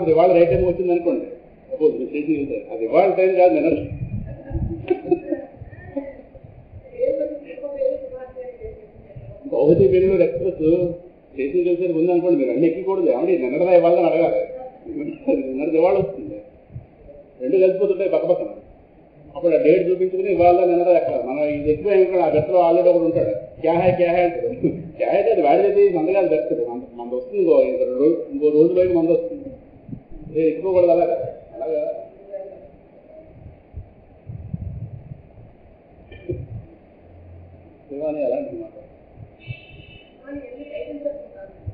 అకస్మాత్ ఇవాళ right time వచ్చింది అనుకోండి, సపోజ్ మీరు స్టేషన్కి వెళ్తారు, అది ఇవాళ టైం కాదు నిన్న. భౌతిక బెంగళూరు ఎక్స్ప్రెస్ స్టేషన్కి వెళ్తే ఉంది అనుకోండి, మీరు అన్ని ఎక్కకూడదు, ఏమంటే నిన్నడదా ఇవాళ అని అడగాలి. నిన్నది ఇవాళ వస్తుంది, రెండు కలిసిపోతుంటాయి పక్క పక్కన. అప్పుడు ఆ డేట్ చూపించుకుని ఇవాళ నిన్నదా ఎక్కడ మనం ఇది ఎక్కువ ఏమో ఆ గట్లో ఆల్రెడీ ఒకటి ఉంటాడు, క్యాహే అంటాడు. క్యాహే అయితే అది వాడితే మందగాలు దక్కుతుంది, మంద వస్తుంది, ఇంకో రోజు బయట మంద వస్తుంది. ఎక్కువ కూడా అలాగా శివాని అలాంటి మాట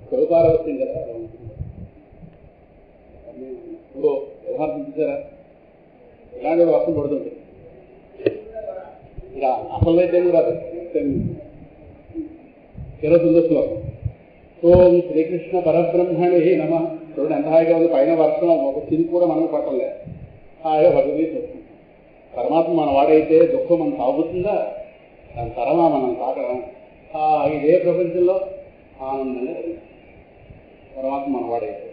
శివపార వస్తుంది కదా. వ్యవహారం చూసారా, ఇలాంటి వర్షం పడుతుంది. ఇక అసలు అయితే రాదు. తిరుగుతుందో శ్లోకం. ఓం శ్రీకృష్ణ పరబ్రహ్మణే నమ. చూడండి ఎంత హాయిగా ఉంది, పైన వర్షం ఒక చిరు కూడా మనం పట్టలేదు, హాయిగా భగవద్గీత వస్తుంది. పరమాత్మ మన వాడైతే దుఃఖం మనం తాగుతుందా, దాని తరమా మనం తాకడం. ఇదే ప్రపంచంలో ఆనందంగా పరమాత్మ మన వాడైతే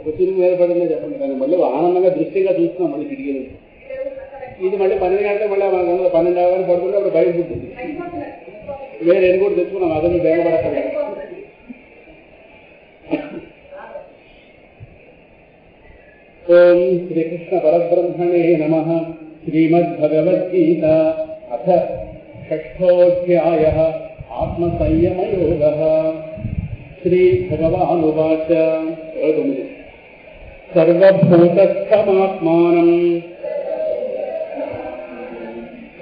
ఒక చిరుగు మీద పడిందే చెప్పండి, కానీ మళ్ళీ ఆనందంగా దృశ్యంగా చూస్తున్నాం. మళ్ళీ కిటికీలు ఇది మళ్ళీ 12 గంటలకు మళ్ళీ మన 12 అవగానే పడుతుంటే అప్పుడు బయట పుట్టింది. వేరే ఎన్ని కూడా తెచ్చుకున్నాం, అదే బేగపడక్కర్లేదు. ఓం శ్రీకృష్ణ పరబ్రహ్మణే నమః. శ్రీమద్భగవద్గీత అథ షష్ఠోऽధ్యాయః ఆత్మసంయమయోగః. శ్రీభగవానువాచ. సర్వభూతస్థమాత్మానం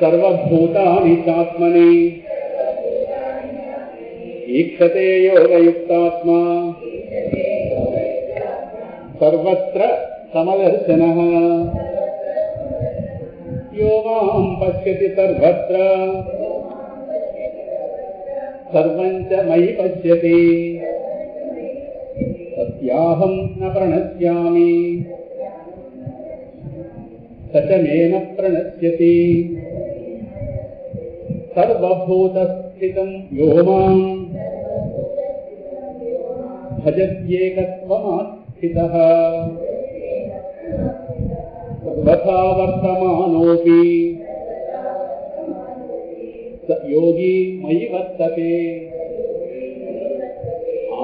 సర్వభూతాని చాత్మని ఈక్షతే యోగయుక్తాత్మా సర్వత్ర సమదర్శనః. యో మాం పశ్యతి సర్వత్ర సర్వం చ మయి పశ్యతి సత్యాహం న ప్రణశ్యామి స చ మే న ప్రణశ్యతి. సర్వభూతస్థితం యో మాం భజత్యేకత్వమాస్థితః సర్వథా వర్తమానోపి స యోగి మయి వర్తతే.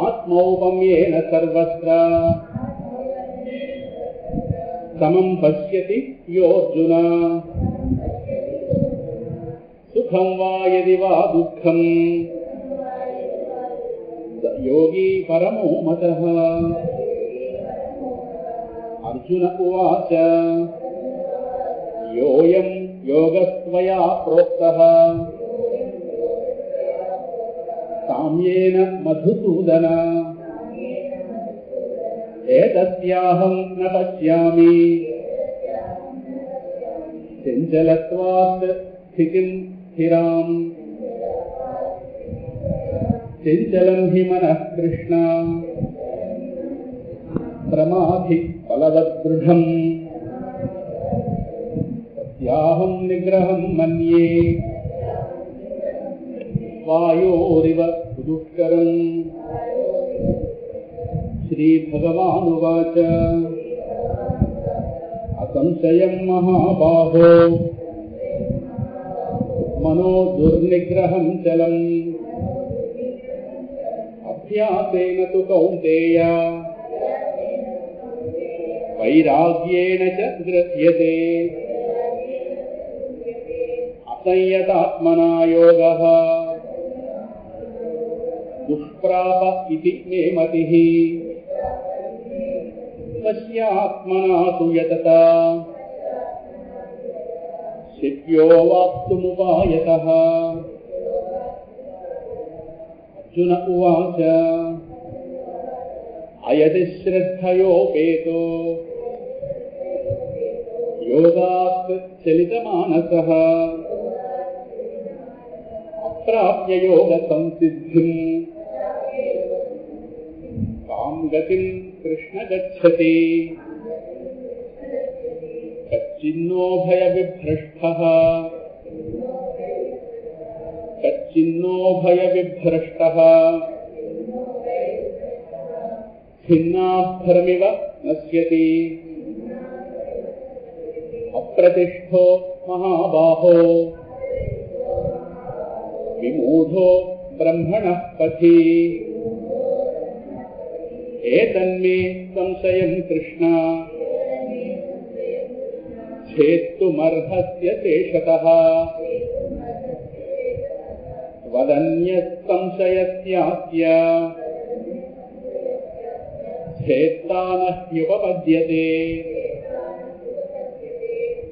ఆత్మౌపమ్యేన సర్వత్ర సమం పశ్యతి యోర్జున. సుఖం వా యది వా దుఃఖం స యోగి పరమో మతః. అర్జున ఉవాచ. యోయం యోగస్త్వయా ప్రోక్తః సామ్యేన మధుసూదన. ఏతస్యాహం న పశ్యామి చంచలత్వాత్ స్థితిం స్థిరాం. చంచలం హి మనః కృష్ణ ప్రమాధి బలవదృఢం. సత్యాహం నిగ్రహం మన్యే వాయోరివ దుష్కరం. శ్రీభగవానువాచ. అసంశయం మహాబాహో మనో దుర్నిగ్రహం చలం. అభ్యాసేన తు కౌంతేయ వైరాగ్యేణ చ గృహ్యతే. అసంయతాత్మనా యోగః దుష్ప్రాప ఇతి మే మతిః. పశ్యాత్మనా తు యతత శక్యో వాప్తుముపాయతః. అర్జున ఉవాచ. అయతి శ్రద్ధయోపేతో యోగాత్ చలితమానసః అప్రాప్య యోగ సంసిద్ధిం కాం గతిం కృష్ణ గచ్చతి. కచ్చిన్నో భయ విభ్రష్టః ఛిన్నాభ్రమివ నశ్యతి అప్రతిష్ఠో మహాబాహో విమూఢో బ్రహ్మణః పథి ఏతన్మే సంశయం కృష్ణ ఛేత్తుమర్హస్య శేషతః వదన్యః సంశయస్యాస్య ఛేత్తానహ్యుపపద్యతే.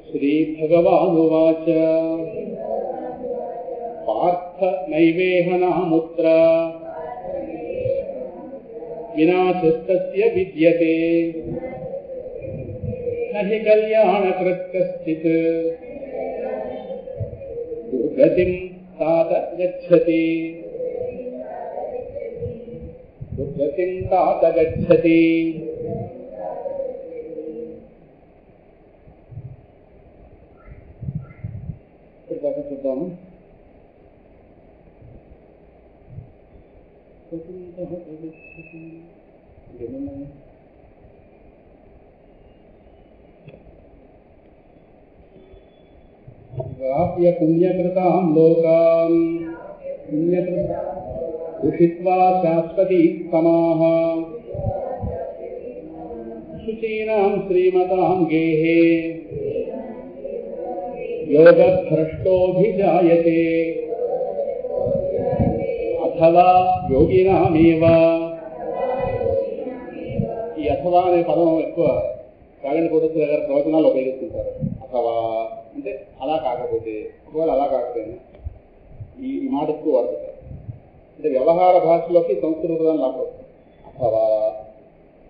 శ్రీభగవానువాచ పార్థ నైవేహ నాముత్ర వినాశస్తస్య విద్యతే నహి కళ్యాణకృత్ కశ్చిత్ దుర్గతిం తాత గచ్చతి. దుర్గతిం తాత గచ్చతి. చూద్దాము. ప్రాప్య పుణ్యకృతాం లోకాన్ ఉషిత్వా శాశ్వతీ సమాః శుచీనాం శ్రీమతాం గేహే యోగభ్రష్టోభిజాయతే అథవా యోగినామేవ. ఈ అథవా అనే పదం ఎక్కువ కాళింగ కోటేశ్వర గారి ప్రవచనాలు ఉపయోగిస్తుంటారు. అథవా అంటే అలా కాకపోతే, ఒకవేళ అలా కాకపోయినా ఈ మాట ఎక్కువ వాడుతుంటారు. అంటే వ్యవహార భాషలోకి సంస్కృత పదాన్ని లాక్కొస్తారు. అథవా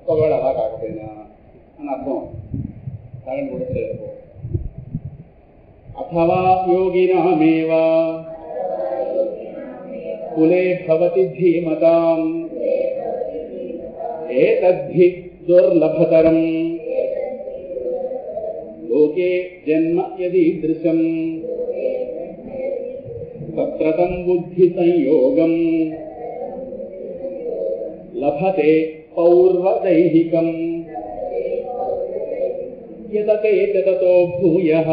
ఒకవేళ అలా కాకపోయినా అని అర్థం కాళింగ కోటేశ్వర గారు. అథవా యోగినామేవ కులే భవతి ధీమతాం ఏతద్ధి దుర్లభతరం లోకే జన్మ యదీదృశం తత్రతం బుద్ధి సంయోగం లభతే పౌర్వదైహికం యతతే తతో భూయః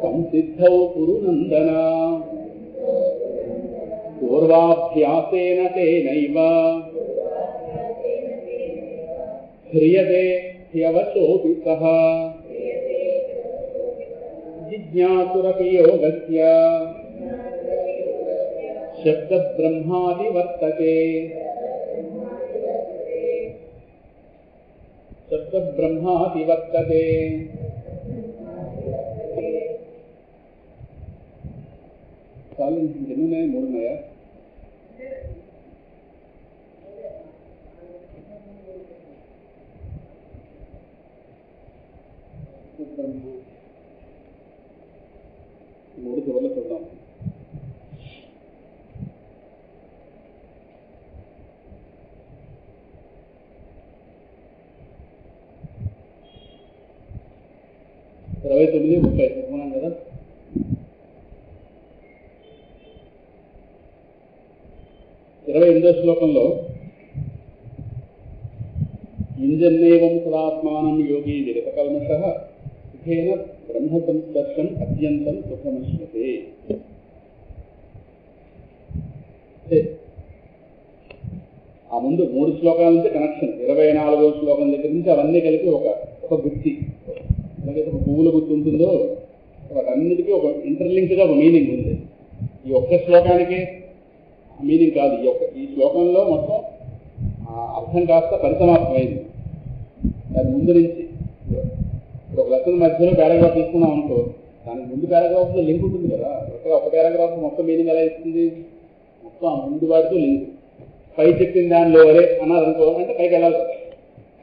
సంసిద్ధౌ కురునందన పూర్వాభ్యాసేన తేనైవ హ్రియతే హ్యవశోభితః జిజ్ఞాసురపి యోగస్య శబ్దబ్రహ్మాది వర్తతే. శబ్దబ్రహ్మాది వర్తతే. చాలు, ఎన్నున్నాయి? 3 ఉన్నాయా? మూడు చివర్లో చూద్దాం. ఇరవై 29, 30 చెప్పుకున్నాం కదా. ఇరవై 8వ శ్లోకంలో యుంజన్నేవం సదాత్మానం యోగి విగతకల్మషః సుఖేన బ్రహ్మ సంస్పర్శం అత్యంతం సుఖమశ్యతే. ఆ ముందు 3 శ్లోకాల నుంచి కనెక్షన్. 24వ శ్లోకం దగ్గర నుంచి అవన్నీ కలిపి ఒక గుర్తి. అలాగైతే ఒక పువ్వుల గుర్తు ఉంటుందో వాటన్నిటికీ ఒక ఇంటర్లింక్గా ఒక మీనింగ్ ఉంది. ఈ ఒక్క శ్లోకానికి మీనింగ్ కాదు. ఈ శ్లోకంలో మొత్తం అర్థం కాస్త పరిసమాప్తమైంది. దాని ముందు నుంచి ఒక లెసన్ మధ్యలో పారాగ్రాఫ్ తీసుకున్నాం అనుకో, దానికి ముందు పారాగ్రాఫ్లో లింక్ ఉంటుంది కదా. ఒక పారాగ్రాఫ్ మొత్తం మీనింగ్ ఎలా ఇస్తుంది? మొత్తం ఆ ముందు వాటితో లింక్. పై చెప్పిన దానిలో వరే అన్నారు అనుకో, అంటే పైకి వెళ్ళాలి కదా.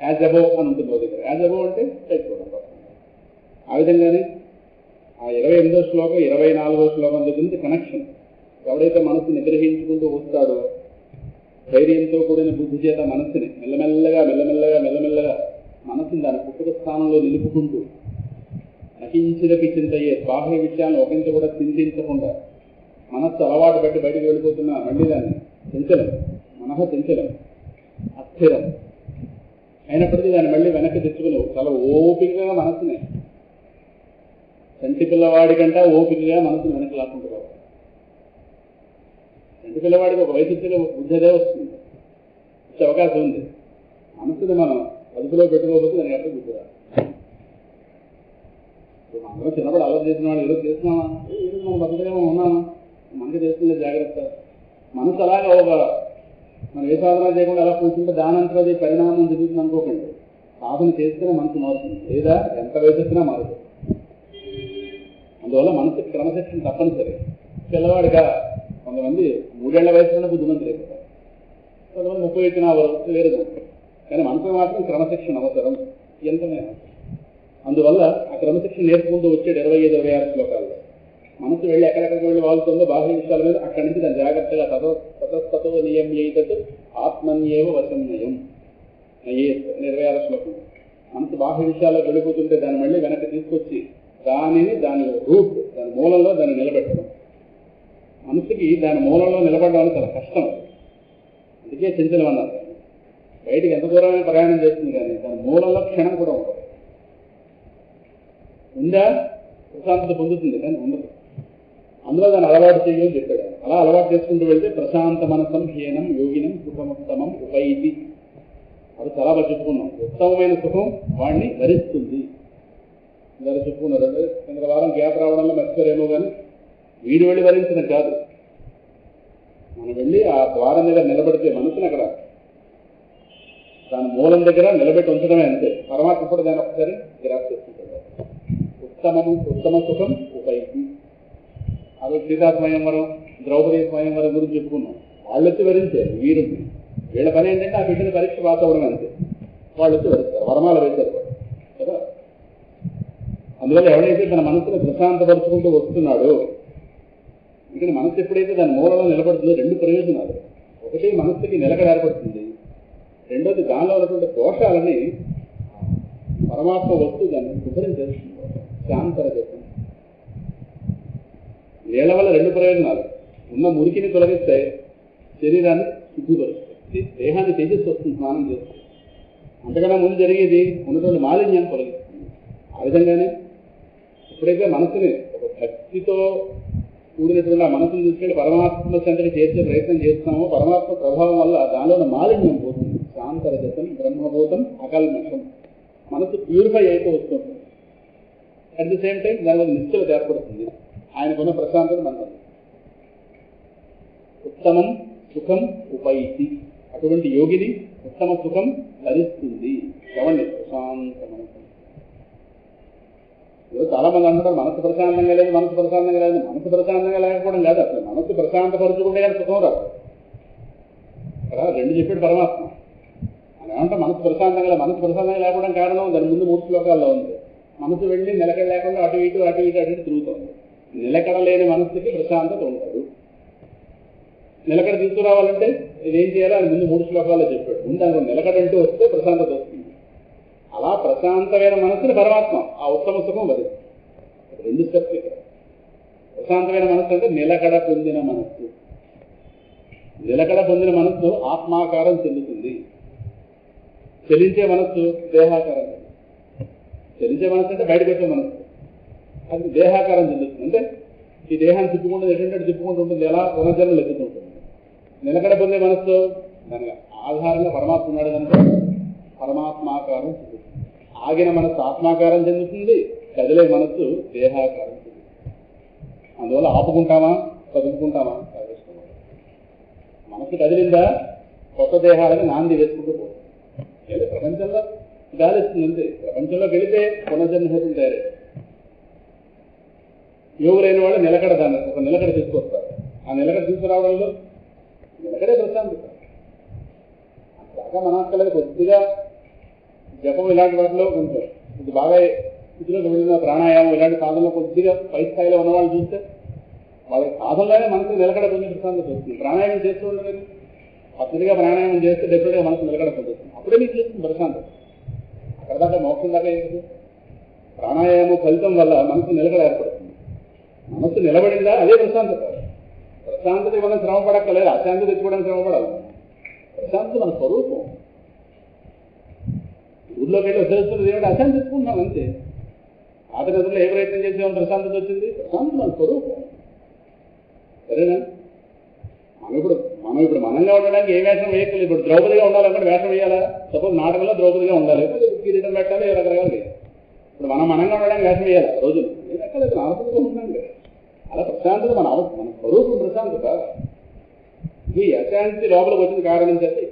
యాజ్ అబోవ్ అని ఉంటుంది దగ్గర. యాజ్ అబోవ్ అంటే పైకి చూడండి. ఆ విధంగానే ఆ 28వ శ్లోకం 24వ శ్లోకం దగ్గర నుంచి కనెక్షన్. ఎవడైతే మనసు నిగ్రహించుకుంటూ వస్తాడో, ధైర్యంతో కూడిన బుద్ధి చేత మనస్సుని మెల్లమెల్లగా మనస్సుని దాని పుట్టుక స్థానంలో నిలుపుకుంటూ నకించిదపి చింతయ్యే బాహ్య విషయాలను ఒకంత కూడా చింతించకుండా మనస్సు అలవాటు బట్టి బయటకు వెళ్ళిపోతున్నా మళ్ళీ దాన్ని చంచలం, మనహ చంచలం, అస్థిరం, అయినప్పటికీ దాన్ని మళ్ళీ వెనక్కి తెచ్చుకుని చాలా ఓపికగా మనసునే, చంటి పిల్లవాడి కంటే ఓపికగా మనసుని వెనక్కి లాక్కుంటున్నారు. చంటి పిల్లవాడికి ఒక వయసు బుద్ధి అదే వస్తుంది, వచ్చే అవకాశం ఉంది. మనసుని మనం అదుపులో పెట్టుకోకపోతే దానికి ఎక్కడ బుద్ధి రాదు. అందరం చిన్నప్పుడు అలవాటు చేసిన వాళ్ళు ఈరోజు చేస్తున్నామా, ఈరోజు మనం బతుకగా ఉన్నామా, మనకి చేస్తుంది జాగ్రత్త. మనసు అలాగే ఒక మనం ఏ సాధన చేయకుండా అలా కూర్చుంటే దానంతా అది పరిణామం జరుగుతుంది అనుకోకండి. సాధన చేస్తేనే మనసు మారుతుంది, లేదా ఎంత వయసు వచ్చినా మారుతుంది. అందువల్ల మనసుకి క్రమశిక్షణ తప్పనిసరి. పిల్లవాడిగా కొంతమంది 3 ఏళ్ల వయసులోనే బుద్ధిమంతులు అయిపోతారు, కొంతమంది 30 వచ్చినా వరకు వేరే దాంట్లో. కానీ మనసు మాత్రం క్రమశిక్షణ అవసరం ఎంతమే. అందువల్ల ఆ క్రమశిక్షణ నేర్చుకుంటూ వచ్చాడు 25-26 శ్లోకాల్లో. మనసు వెళ్ళి ఎక్కడెక్కడికి వెళ్ళి వాళ్తుందో బాహ్య విషయాల మీద అక్కడి నుంచి దాన్ని జాగ్రత్తగా తతస్తతో నియమ్యైతత్ ఆత్మన్యేవ వశంనయం 26 శ్లోకం. మనసు బాహ్య విషయాల్లో వెళ్ళిపోతుంటే దాన్ని మళ్ళీ వెనక్కి తీసుకొచ్చి దాని రూట్, దాని మూలంలో దాన్ని నిలబెట్టడం. మనసుకి దాని మూలంలో నిలబడడం చాలా కష్టం. అందుకే చంచలం అన్నారు. బయటికి ఎంత దూరమైన ప్రయాణం చేస్తుంది కానీ దాని మూలంలో క్షణం కూడా ఉంటుంది. ఉందా ప్రశాంతత పొందుతుంది కానీ ఉండదు. అందులో దాన్ని అలవాటు చేయని చెప్పాడు. అలా అలవాటు చేసుకుంటూ వెళ్తే ప్రశాంత మనసం హీనం యోగినం సుఖముత్తమం ఉపైతి. అది చాలా బాగా చెప్పుకున్నాం. ఉత్తమమైన సుఖం వాడిని ధరిస్తుంది. అందరూ చెప్పుకున్నారు. కింద వారం గ్యాప్ రావడంలో మర్చిపోరేమో కానీ వీడు వెళ్ళి భరించడం కాదు, మనం వెళ్ళి ఆ ద్వారం దగ్గర నిలబడితే మనసుని అక్కడ దాని మూలం దగ్గర నిలబెట్టి ఉంచడమే. అంతే. పరమాత్మ కూడా దాన్ని ఒకసారి గిరాఫ్ చేసుకుంటాడు. ఉత్తమ సుఖం ఉపైతి. అదే సీతా స్వయంవరం, ద్రౌపది స్వయంవరం గురించి చెప్పుకున్నాం. వాళ్ళు వచ్చి వరించారు, వీరు వీళ్ళ పని ఏంటంటే ఆ బిడ్డని పరీక్ష పాస్ అవ్వడం అంతే. వాళ్ళు వచ్చి వరిస్తారు, వరమాలు వేశారు కదా. అందువల్ల ఎవడైతే తన మనసును ప్రశాంతపరుచుకుంటూ వస్తున్నాడో, ఇక్కడ మనసు ఎప్పుడైతే దాని మూలంలో నిలబడుతుందో 2 ప్రయోజనాలు. ఒకటి, మనస్సుకి నిలకడ ఏర్పడుతుంది. రెండోది, దానిలో ఉన్నటువంటి దోషాలని పరమాత్మ వస్తు దాన్ని శుభ్రం చేస్తుంది. శాంతరగతం. నీళ్ల వల్ల 2 ప్రయోజనాలు. ఉన్న మురికిని తొలగిస్తాయి, శరీరాన్ని శుద్ధిపరుస్తాయి, దేహాన్ని తేజస్సు వస్తుంది స్నానం చేస్తుంది. అంతకన్నా ముందు జరిగేది ఉన్నటువంటి మాలిన్యాన్ని తొలగిస్తుంది. ఆ విధంగానే ఎప్పుడైతే మనసుని ఒక భక్తితో కూడినటువంటి ఆ మనసును తీసుకెళ్ళి పరమాత్మ చెంతకి చేర్చే ప్రయత్నం చేస్తామో, పరమాత్మ ప్రభావం వల్ల దానిలో మాలిన్యం పోతుంది. శాంతరగతం బ్రహ్మభూతం అకల్మషం. మనసు ప్యూరిఫై అయితే వస్తుంది. అట్ ది సేమ్ టైం దాని వల్ల నిశ్చలత ఏర్పడుతుంది. ఆయనకున్న ప్రశాంతత మనకు. ఉత్తమం సుఖం ఉపైతి. అటువంటి యోగిని ఉత్తమ సుఖం ధరిస్తుంది. ఎవండి ప్రశాంత మనసు. చాలా మంది అంటారు మనసు ప్రశాంతంగా లేదు, మనసు ప్రశాంతంగా లేదు. మనసు ప్రశాంతంగా లేకపోవడం కాదు, అసలు మనసు ప్రశాంతపరుచుకుంటే కానీ సుఖం రాదు. ఇక్కడ 2 చెప్పాడు పరమాత్మ. అని ఏమంటే మనసు ప్రశాంతంగా లేకపోవడం కారణం దాని ముందు 3 శ్లోకాల్లో ఉంది. మనసు వెళ్ళి నిలకడ లేకుండా అటు ఇటు తిరుగుతుంది. నిలకడ లేని మనసుకి ప్రశాంతత ఉండదు. నిలకడ తీసుకురావాలంటే ఇదేం చేయాలో అని ముందు 3 శ్లోకాల్లో చెప్పాడు. ముందు దానికి నిలకడ అంటూ వస్తే ప్రశాంతత వస్తుంది. అలా ప్రశాంతమైన మనసుని పరమాత్మ ఆ ఉత్తమ సుఖం వదిలిస్తుంది. 2 స్టెప్స్ ఇక్కడ. ప్రశాంతమైన మనసు అంటే నిలకడ పొందిన మనస్సు. నిలకడ పొందిన మనస్సు ఆత్మాకారం చెందుతుంది. చలించే మనస్సు దేహాకారం. చలించే మనస్సు అంటే బయటకు వచ్చే మనస్సు, అది దేహాకారం చెందుతుంది. అంటే ఈ దేహాన్ని తిప్పుకుంటుంది, ఎటువంటి తిప్పుకుంటూ ఉంటుంది, ఎలా పునర్జన్మలు ఎత్తుతుంటుంది. నిలకడ పొందే మనస్సు దాని ఆధారంగా పరమాత్మ ఉన్నాడు కనుక పరమాత్మాకారం చెందుతుంది. ఆగిన మనస్సు ఆత్మాకారం చెందుతుంది, కదిలే మనస్సు దేహాకారం చెందుతుంది. అందువల్ల ఆపుకుంటామా కదులుకుంటామా మనస్సు కదిలిందా కొత్త దేహాలని నాంది వేసుకుంటూ పోతుంది. లేదా ప్రపంచంలో గాలిస్తుంది అంతే. ప్రపంచంలోకి వెళితే పునర్జన్మ హేతులు తయారై యోగులైన వాళ్ళు నిలకడ దాన్ని ఒక నిలకడ తీసుకొస్తారు. ఆ నిలకడ తీసుకురావడంలో నిలకడే ప్రశాంతత. అంతగా మనక్కలేదు. కొద్దిగా జపం ఇలాంటి వాటిలో కొంచెం ఇది బాగా స్థితిలోకి వెళ్ళిన ప్రాణాయామం ఇలాంటి సాధనలో కొద్దిగా పై స్థాయిలో ఉన్న వాళ్ళు చూస్తే వాళ్ళకి సాధనలోనే మనసు నిలకడ పొందే ప్రశాంతత వస్తుంది. ప్రాణాయామం చేస్తూ ఉండలేదు, పద్ధతిగా ప్రాణాయామం చేస్తే డెఫినెట్గా మనసు నిలకడ పొందుతుంది. అప్పుడే మీకు చేస్తుంది ప్రశాంతత. అక్కడ దాకా మోక్షం దాకా ఏంటి? ప్రాణాయామం ఫలితం వల్ల మనసు నిలకడ ఏర్పడుతుంది. మనసు నిలబడిందా అదే ప్రశాంతత. ప్రశాంతత మనం శ్రమ పడక్కలేదు, అశాంతి తెచ్చుకోవడానికి శ్రమ పడాలి. ప్రశాంతత మన స్వరూపం. ఊర్లోకి వెళ్ళి ఉద్ధరిస్తున్నది ఏమిటి? అశాంతి తెచ్చుకుంటున్నాం అంతే. పాత గదుల్లో ఏ ప్రయత్నం చేసేవాళ్ళం ప్రశాంతత వచ్చింది? ప్రశాంతం మన స్వరూపం. సరేనా? మనం ఇప్పుడు మనంగా ఉండడానికి ఏ వేషం వేయక్కర్లేదు. ఇప్పుడు ద్రౌపదిగా ఉండాలంటే వేషం వేయాలా? సపోజ్ నాటకంలో ద్రౌపదిగా ఉండాలి, కిరీటం పెట్టాలి, ఏ రకరకాలు వేయాలి. ఇప్పుడు మనం మనంగా ఉండడానికి వేషం వేయాలి రోజులు? ఏం ఎక్కలేదు, ఆనందంగా ఉన్నాం కదా. అలా ప్రశాంతత మన స్వరూపం ప్రశాంతత. ఈ అశాంతి లోపలికి వచ్చిన కారణం చేస్తే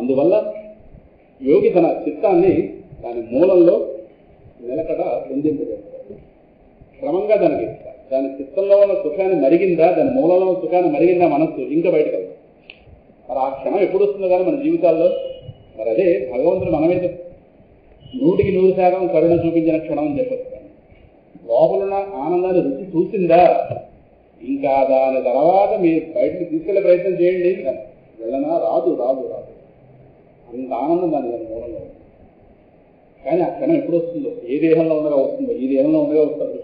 అందువల్ల యోగి తన చిత్తాన్ని దాని మూలంలో నిలకడ పొందింపజేస్తాడు. క్రమంగా దాని చిత్తంలో ఉన్న సుఖాన్ని మరిగిందా, దాని మూలంలో ఉన్న సుఖాన్ని మరిగిందా మనస్సు, ఇంకా బయటకు వెళ్తాం. మరి ఆ క్షణం ఎప్పుడు వస్తుందో కానీ మన జీవితాల్లో. మరి అదే భగవంతుడు మన మీద 100% కరుణ చూపించిన క్షణం అని చెప్పొచ్చు. లోపలున్న ఆనందాన్ని రుచి చూసిందా, ఇంకా దాని తర్వాత మీరు బయటకు తీసుకెళ్లే ప్రయత్నం చేయండి. వెళ్ళనా? రాదు. అంత ఆనందం దాని మూలంలో ఉంది. కానీ ఆ క్షణం ఎప్పుడు వస్తుందో, ఏ దేహంలో ఉండగా వస్తుందో, ఈ దేహంలో ఉండగా వస్తుంది.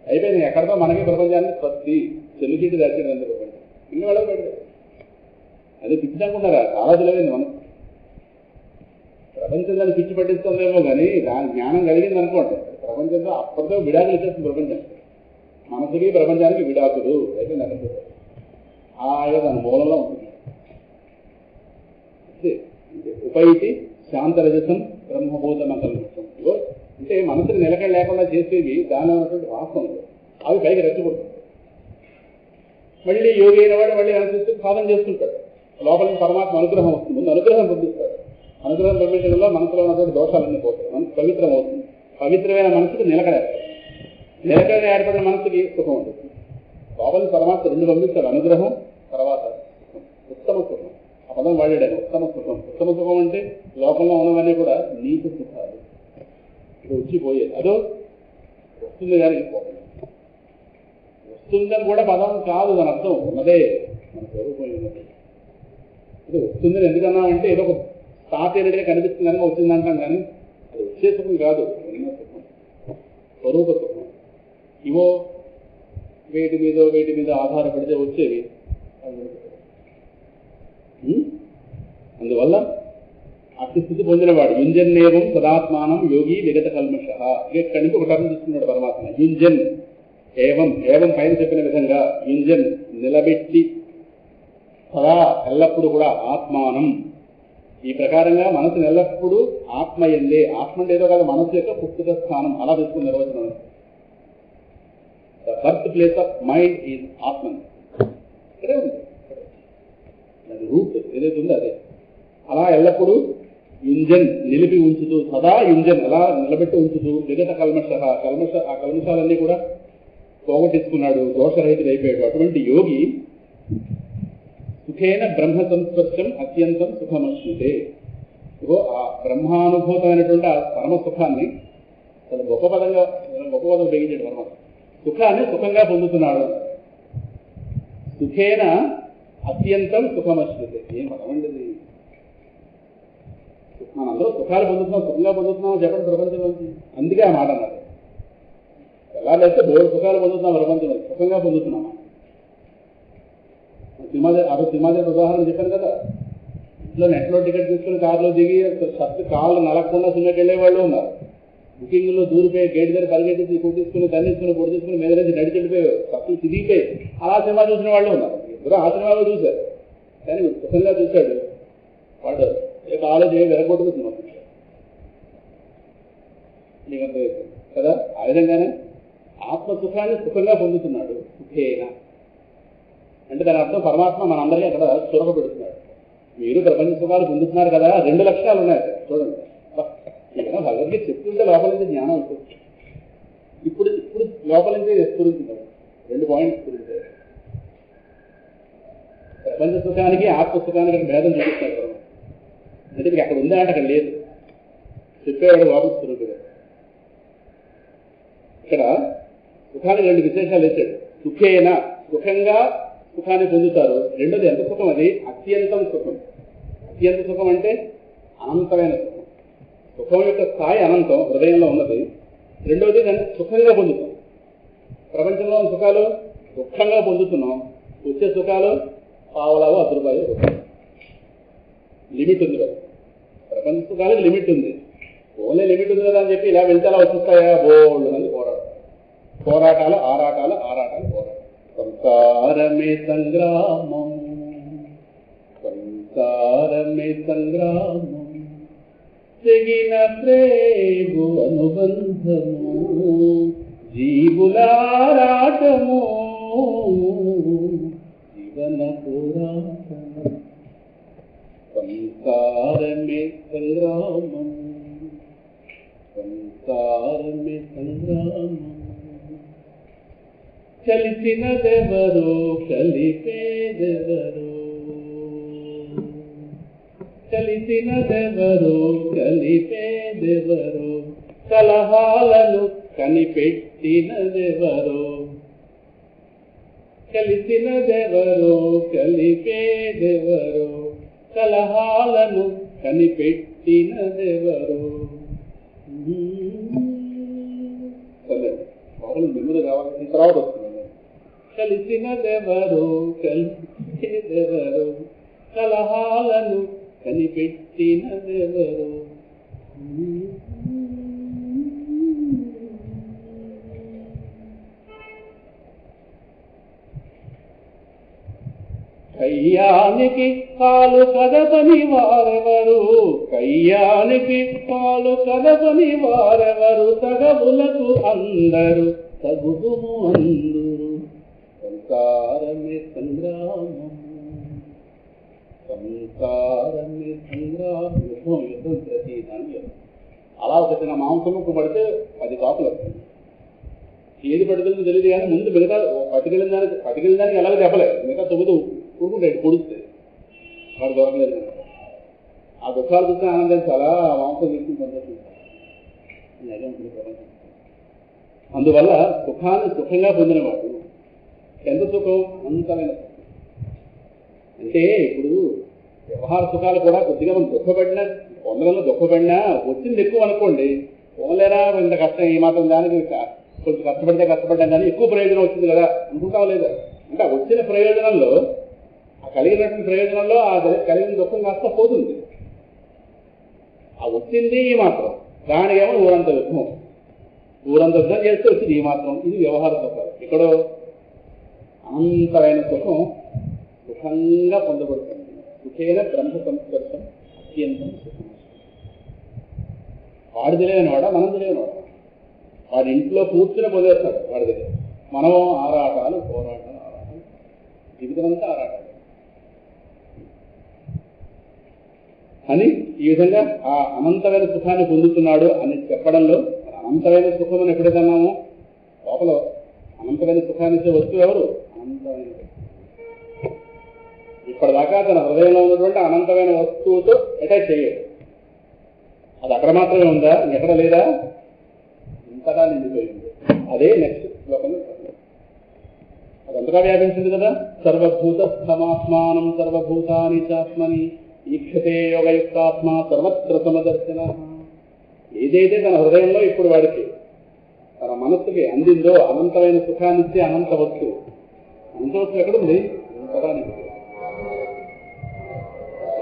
అయిపోయింది, ఎక్కడితో మనకి ప్రపంచాన్ని స్వస్తి చెల్లుకిట్టి దాచేది అంత ప్రపంచం. ఇన్ని వాళ్ళకి పెడతారు. అది పిచ్చిననుకుంటారా? చాలా తెలివైంది మనం. ప్రపంచం దాన్ని పిచ్చి పట్టిస్తుందేమో కానీ దాని జ్ఞానం కలిగింది అనుకోండి, ప్రపంచంలో అప్పటితో విడాకులు ఇచ్చేస్తుంది ప్రపంచం. మనసుకి ప్రపంచానికి విడాకులు అయిపోయింది అక్కడ. హాయిగా దాని మూలంలో ఉంటుంది. ఉపైతి శాంతరజసం బ్రహ్మభూతం కల్పిస్తాం. అంటే మనసుని నిలకడ లేకుండా చేసేవి దానిలో ఉన్నటువంటి వాసనలు, అవి పైకి రెచ్చగొడుతుంది. మళ్ళీ యోగి అయిన వాడు మళ్ళీ అనుసరిస్తూ సాధన చేసుకుంటాడు. లోపల పరమాత్మ అనుగ్రహం వస్తుంది, ముందు అనుగ్రహం పొందిస్తాడు. అనుగ్రహం పొందించడంలో మనసులో ఉన్నటువంటి దోషాలన్నీ పోతాయి, మనసు పవిత్రం అవుతుంది. పవిత్రమైన మనసుకు నిలకడ ఏర్పడిన మనసుకి సుఖం ఉంటుంది. లోపల పరమాత్మ 2 పంపిస్తాడు, అనుగ్రహం తర్వాత ఉత్తమ సుఖం. ఆ పదం వాడాడు, ఉత్తమ సుఖం. ఉత్తమ సుఖం అంటే లోకంలో ఉన్నవన్నీ కూడా నీచ సుఖాలు, వచ్చిపోయేది. అదో వస్తుంది కానీ వస్తుందని కూడా పదం కాదు, దాని అర్థం ఉన్నదే, మన స్వరూపం ఉన్నది. ఇది వస్తుందని ఎందుకన్నా అంటే ఏదో ఒక తాతేనట్టుగా కనిపిస్తుంది కనుక వచ్చిందంటాం, కానీ అది వచ్చే సుఖం కాదు, ఉన్న సుఖం, స్వరూప సుఖం. ఇవో వేటి మీద ఆధారపడితే వచ్చేవి. అందువల్ల అతి స్థితి పొందినవాడు యుంజన్నేవం సదాత్మానం యోగి విగత కల్మష. ఇక్కడి నుంచి ఒక టర్మ్ తీసుకున్నాడు పరమాత్మ. యుంజన్ ఏవం పైన చెప్పిన విధంగా యుంజన్ నిలబెట్టి సదా ఎల్లప్పుడూ కూడా ఆత్మానం, ఈ ప్రకారంగా మనసు ఎల్లప్పుడూ ఆత్మయందే. ఆత్మ అంటే ఏదో కాదు, మనసు యొక్క పుస్తక స్థానం అలా తీసుకున్న నిర్వచనం. The birth place of mind is ఆత్మ. ఇక్కడే ఉంది, అది రూట్ ఏదైతే ఉందో అదే. అలా ఎల్లప్పుడూ యుంజన్ నిలిపి ఉంచుతూ, సదా యుంజన్ అలా నిలబెట్టి ఉంచుతూ, విగత కల్మష ఆ కల్మషాలన్నీ కూడా పోగొట్టించుకున్నాడు, దోషరహితుడు అయిపోయాడు. అటువంటి యోగి సుఖేన బ్రహ్మ సంస్పర్శం అత్యంతం సుఖమశ్నుతే. ఇగో ఆ బ్రహ్మానుభూతమైనటువంటి ఆ పరమ సుఖాన్ని చాలా గొప్ప పదం ఉపయోగించాడు పరమాత్మ. సుఖాన్ని సుఖంగా పొందుతున్నాడు. సుఖేన అత్యంతం సుఖమశ్నుతే. ఏం పదమండిది? మనందరూ సుఖాలు పొందుతున్నాం, సుఖంగా పొందుతున్నాం చెప్పండి ప్రపంచంలోంచి. అందుకే ఆ మాట అన్నారు. ఎలా లేస్తే 2 సుఖాలు పొందుతున్నాం ప్రపంచంలో, సుఖంగా పొందుతున్నామా? సినిమా ఉదాహరణ చెప్పాను కదా. ఇంట్లో నెట్లో టికెట్ తీసుకుని కారులో దిగి షర్ట్ కాళ్ళు నలగకుండా సినిమాకి వెళ్ళే వాళ్ళు ఉన్నారు. బుకింగ్లో దూరిపోయి గేట్ దగ్గర పరిగెట్టి తీసుకుని తన్నించుకుని పొడి తీసుకుని మీద నుంచి నడిచి వెళ్ళిపోయారు, షర్ట్లు తిరిగిపోయి అలా సినిమా చూసిన వాళ్ళు ఉన్నారు. ఇద్దరు ఆ సినిమాలో చూశారు, కానీ సుఖంగా చూశాడు వాడు. కాలేజ్ వెరగొట్టుకుతున్నాం నీకు అర్థమవుతుంది కదా. ఆ విధంగానే ఆత్మసుఖాన్ని సుఖంగా పొందుతున్నాడు. సుఖేనా అంటే దాని అర్థం పరమాత్మ మనందరికీ అక్కడ సురభ పెడుతున్నాడు. మీరు ప్రపంచ సుఖాలు పొందుతున్నారు కదా, 2 లక్షణాలు ఉన్నాయి అక్కడ చూడండి. భగవద్గీత చెప్తుంటే లోపల నుంచి జ్ఞానం ఉంటుంది. ఇప్పుడు లోపల నుంచి స్ఫురించింది 2 పాయింట్స్ గురించి. ప్రపంచ సుఖానికి ఆత్మసుఖానికి భేదం చూపిస్తాడు పరమాత్మ. అంటే మీకు అక్కడ ఉందా అంటే అక్కడ లేదు, చెప్పేవాడు లోపల స్వరూపుగా. ఇక్కడ సుఖానికి 2 విశేషాలు వేశాడు. సుఖేనా సుఖంగా సుఖాన్ని పొందుతారు. రెండోది ఎంత సుఖం? అది అత్యంతం సుఖం. అత్యంత సుఖం అంటే అనంతమైన సుఖం. సుఖం యొక్క స్థాయి అనంతం, హృదయంలో ఉన్నది. రెండవది దాన్ని సుఖంగా పొందుతాం. ప్రపంచంలో సుఖాలు దుఃఖంగా పొందుతున్నాం. వచ్చే సుఖాలు పావలాలు 10 రూపాయలు లిమిట్ ఉంది కదా. ప్రపంచ సుఖాలకు లిమిట్ ఉంది. ఓన్లీ లిమిట్ ఉంది కదా అని చెప్పి ఇలా వెళ్తే అలా వచ్చేస్తాయా? బోల్డ్ మంది పోరాటాలు ఆరాటాలు పోరాటాలు. సంసారమే సంగ్రామం, సంసారమే సంగ్రామం, తెగిన ప్రేగు అనుబంధము, జీవులారాటము, జీవన పోరాటము. సంసారమే సంగ్రామం, సంసారమే సంగ్రామం, కలిసినదెవరో కలిపేదెవరో, కలిసినదెవరో కలిపేదెవరో, కలహాలను కనిపెట్టినదెవరో, కలిసినదెవరో కలిపేదెవరో, కలహాలను కనిపెట్టినదెవరో. బాగుంది, నెమ్మది కావాల్సిన తర్వాత వస్తుంది. కలిసినదెవరో కలిపేదెవరో, కలహాలను కనిపెట్టినదెవరో. కయ్యానికి కాలు కదపని వారెవరు, కయ్యానికి కాలు కదపని వారెవరు, తగవులకు అందరు తగుదుము అందురు. సంసారమే సంగ్రామం, సంసారమే సంగ్రామం. యుద్ధం ప్రతి దాని అలా ఒక చిన్న మాంసముకు పడితే 10 కాపులు వస్తుంది. ఏది పట్టుకెళ్ళి తెలియదు కానీ ముందు మిగతా పట్టుకెళ్ళిన దానికి ఎలాగో చెప్పలేదు. మిగతా 9 ఊరుకుంటాడు, పొడుస్తుంది, వాడు దొరకలేదు. ఆ దుఃఖాలు చూస్తే ఆనందం చాలా మాంసం తీసుకుని సంతోషించాలి. అందువల్ల సుఖాన్ని సుఖంగా పొందినవాడు ఎంత సుఖం? అంతమైన సుఖం. అంటే ఇప్పుడు వ్యవహార సుఖాలు కూడా కొద్దిగా మనం దుఃఖపడినా, పొందడంలో దుఃఖపడినా వచ్చింది ఎక్కువ అనుకోండి, పోలేరా ఇంత కష్టం, ఈ మాత్రం దానికి కొంచెం కష్టపడ్డాం కానీ ఎక్కువ ప్రయోజనం వచ్చింది కదా అనుకుంటాం లేదా? అంటే వచ్చిన ప్రయోజనంలో, ఆ కలిగినటువంటి ప్రయోజనంలో ఆ కలిగిన దుఃఖం కాస్త పోతుంది. ఆ వచ్చింది ఈ మాత్రం, దానికేమో ఊరంత దుఃఖం, ఊరంత యుద్ధం చేస్తే వచ్చింది ఈ మాత్రం. ఇది వ్యవహార సుఖాలు. ఇక్కడ అనంతమైన సుఖం సుఖంగా పొందబడుతుంది. సుఖేన బ్రహ్మ సంస్పర్శం అత్యంతం సుఖం. వాడు తెలియనివాడా, మనం తెలియనివాడా? వాడి ఇంట్లో కూర్చుని పొందేస్తాడు వాడి దగ్గర. మనం ఆరాటాలు పోరాటాలు జీవితం అంతా ఆరాటాలు అని ఈ విధంగా ఆ అనంతమైన సుఖాన్ని పొందుతున్నాడు అని చెప్పడంలో, అనంతమైన సుఖం అని ఎప్పుడైతే అన్నామో లోపల అనంతమైన సుఖాన్ని ఇచ్చే వస్తువు ఎవరు? అనంతమైన. ఇప్పటిదాకా తన హృదయంలో ఉన్నటువంటి అనంతమైన వస్తువుతో అటాచ్ చేయడు. అది అక్కడ మాత్రమే ఉందా, ఎక్కడ లేదా? ఇంతగా నిండిపోయింది. అదే నెక్స్ట్ శ్లోకంలో అదంతగా వ్యాపించింది కదా. సర్వభూత స్థమాత్మానం సర్వభూతాని చాత్మని ఈక్షతే యోగయుక్తాత్మ సర్వత్ర సమదర్శన. ఏదైతే తన హృదయంలో ఇప్పుడు వాడికి తన మనస్సుకి అందిందో అనంతమైన సుఖాన్నిచ్చే అనంత వస్తువు, అనంత వస్తువు ఎక్కడుంది? ఇంతగా నిండి.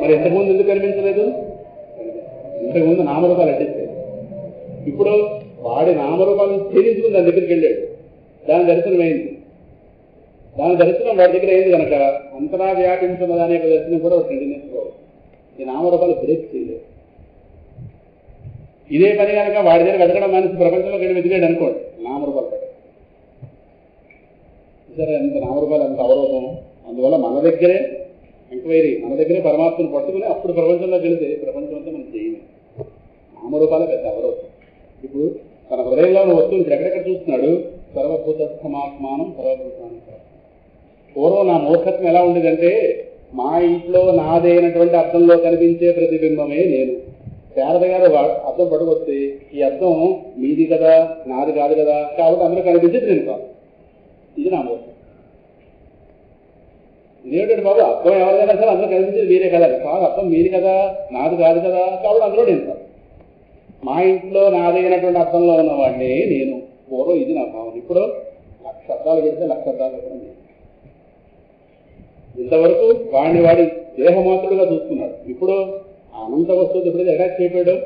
మరి ఇంతకుముందు ఎందుకు కనిపించలేదు? ఇంతకుముందు నామరూపాలు అడ్డిస్తాయి. ఇప్పుడు వాడి నామరూపాలను ఛేదించుకుని దాని దగ్గరికి వెళ్ళాడు, దాని దర్శనం అయింది. దాని దర్శనం వాడి దగ్గర అయింది కనుక అంతరా వ్యాపించిన దాని యొక్క దర్శనం కూడా ఒక కంటిన్యూస్గా ఈ నామరూపాలు బ్రేక్ చేయలేదు. ఇదే పని కనుక వాడి దగ్గర వెతకడం మానేసి ప్రపంచంలో వెళ్ళి వెతికాడు అనుకోండి, నామరూపాలు పడ్డాయి. సరే, అంత నామరూపాలు అంత అవరోధం. అందువల్ల మన దగ్గరే ఎంక్వైరీ, మన దగ్గరే పరమాత్మను పట్టుకుని అప్పుడు ప్రపంచంలో వెళితే ప్రపంచం అంతా మనం చేయము. నామరూపాలే పెద్ద అవరోధం. ఇప్పుడు తన హృదయంలో ఉన్న వస్తువుని ఎక్కడెక్కడ చూస్తున్నాడు? సర్వభూత స్థమాత్మానం సర్వభూతాన్ని. పూర్వం నా మూర్ఖత్వం ఎలా ఉండేదంటే, మా ఇంట్లో నాదైనటువంటి అర్థంలో కనిపించే ప్రతిబింబమే నేను. శారద గారు అర్థం పట్టుకొస్తే ఈ అర్థం మీది కదా, నాది కాదు కదా, కాబట్టి అందరూ కనిపించేది నేను కాదు. ఇది నా మూర్ఖం. ఇదేమిటంటే బాబు, అర్థం ఎవరిదైనా సరే అందరూ కనిపించేది మీరే కదా, కాదు అర్థం మీది కదా, నాది కాదు కదా, కాబట్టి అందులో నేను కాదు. మా ఇంట్లో నాదైనటువంటి అర్థంలో ఉన్నవాడిని నేను. పూర్వం ఇది నా భావన. ఇప్పుడు 1,00,000 అర్థాలు పెడితే 1,00,000 అర్థాలు కూడా నేను. ఇంతవరకు వాడి దేహమాత్రుడుగా చూస్తున్నాడు. ఇప్పుడు ఆ అనంత వస్తువుతో ఎప్పుడైతే అటాచ్ అయిపోయాడు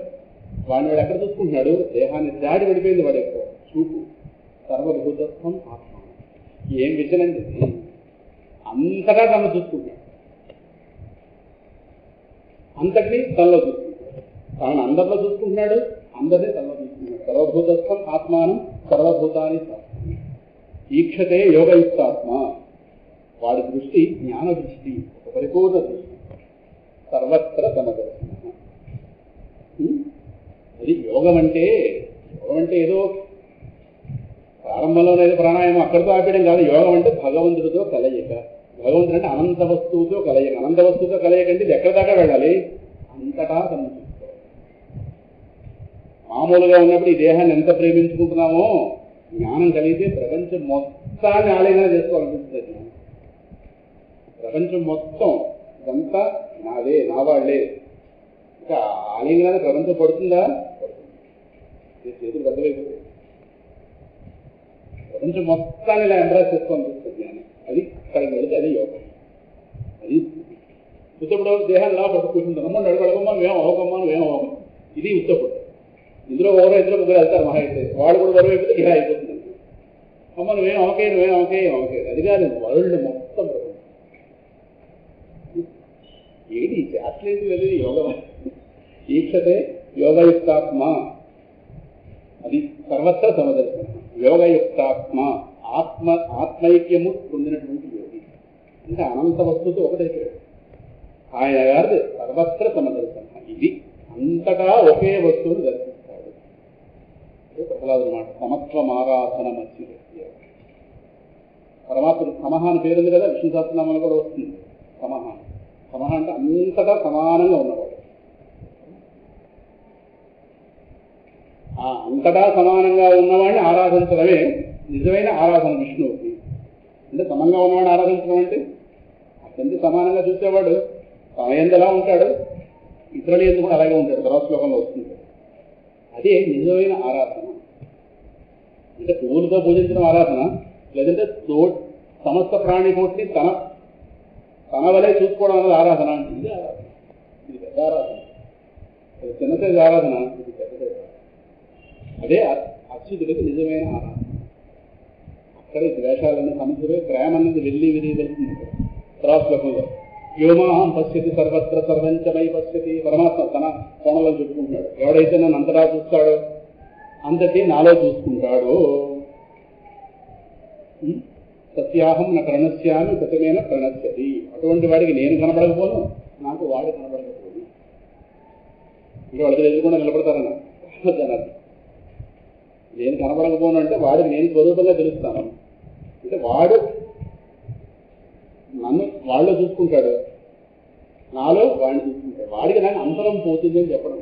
వాడిని వాడు ఎక్కడ చూసుకుంటున్నాడు, దేహాన్ని దాడి పడిపోయింది వాడి యొక్క చూపు. సర్వభూతత్వం ఆత్మ ఏం విజనండి, అంతటా తను చూసుకుంటున్నాడు, అంతటినీ తనలో చూసుకుంటున్నాడు, తనను అందరిలో చూసుకుంటున్నాడు, అందరినీ తనలో చూసుకుంటున్నాడు. సర్వభూతత్వం ఆత్మానం సర్వభూతాన్ని ఈక్షతే యోగయుక్తాత్మ. వాడి దృష్టి జ్ఞాన దృష్టి, ఒక పరిపూర్ణ దృష్టి, సర్వత్ర సమదర్శన. అది యోగం అంటే ఏదో ప్రారంభంలోనే ప్రాణాయామం అక్కడితో ఆపేయడం కాదు. యోగం అంటే భగవంతుడితో కలయిక. భగవంతుడు అంటే అనంత వస్తువుతో కలయిక. అనంత వస్తువుతో కలయిక అంటే ఇది ఎక్కడి దాకా వెళ్ళాలి, అంతటా తను చూసుకోవాలి. మామూలుగా ఉన్నప్పుడు ఈ దేహాన్ని ఎంత ప్రేమించుకుంటున్నామో జ్ఞానం కలిగితే ప్రపంచం మొత్తాన్ని ఆలింగనం చేసుకోవాలనిపిస్తుంది. ప్రపంచం మొత్తం ఇదంతా నాదే, నా వాళ్లే. ఇంకా ఆలింగనాన్ని ప్రపంచం పడుతుందా? చేతులు పెద్దవైపోతాయి. ప్రపంచం మొత్తాన్ని ఇలా ఎంబ్రాస్ చేసుకోవాలనిపిస్తుంది జ్ఞానం. అది అక్కడికి వెళితే అది యోగం. అది ఉత్తప్పుడు దేహాన్ని ఇలా పట్టు కూర్చుంటాం, అమ్మ అడగడమ్మా మేము అవకమ్మా మేము అవకం. ఇది ఉత్తప్పుడు. ఇందులో ఇద్దరు ముగ్గురు వెళ్తారు మహా అయితే, వాళ్ళు కూడా బరువు అయిపోతే ఇలా అయిపోతుంది. అమ్మ నువ్వేం అవకే. అది కాదు, వరల్డ్ మొత్తం ఏంటి శాస్త్రేది అది యోగ. ఈక్షతే యోగయుక్తాత్మ, అది సర్వత్ర సమదర్శన. యోగయుక్తాత్మ ఆత్మైక్యము పొందినటువంటి యోగి అంటే అనంత వస్తువుతో ఒకటైపోయాడు. ఆయన గారిది సర్వత్ర సమదర్శన. ఇది అంతటా ఒకే వస్తువుని దర్శిస్తాడు. ప్రహ్లాదుని మాట, సమత్వమారాధన మధ్య. పరమాత్మ సమహ అని పేరుంది కదా, విష్ణు సహస్రనామాలు కూడా వస్తుంది సమహ. సమహ అంటే అంతటా సమానంగా ఉన్నవాడు. ఆ అంతటా సమానంగా ఉన్నవాడిని ఆరాధించడమే నిజమైన ఆరాధన విష్ణువుకి. అంటే సమంగా ఉన్నవాడిని ఆరాధించడం అంటే అతనికి సమానంగా చూసేవాడు తన యందు ఎలా ఉంటాడు, ఇతరుల యందు కూడా అలాగే ఉంటాడు. తర్వాత శ్లోకంలో వస్తుంది. అదే నిజమైన ఆరాధన. అంటే పువ్వులతో పూజించడం ఆరాధన, లేదంటే సమస్త ప్రాణికోటిని తన వలే చూసుకోవడం అనేది ఆరాధన అంటే ఇది ఆరాధన. ఇది పెద్ద ఆరాధన. అది చిన్న సైజు ఆరాధన, ఇది పెద్ద సైజు. అదే అచ్యుతుడికి నిజమైన ఆరాధన. అక్కడ ద్వేషాలన్నీ సమస్యలే, ప్రేమ అనేది వెళ్ళి విరిగిపోతుంది. తర్వాత శ్లోకంలో వ్యోమాహం పశ్యతి సర్వత్ర సర్వంచమై పశ్యతి. పరమాత్మ తన కోణంలో చెప్పుకుంటున్నాడు. ఎవడైతే నన్ను అంతటా చూస్తాడో అంతటి నాలో చూసుకుంటాడు. సత్యాహం నా ప్రణశ్యామి గతమైన ప్రణశ్యతి. అటువంటి వాడికి నేను కనబడకపోను, నాకు వాడు కనబడకపోను. ఇంకా వాళ్ళకి ఎదురుకుండా నిలబడతారన్న జనాలు. నేను కనబడకపోను అంటే వాడికి నేను స్వరూపంగా తెలుస్తాను. అంటే వాడు నన్ను వాళ్ళు చూసుకుంటాడు, నాలో వాడిని చూసుకుంటాడు. వాడికి నాకు అంతరం పోతుంది అని చెప్పడం.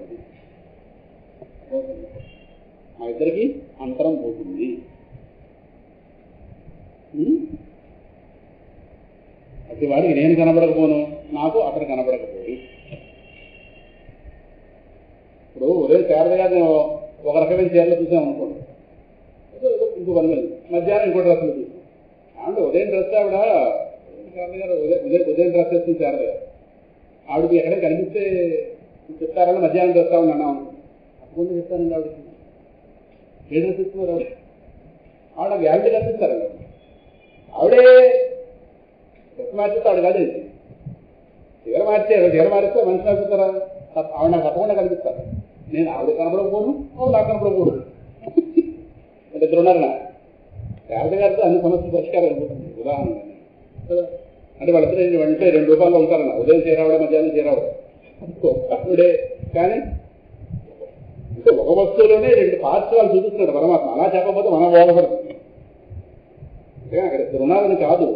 మా ఇద్దరికి అంతరం పోతుంది. అతి వాడికి నేను కనబడకపోను, నాకు అతను కనబడకపోయి. ఇప్పుడు ఉదయం శారదగా ఒక రకమైన చీరలు చూసామనుకోండి, ఇంకో పని మీద మధ్యాహ్నం ఇంకో డ్రెస్సులు చూసాం. అంటే ఉదయం డ్రెస్ ఆవిడ శారద గారు ఉదయం డ్రెస్ వేస్తుంది శారద గారు. ఆవిడకి ఎక్కడైనా కనిపిస్తే చెప్తారని మధ్యాహ్నం డ్రెస్ ఆవిడ అన్నా అనుకోండి. అప్పుడు చెప్తానండి ఆవిడకి ఏ డ్రెస్ ఇస్తున్నారు ఆవిడ గ్యారంటీ కనిపిస్తారండి. ఆవిడే డ్రెస్ మార్చితే ఆవిడ కాదు, చీర మారిస్తే మనిషి కనిపిస్తారా? ఆవిడ నాకు తప్పకుండా కనిపిస్తారు. నేను ఆవిడ కనపడకపోను, ఆవిడ నాకు కనపడకూడదు. అంటే ఇద్దరు ఉన్నారనా? శారద గారితో అన్ని సమస్యలు పరిష్కారం అయిపోతుంది. ఉదాహరణ అంటే వాళ్ళిద్దరు అంటే 2 రూపాయలు ఉంటారన్న. ఉదయం చేరావడం, మధ్యాహ్నం చేరావడం ఆవిడే. కానీ ఇంకా ఒక వస్తువులోనే 2 పార్ట్స్ వాళ్ళు చూపిస్తున్నాడు పరమాత్మ. అలా చెప్పకపోతే మనం బాధపడుతుంది. అంటే అక్కడ ఇద్దరు ఉన్నారని కాదు,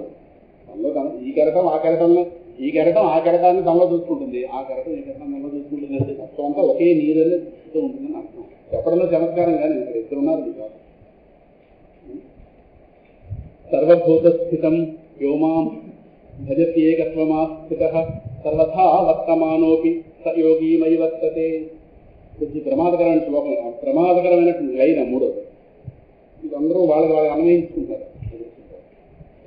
తనలో ఈ కెరటం ఆ కెరటంలో, ఈ కెరటం ఆ కెరటాన్ని తనలో చూసుకుంటుంది, ఆ కెరటం ఈ కెరటం తనలో చూసుకుంటుంది. అంటే మొత్తం అంతా ఒకే నీరు అనేది ఉంటుందని అర్థం. చెప్పడంలో చమత్కారం కానీ ఇక్కడ ఇద్దరు ఉన్నారు కాదు. సర్వభూత స్థితం వ్యోమాం భజతి ఏకత్వమాస్థిత సర్వథా వర్తమానోపి స యోగీమయి వర్తతే. కొంచెం ప్రమాదకరమైన శ్లోకం, ప్రమాదకరమైనటువంటి లైన్ 3. ఇది అందరూ వాళ్ళకి అన్వయించుకుంటారు.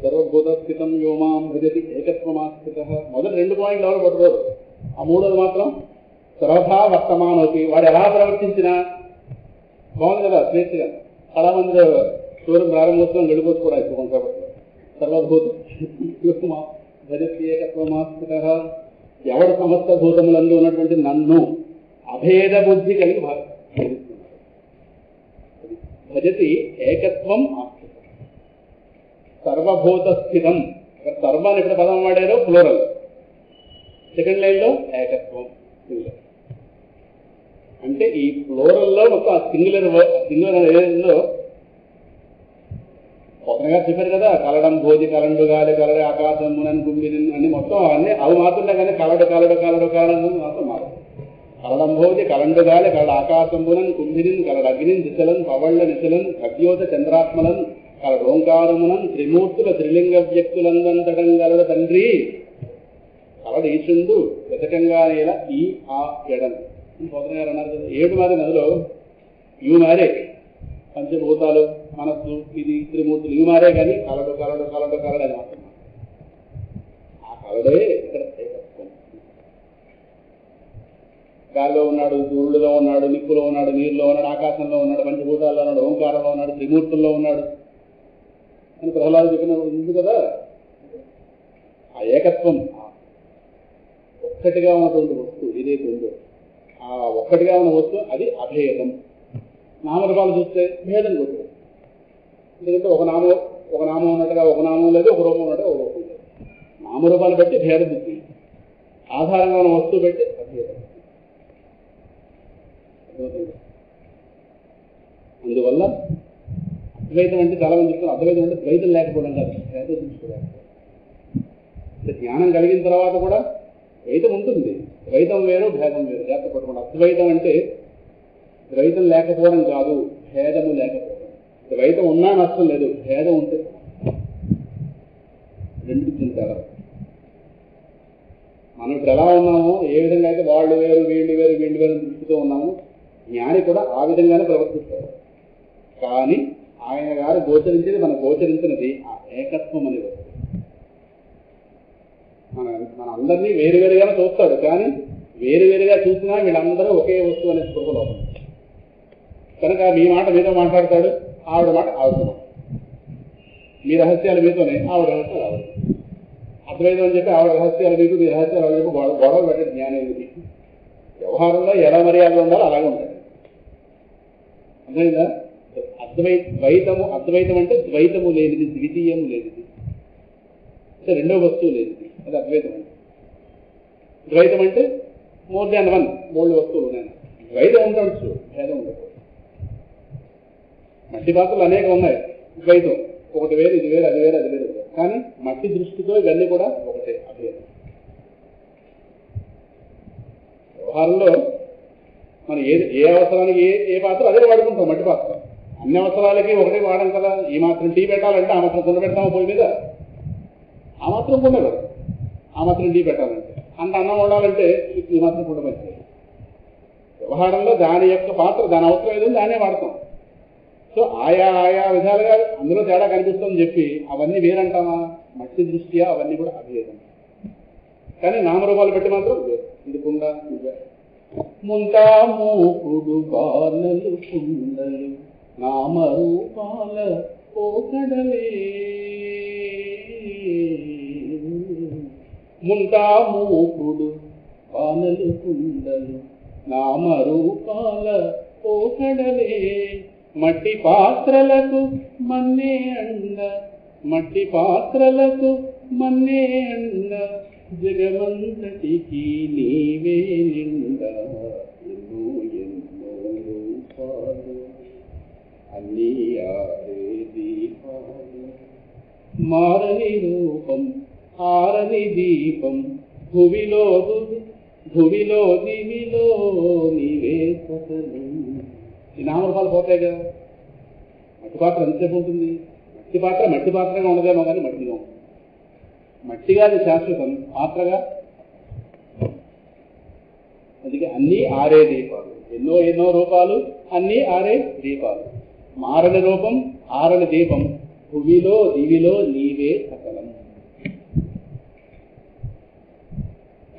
సర్వభూత స్థితం వ్యోమాం భజతి ఏకత్వమాస్థిత. మొదటి 2 పాయింట్లు ఎవరు పట్టుకోరు, ఆ 3వది మాత్రం సర్వథా వర్తమానోపి, వాడు ఎలా ప్రవర్తించినా బాగుంది కదా, స్వేచ్ఛగా. చాలా మంది సూర్యం ప్రారంభోత్సవం గడిపోతు కూడా ఇప్పుడు కొంతసేపట్లో సర్వభూత ఏకత్వమాస్తిక, ఎవడు సమస్త భూతములందు ఉన్నటువంటి నన్ను అభేద బుద్ధి కలిగి భజిస్తున్నాడు. భజతి ఏకత్వం ఆస్తిక, సర్వభూత స్థితం. ఇక్కడ సర్వాన్ని ఇక్కడ పదం వాడారో ప్లూరల్, సెకండ్ లైన్లో ఏకత్వం సింగులర్. అంటే ఈ ప్లూరల్లో మొత్తం ఆ సింగులర్ ఏదో కొత్తగా చెప్పారు కదా, కలడం భోజి కలండు గాలి కలడ ఆకాశం మునని గుమ్మిని అన్ని మొత్తం అన్ని అవి మాత్రమే, కానీ కలడు కలడు కలడు కాలం మాత్రం మారు. కలడం భోజి కలండు గాలి కలడ ఆకాశం మునని కుంభినిన్ కలడ అగ్నిన్ దిశలన్ పవళ్ళ నిశలన్ ఖద్యోత చంద్రాత్మలన్ కలడ ఓంకారమునన్ త్రిమూర్తుల త్రిలింగ వ్యక్తులందంతడం గలడ తండ్రి కలడ ఈశుండు వెతకంగా నేల ఈ ఆ ఎడన్. పోతన గారు అన్నారు కదా, 7 మారి నదిలో ఇవి మారే, పంచభూతాలు మనస్సు ఇది త్రిమూర్తులు ఇవి మారే, కానీ కలడు కలడు కలడు కలడు అది మాత్రం. ఆ కలడే ఇక్కడ ఏకత్వం. గాలిలో ఉన్నాడు, సూర్యుడిలో ఉన్నాడు, నిప్పులో ఉన్నాడు, నీరులో ఉన్నాడు, ఆకాశంలో ఉన్నాడు, పంచభూతాల్లో ఉన్నాడు, ఓంకారంలో ఉన్నాడు, త్రిమూర్తుల్లో ఉన్నాడు అని ప్రహ్లాదు చెప్పిన ఉంది కదా. ఆ ఏకత్వం ఒక్కటిగా ఉన్నటువంటి వస్తువు ఏదైతే ఉందో, ఆ ఒక్కటిగా ఉన్న వస్తువు అది అభేదం. నామరూపాలు చూస్తే భేదం కొట్టు. ఎందుకంటే ఒక నామం ఉన్నట్టుగా ఒక నామం లేదు, ఒక రూపం ఉన్నట్టుగా ఒక రూపం లేదు. నామరూపాలు బట్టి భేద బుద్ధి, ఆధారంగా ఉన్న వస్తువు బట్టి అభేదం. అందువల్ల అద్వైతం అంటే చాలా మంది చెప్తున్నారు, అద్వైతం అంటే ద్వైతం లేకపోవడం కాదు, భేదం తీసుకోలేకపోవడం. జ్ఞానం కలిగిన తర్వాత కూడా ద్వైతం ఉంటుంది, ద్వైతం వేరు భేదం వేరు, జాగ్రత్త పట్టుకోండి. అద్వైతం అంటే ద్వైతం లేకపోవడం కాదు, భేదము లేకపోవడం. ద్వైతం ఉన్నా నష్టం లేదు, భేదం ఉంటే రెండు తింటారు. మనం ఇప్పుడు ఎలా ఉన్నామో, ఏ విధంగా అయితే వాళ్ళు వేరు వీళ్ళు వేరు వీళ్ళు వేరు దృష్టితో ఉన్నాము, జ్ఞాని కూడా ఆ విధంగానే ప్రవర్తిస్తారు. కానీ ఆయన గారు గోచరించేది, మనం గోచరించినది ఆ ఏకత్వం అనే వస్తుంది. మన అందరినీ వేరువేరుగానే చూస్తాడు, కానీ వేరువేరుగా చూసినా వీళ్ళందరూ ఒకే వస్తువు అనే స్పృహలో ఉంటుంది. కనుక మీ మాట మీతో మాట్లాడతాడు, ఆవిడ మాట ఆవిడ, మీ రహస్యాలు మీతోనే, ఆవిడ రహస్యాలు ఆవిడ. అద్వైతం అని చెప్పి ఆవిడ రహస్యాలు మీకు, మీ రహస్యాలు ఆవిడ చెప్పి గొడవ పెట్టే జ్ఞానం ఏమిటి? వ్యవహారంలో ఎలా మర్యాదలు ఉండాలో అలాగే ఉంటాయి. అర్థమైందా? అద్వైతం అంటే ద్వైతము లేనిది, ద్వితీయము లేనిది, అంటే రెండో వస్తువు లేనిది, అది అద్వైతం అంటే. ద్వైతం అంటే మోర్ దాన్ వన్, 3 వస్తువులు ఉన్నాయి. ద్వైతం ఉండవచ్చు, భేదం ఉండకూడదు. మట్టి పాత్రలు అనేక ఉన్నాయి, ద్వైతం ఒకటి వేరు, ఇది వేరు, అది వేరు, అది వేరు, కానీ మట్టి దృష్టితో ఇవన్నీ కూడా ఒకటే, అభేదం. వ్యవహారంలో మనం ఏ అవసరానికి ఏ పాత్ర అదే వాడుకుంటాం. మట్టి పాత్ర అన్ని అవసరాలకి ఒకటే వాడడం కదా. ఈ మాత్రం టీ పెట్టాలంటే ఆ మాత్రం కుండ పెడతాము పొయ్యి మీద, ఆ మాత్రం కుండ పెడతాం. ఆ మాత్రం టీ పెట్టాలంటే, అంత అన్నం వండాలంటే ఈ మాత్రం కుండ పెట్టాలి. వ్యవహారంలో దాని యొక్క పాత్ర, దాని అవసరం ఏదో దానే వాడతాం. సో ఆయా విధాలుగా అందులో తేడా కనిపిస్తుందని చెప్పి అవన్నీ వేరంటామా? మట్టి దృష్ట్యా అవన్నీ కూడా అభేదం. కానీ నామరూపాలు పెట్టి మాత్రం వేరు. ఇది కుండ, ముంతా మూకుడు బాలలు కుండలు నామరూపాల పోకడలే. ముంతా మూకుడు బాలలు కుండలు నామరూపాల పోకడలే. మట్టి పాత్రలకు మన్నే అండ, మట్టి పాత్రలకు మన్నే అండ, జగమంతటికి నీవే నిండ. ఎన్నో ఎన్నో రూపాలు అన్నీ ఆరే దీపాలు, మారని రూపం ఆరని దీపం, భువిలో దివిలో నీవే సకలం. ఈ నామరూపాలు పోతాయి కదా. మట్టి పాత్ర ఎంతసేపు ఉంటుంది? మట్టి పాత్రగా ఉండదేమో కానీ మట్టిగా ఉంటుంది. మట్టిగా అది శాశ్వతం, పాత్రగా అందుకే అన్నీ ఆరే దీపాలు. ఎన్నో రూపాలు, అన్నీ ఆరే దీపాలు. మారని రూపం ఆరని దీపం, భూమిలో దివిలో నీవే సకలం.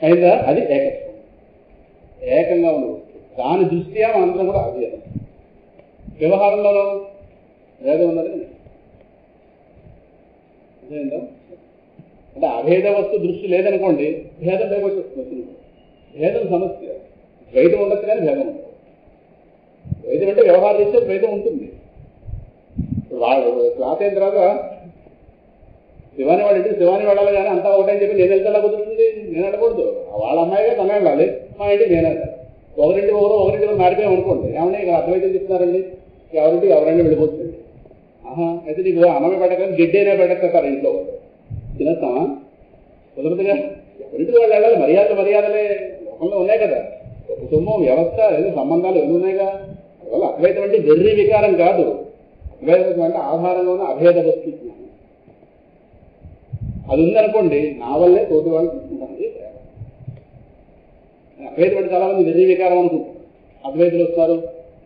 అయిందా? అది ఏకత్వం. ఏకంగా ఉండవచ్చు. దాని దృష్ట్యా మనందరం కూడా అభేదం. వ్యవహారంలో భేదం ఉన్నది అదేంటో అంటే అభేద వస్తు దృష్టి లేదనుకోండి, భేదం లేకపోతే భేదం సమస్య. ద్వైతం ఉండదు కానీ భేదం ఉండదు. ద్వైతం అంటే వ్యవహారం చేస్తే ద్వైతం ఉంటుంది. వాళ్ళు క్లాస్ అయిన తర్వాత శివాని వాడు ఇంటికి శివాని వెళ్ళాలి కానీ అంతా ఒకటని చెప్పి నేను వెళ్తే ఎలా కుదురుతుంది? నేను వెళ్ళకూడదు. వాళ్ళ అమ్మాయిగా తనే వెళ్ళాలి, మా ఇంటికి నేను వెళ్ళాలి. ఒకరింటి మారిపోయాం అనుకోండి, ఏమన్నా ఇక అర్థమైతే చెప్తున్నారండి, ఎవరండి వెళ్ళిపోతుంది. అయితే నీకు అన్నమే పెట్టకని గడ్డి అయినా పెట్టేస్తారు ఇంట్లో తినేస్తామా? కుదరదుగా. ఎవరింటికి వాళ్ళు వెళ్ళాలి. మర్యాదలే లోకంలో ఉన్నాయి కదా. కుటుంబం, వ్యవస్థ, ఏదో సంబంధాలు ఎన్ని ఉన్నాయిగా. అందువల్ల అద్వైతం అంటే వెర్రి వికారం కాదు. అద్వైతం అంటే ఆధారంగా ఉన్న అభేద వస్తు జ్ఞానం. అది ఉందనుకోండి, నా వల్లే తోటి వాళ్ళు తీసుకుంటాను. అద్వైతం అంటే చాలా మంది వెర్రి వికారం అనుకుంటారు. అద్వైతులు వస్తారు,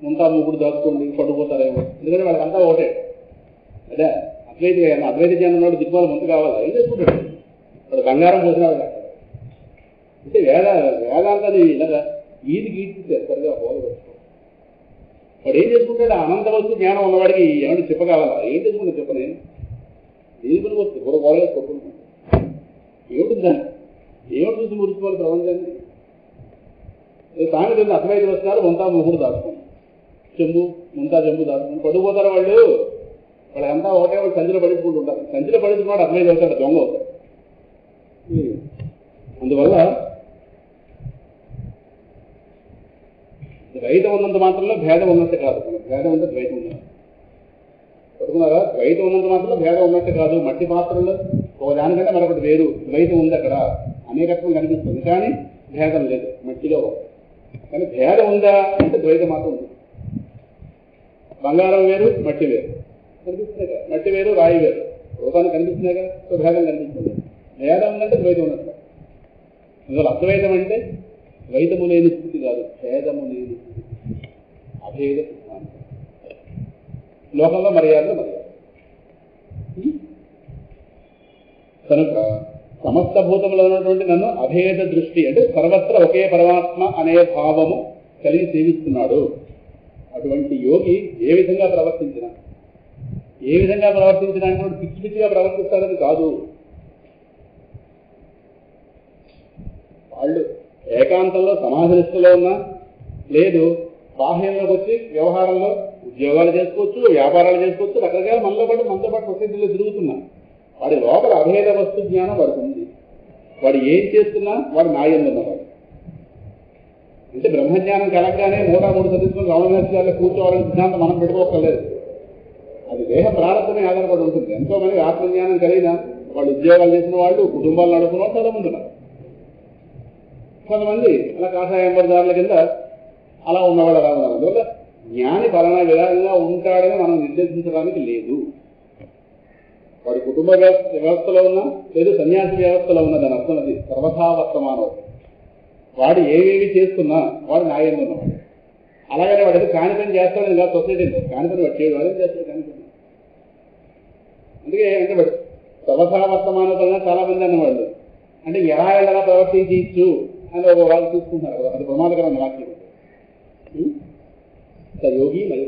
ముంతా మూగుడు దాచుకోండి పట్టుకుపోతారేమో. ఎందుకంటే వాళ్ళకంతా ఒకటే. అదే అద్వైత జ్ఞానం ఉన్నాడు, దిగ్బాల ముందు కావాలా? ఏం చేసుకుంటాడు వాడు? బంగారం పోసినాడు అంటే వేదాంతాన్ని ఇలాగా ఈది గీడ్చితే సరిగా పోలవచ్చు. వాడు ఏం చేసుకుంటాడు? అనంత వస్తు జ్ఞానం ఉన్నవాడికి ఏమంటే చెప్పగలరా? ఏం చేసుకుంటా చెప్పని దీని పని వస్తుంది కూడా పోలేదు కొట్టుకుంటాను. ఏమిటి చూసి మురుచుకోవాలి ప్రపంచాన్ని? సామెత అద్వైతులు వస్తున్నారు, ముంతా మూగుడు దాచుకోండి, ముంతా చెంబు దాచుకోండి పట్టుకుపోతారు వాళ్ళు. వాళ్ళంతా ఒకటే వాళ్ళు సంచిలో పడుచుకుంటూ ఉంటారు. సంచిలో పడుచుకున్నాడు అద్వైతం అవుతాడు, దొంగ అవుతాడు. అందువల్ల ద్వైతం ఉన్నంత మాత్రంలో భేదం ఉన్నట్టు కాదు. భేదం ఉంటే ద్వైతం ఉన్నది. పడుకున్నారా? ద్వైతం ఉన్నంత మాత్రంలో భేదం ఉన్నట్టు కాదు. మట్టి పాత్రలో ఒక దానికంటే మరొకటి వేరు. ద్వైతం ఉంది అక్కడ, అనేకత్వం కనిపిస్తుంది కానీ భేదం లేదు. మట్టిలో కానీ భేదం ఉందా అంటే ద్వైతం మాత్రం ఉంది. బంగారం వేరు, మట్టి వేరు కనిపిస్తున్నాయి కదా. మట్టి వేరు, రాయి వేరు రూపాన్ని కనిపిస్తున్నాయి కదా. సో భేదం కనిపిస్తుంది. భేదం ఉందంటే ద్వైతం ఉన్నట్టు. అందువల్ల అద్వైతం అంటే ద్వైతము లేని స్థితి కాదు, భేదము లేని స్థితి, అభేద సిద్ధాంతం. లోకంలో మర్యాద కనుక సమస్త భూతంలో ఉన్నటువంటి నన్ను అభేద దృష్టి అంటే సర్వత్ర ఒకే పరమాత్మ అనే భావము కలిగి సేవిస్తున్నాడు. అటువంటి యోగి ఏ విధంగా ప్రవర్తించినా అంటే పిచ్చి పిచ్చిగా ప్రవర్తిస్తారని కాదు. వాళ్ళు ఏకాంతంలో సమాధినిష్టలో ఉన్నా, లేదు బాహ్యంలోకి వచ్చి వ్యవహారంలో ఉద్యోగాలు చేసుకోవచ్చు, వ్యాపారాలు చేసుకోవచ్చు, రకరకాల మనతో పాటు ప్రసిద్ధిలో తిరుగుతున్నా వాడి లోపల అభేద వస్తు జ్ఞానం పడుతుంది. వాడు ఏం చేస్తున్నా వాడు నాయందున్నవాడు. అంటే బ్రహ్మజ్ఞానం కలగగానే 3 చదువుకుని రమణాచార్యులు కూర్చోవాలని సిద్ధాంతం మనం పెట్టుకోకర్లేదు. అది దేహ ప్రారంభమే ఆధారపడి ఉంటుంది. ఎంతో మంది ఆత్మజ్ఞానం కలిగిన వాళ్ళు ఉద్యోగాలు చేసిన వాళ్ళు, కుటుంబాలు నడుపుకున్న వాళ్ళు చాలా మంది ఉన్నారు. కొంతమంది అలా కాషాయ ఎంబర్దారుల కింద అలా ఉన్నవాళ్ళు అలా ఉన్నారు. అందువల్ల జ్ఞాని పలానా విధానంగా ఉంటాడని మనం నిర్దేశించడానికి లేదు. వాడి కుటుంబ వ్యవస్థలో ఉన్నా, లేదు సన్యాసి వ్యవస్థలో ఉన్న దాని అర్థం అది సర్వథా వర్తమానం. వాడు ఏవేవి చేస్తున్నా వాడు నాయంగా ఉన్నవాడు. అలాగనే వాడు ఏదో కాని పని చేస్తాడు ఇలా సొసైటీలో కాని పని వాడు చేయడు, అదే చేస్తాడు కాని పని. అందుకే అంటే వాడు సర్వథా వర్తమానంగా చాలా మంది అన్నవాళ్ళు అంటే ఎలా ప్రవర్తించచ్చు అని ఒక వాళ్ళు చూసుకుంటున్నారు. అది ప్రమాదకరమైన వాక్యం. యోగి మరి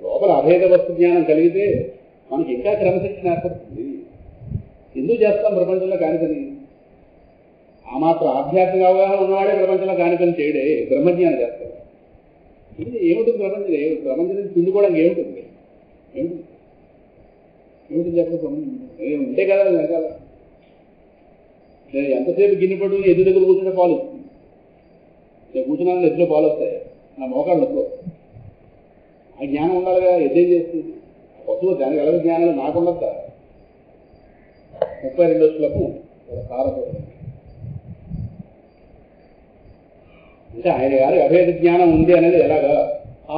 లోపల అభేద వస్తు జ్ఞానం కలిగితే మనకి ఇంకా క్రమశిక్షణ ఏర్పడుతుంది. ఎందుకు చేస్తాం ప్రపంచంలో కాని పని? ఆ మాత్రం ఆధ్యాత్మిక అవగాహన ఉన్నవాడే ప్రపంచంలో కాని పని చేయడే, బ్రహ్మజ్ఞానం చేస్తాడు. ఇది ఏముంటుంది ప్రపంచం పిండుకోవడానికి ఏముంటుంది చెప్పడం ఉంటే కదా వెనకాల. ఎంతసేపు గిన్నెపడు ఎదురు కూర్చుంటే పాలు వస్తుంది. నేను కూర్చున్నాను ఎదురులో పాలు వస్తాయి, నా మోకాళ్ళు నొప్పులు. ఆ జ్ఞానం ఉండాలిగా. ఎద్దేం చేస్తుంది పశువు? దానికి ఎలాగ జ్ఞానం నాకుండద్దా? 32 రోజులకు కారపోతుంది. అంటే ఆయన గారి అభేద జ్ఞానం ఉంది అనేది ఎలాగా?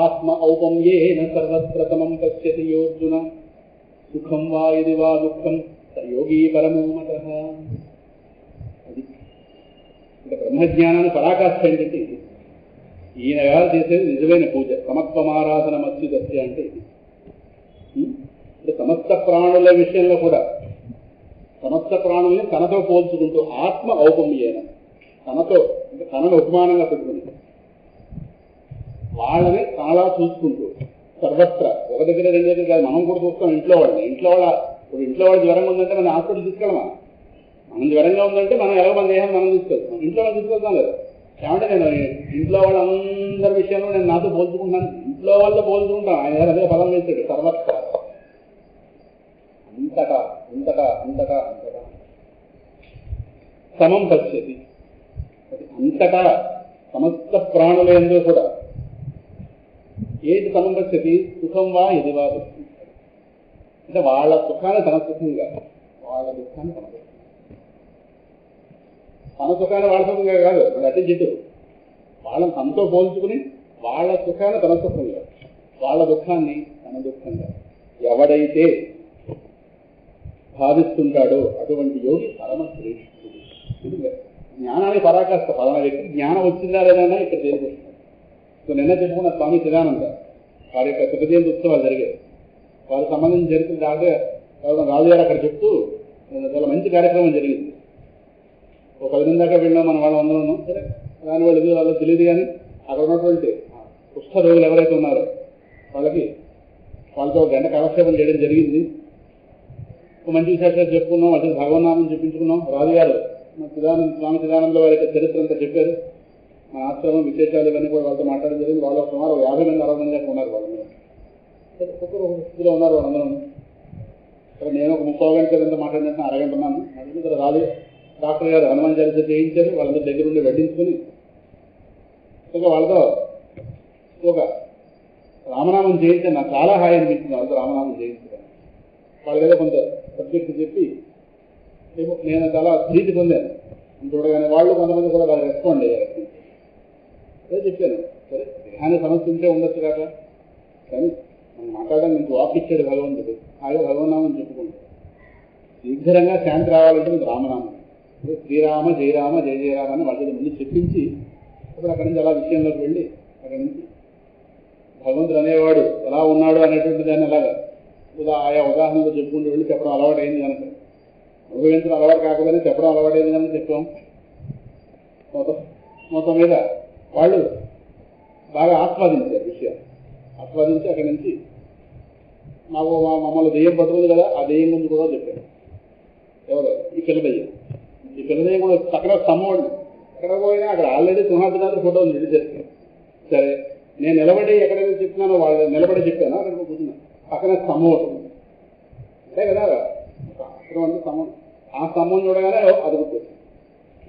ఆత్మ ఔపమ్యేన సర్వప్రథమం పశ్యతి యోర్జున సుఖం వా ఇది వా దుఃఖం యోగీ పరమో మతః. అది అంటే బ్రహ్మజ్ఞానాన్ని పరాకాష్ఠ ఏంటంటే ఇది. ఈయన గారు చేసేది నిజమైన పూజ. సమత్వమారాధన మత్స్యుదస్య అంటే ఇది. అంటే సమస్త ప్రాణుల విషయంలో కూడా సమస్త ప్రాణుల్ని తనతో పోల్చుకుంటూ ఆత్మ ఔపమ్యేన తనతో అంటే తనను ఉపమానంగా పెట్టుకుంది. వాళ్ళని చాలా చూసుకుంటూ సర్వత్రా ఒక దగ్గర రెండు దగ్గర కాదు, మనం కూడా చూస్తాం ఇంట్లో వాళ్ళని. ఇంట్లో వాళ్ళు జ్వరంగా ఉందంటే మనం హాస్పిటల్ తీసుకెళ్ళమా? మనం జ్వరంగా ఉందంటే మనం ఎలా మన దేహాన్ని మనం తీసుకెళ్తాం, ఇంట్లో వాళ్ళు తీసుకెళ్తాం కదా. ఏమంటే నేను ఇంట్లో వాళ్ళందరి విషయంలో నేను నాతో పోల్చుకుంటాను, ఇంట్లో వాళ్ళతో పోల్చుకుంటాను. ఆయన అదే పదం వేసాడు, సర్వత్రా, అంతటా అంతటా అంతటా అంతటా సమం పశ్యతి. అంతటా సమస్త ప్రాణులందు కూడా ఏంటి సమం పశ్యతి? సుఖం వా ఇది వా దుఃఖం. అంటే వాళ్ళ సుఖాన్ని తన సుఖంగా, వాళ్ళ దుఃఖాన్ని తన సుఖంగా. తన సుఖాన్ని వాళ్ళ సుఖంగా కాదు, అది అట్టి జిట్టు. వాళ్ళని తనతో పోల్చుకుని వాళ్ళ సుఖాన్ని తన సుఖంగా, వాళ్ళ దుఃఖాన్ని తన దుఃఖంగా ఎవడైతే భావిస్తుంటాడో అటువంటి యోగి పరమశ్రేష్ఠుడు. ఇది జ్ఞానాన్ని పరాకాష్ట. పలానా వ్యక్తి జ్ఞానం వచ్చిందా లేదా ఇక్కడ తేలిపోతుంది. సో నిన్న చెప్పుకున్న స్వామి చిదానంద వారి యొక్క శుభజయంతి ఉత్సవాలు జరిగాయి. వారికి సంబంధించిన చరిత్ర రాజు గారు అక్కడ చెప్తూ చాలా మంచి కార్యక్రమం జరిగింది. ఒక 10 మంది దాకా వెళ్ళాం మన వాళ్ళు అందరూ. సరే దాని వాళ్ళు ఇది వాళ్ళకి తెలియదు, కానీ అక్కడ ఉన్నటువంటి కుష్ఠ రోగులు ఎవరైతే ఉన్నారో వాళ్ళతో 1 గంట కాలక్షేపం చేయడం జరిగింది. మంచి విశేషాలు చెప్పుకున్నాం, అటు భగవన్నామని చెప్పించుకున్నాం. రాజుగారు స్వామి చిదానంద వారి యొక్క చరిత్ర అంతా చెప్పారు. మా ఆశ్రమం విశేషాలు ఇవన్నీ కూడా వాళ్ళతో మాట్లాడడం జరిగింది. వాళ్ళు సుమారు 50 మంది 60 మంది దాకా ఉన్నారు. వాళ్ళు ఒక్కొక్కరు ఒక స్థితిలో ఉన్నారు వాళ్ళందరూ. నేను ఒక 30 గంటలంతా మాట్లాడినట్టు అరగంట ఉన్నాను. అందుకే రాజు డాక్టర్ గారు హనుమాన్ చాలీసా చేయించారు. వాళ్ళందరూ దగ్గర ఉండి వడ్డించుకొని ఇంకా వాళ్ళతో ఒక రామనామం చేయించాను. నాకు చాలా హాయి అనిపించింది వాళ్ళతో రామనామం చేయించడం. వాళ్ళకేదో కొంత సబ్జెక్ట్ చెప్పి నేను చాలా ప్రీతి పొందాను చూడగానే. వాళ్ళు కొంతమంది కూడా బాగా రెస్పాండ్ అయ్యారు. అదే చెప్పాను, సరే దేహాన్ని సమస్య ఉంటే ఉండొచ్చు కాక, కానీ మనం మాట్లాడడం మంచి వాక్ ఇచ్చాడు భగవంతుడు. హాయిగా భగవన్నామని చెప్పుకుంటాం. శీఘ్రంగా శాంతి రావాలంటే మీకు రామనామం, శ్రీరామ జయరామ జయ జయరామ అని వాళ్ళ ముందు చెప్పించి అప్పుడు అక్కడి నుంచి అలా విషయంలోకి వెళ్ళి అక్కడి నుంచి భగవంతుడు అనేవాడు ఎలా ఉన్నాడు అనేటువంటి దాన్ని అలాగా ఆయా ఉదాహరణలు చెప్పుకుంటూ వెళ్ళి చెప్పడం అలవాటు అయింది కనుక, అనుభవించడం అలవాటు కాకపోతే చెప్పడం అలవాటు అయింది కనుక చెప్పాం. మొత్తం మీద వాళ్ళు బాగా ఆస్వాదించారు విషయం. ఆస్వాదించి అక్కడి నుంచి మమ్మల్ని దెయ్యం పట్టుకుంది కదా, ఆ దెయ్యం గురించి కూడా చెప్పారు. ఎవరు? ఈ పిల్లదయ్యం. ఈ పిల్లదయ్యం కూడా అక్కడ సమ్మోడు ఎక్కడ పోయినా అక్కడ ఆల్రెడీ సింహాద్రి ఫోటో ఉంది, ఇది చెప్పారు. సరే నేను నిలబడి ఎక్కడైతే చెప్తున్నానో వాళ్ళు నిలబడి చెప్పాను, అక్కడ కూర్చున్నాను. పక్కన స్తంభం ఉంటుంది అంతే కదా, అక్కడ అంటే స్తంభం. ఆ స్తంభం చూడగానే అది గుర్తొచ్చింది.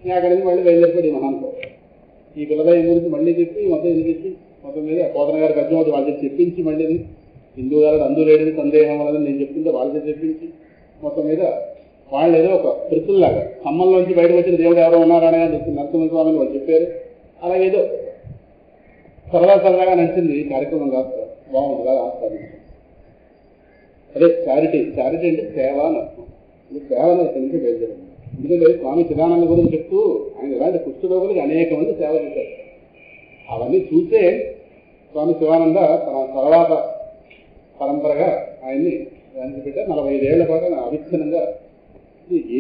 నేను అక్కడి నుంచి మళ్ళీ బయలుదేరిపోయి మహానుకో ఈ పిల్లదయ్యం గురించి మళ్ళీ చెప్పి మొత్తం ఇది చెప్పి మొత్తం మీద పోతన గారి గద్యం ఒకటి వాళ్ళ చెప్పించి మళ్ళీ హిందూ గారు అందు లేడని సందేహం వల్ల నేను చెప్పిందో వాళ్ళ చెప్పించి మొత్తం మీద వాళ్ళు ఏదో ఒక కృతుల్లాగా ఖమ్మంలోంచి బయటకు వచ్చిన దేవుడు ఎవరో ఉన్నారనే నరసింహస్వామిని వాళ్ళు చెప్పారు. అలాగేదో సరదాగా నడిచింది ఈ కార్యక్రమం. కాదు బాగుంది కాదు, ఆస్వాదించాం. అదే చారిటీ. చారిటీ అంటే సేవ అని అర్థం. ఇది సేవను ఇక్కడి నుంచి బయలుదేరింది. ఎందుకంటే స్వామి చిదానంద గురించి చెప్తూ ఆయన ఇలాంటి కుష్ఠరోగులకు అనేక మంది సేవ చేశారు. అవన్నీ చూసే స్వామి శివానంద తన తర్వాత పరంపరగా ఆయన్ని దానికి పెట్టారు. 45 ఏళ్ల పాటు అవిచ్ఛిన్నంగా